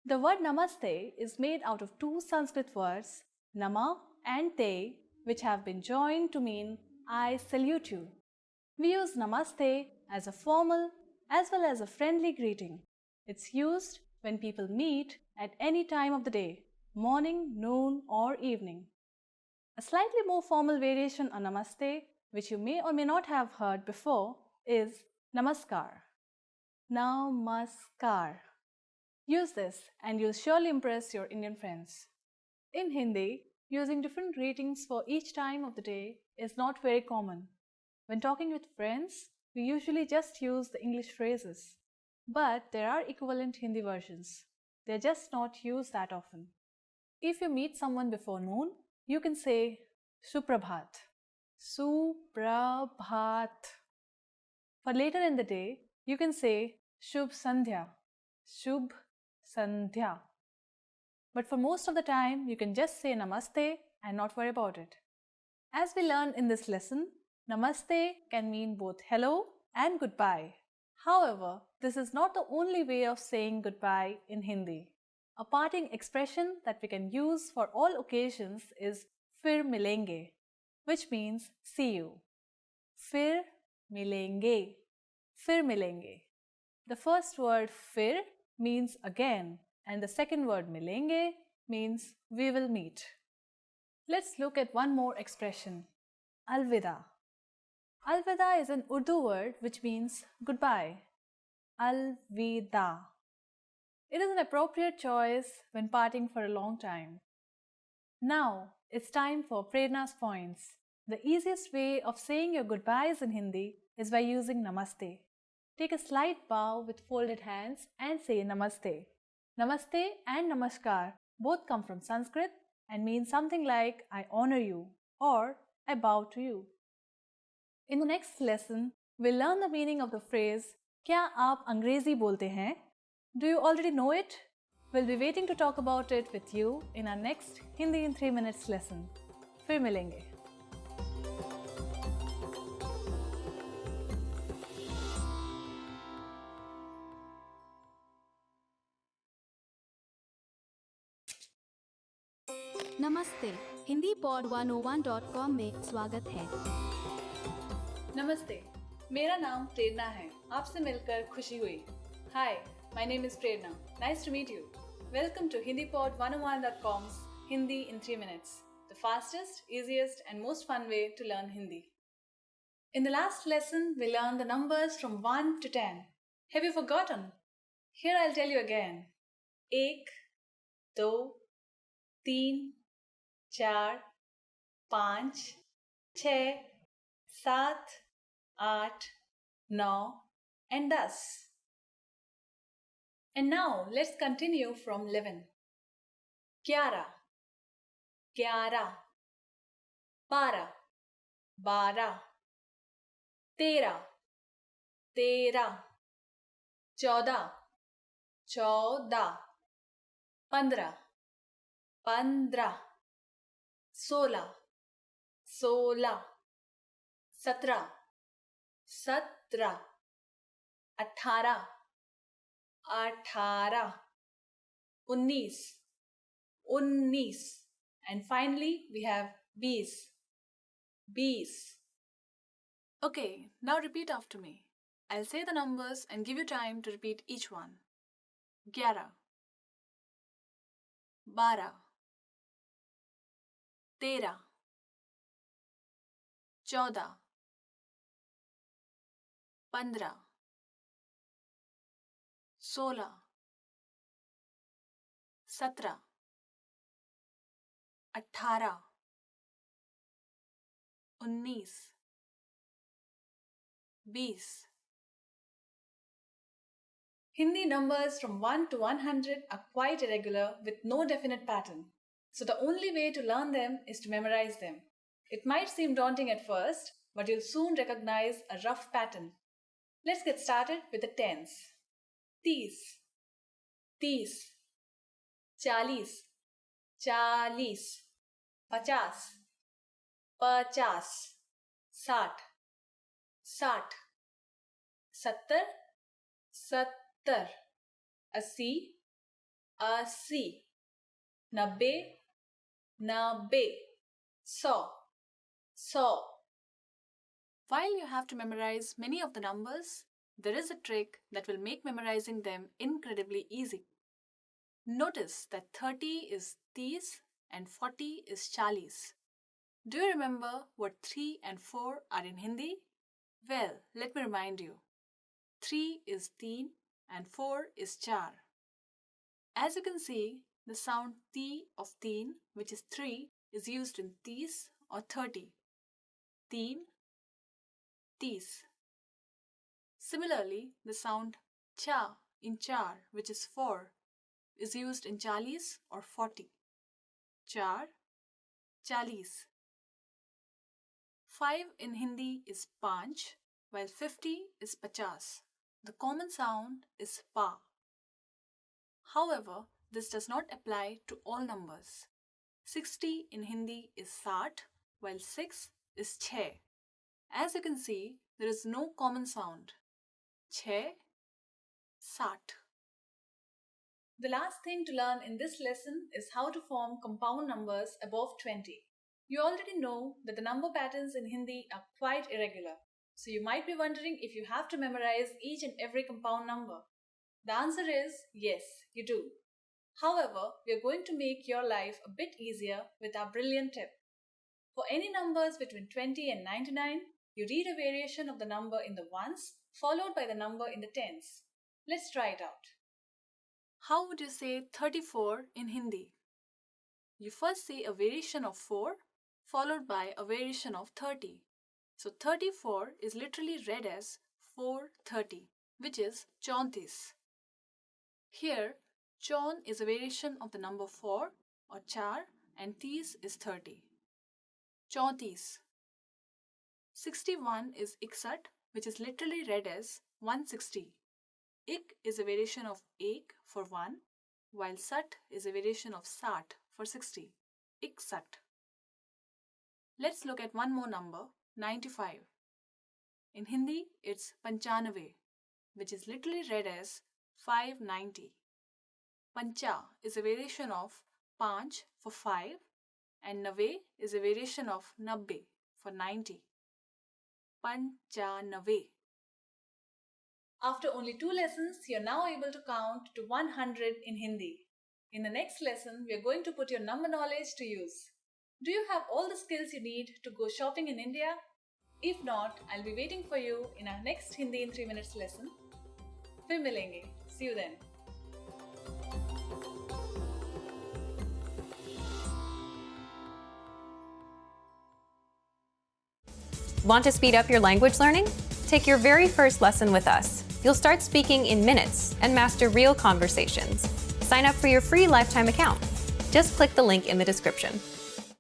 The word Namaste is made out of two Sanskrit words, Nama and Te, which have been joined to mean I salute you. We use Namaste as a formal as well as a friendly greeting. It's used when people meet at any time of the day, morning, noon, or evening. A slightly more formal variation on Namaste, which you may or may not have heard before, is Namaskar. Namaskar. Use this and you'll surely impress your Indian friends. In Hindi, using different greetings for each time of the day is not very common. When talking with friends, we usually just use the English phrases. But there are equivalent Hindi versions. They're just not used that often. If you meet someone before noon, you can say Suprabhat. Suprabhat. For later in the day, you can say Shubh Sandhya. Shubh Sandhya. But for most of the time, you can just say Namaste and not worry about it. As we learned in this lesson, Namaste can mean both hello and goodbye. However, this is not the only way of saying goodbye in Hindi. A parting expression that we can use for all occasions is Fir milenge, which means see you. Fir milenge. Fir milenge. The first word fir means again, and the second word milenge means we will meet. Let's look at one more expression, alvida. Alvida is an Urdu word which means goodbye. Alvida. It is an appropriate choice when parting for a long time. Now, it's time for Prerna's points. The easiest way of saying your goodbyes in Hindi is by using Namaste. Take a slight bow with folded hands and say Namaste. Namaste and Namaskar both come from Sanskrit and mean something like I honor you or I bow to you. In the next lesson, we'll learn the meaning of the phrase क्या आप अंग्रेजी बोलते हैं? Do you already know it? We'll be waiting to talk about it with you in our next Hindi in 3 minutes lesson. फिर मिलेंगे. नमस्ते, Hindi pod 101.com में स्वागत है. नमस्ते, मेरा नाम प्रेरणा है. आपसे मिलकर खुशी हुई. Hi, my name is Prerna. Nice to meet you. Welcome to HindiPod101.com's Hindi in 3 minutes, the fastest, easiest and most fun way to learn Hindi. In the last lesson, we learned the numbers from 1 to 10. Have you forgotten? Here I'll tell you again. 1, 2, 3, 4, 5, 6, 7, 8, 9 and 10. And now let's continue from 11. 11, 11, 12, 12, 13, 13, 14, 14, 15, 15, 16, 16, 17, 17, 18, 18, 19, 19, and finally we have 20, 20. Okay, now repeat after me. I'll say the numbers and give you time to repeat each one. 11, 12, 13, 14, 15, 16, 17, 18, 19, 20. Hindi numbers from 1 to 100 are quite irregular with no definite pattern. So the only way to learn them is to memorize them. It might seem daunting at first, but you'll soon recognize a rough pattern. Let's get started with the tens. 30, 30, 40, 40, 50, 50, 60, 60, 70, 70, 80, 80, 90, 90, 100, 100. While you have to memorize many of the numbers, there is a trick that will make memorizing them incredibly easy. Notice that 30 is 30 and 40 is 40. Do you remember what 3 and 4 are in Hindi? Well, let me remind you. 3 is 3 and 4 is 4. As you can see, the sound T of 3, which is 3, is used in 30 or 30. 3, 30. Similarly, the sound cha in 4, which is 4, is used in 40 or 40. 4, 40. 5 in Hindi is 5, while 50 is 50. The common sound is pa. However, this does not apply to all numbers. 60 in Hindi is 60, while 6 is 6. As you can see, there is no common sound. 6, 60. The last thing to learn in this lesson is how to form compound numbers above 20. You already know that the number patterns in Hindi are quite irregular, so you might be wondering if you have to memorize each and every compound number. The answer is yes, you do. However, we are going to make your life a bit easier with our brilliant tip. For any numbers between 20 and 99, you read a variation of the number in the ones followed by the number in the tens. Let's try it out. How would you say 34 in Hindi? You first say a variation of 4 followed by a variation of 30. So 34 is literally read as 430, which is 34. Here, Chaun is a variation of the number 4 or 4 and 30 is 30. 34. 61 is 61, which is literally read as 160. Ik is a variation of ek for 1, while sat is a variation of sat for 60. Iksat. Let's look at one more number, 95. In Hindi, it's Panchanave, which is literally read as 590. Pancha is a variation of Panch for 5 and Nave is a variation of Nabbe for 90. Panchanave. After only 2 lessons, you're now able to count to 100 in Hindi. In the next lesson, we are going to put your number knowledge to use. Do you have all the skills you need to go shopping in India? If not, I'll be waiting for you in our next Hindi in 3 minutes lesson. फिर मिलेंगे. See you then. Want to speed up your language learning? Take your very first lesson with us. You'll start speaking in minutes and master real conversations. Sign up for your free lifetime account. Just click the link in the description.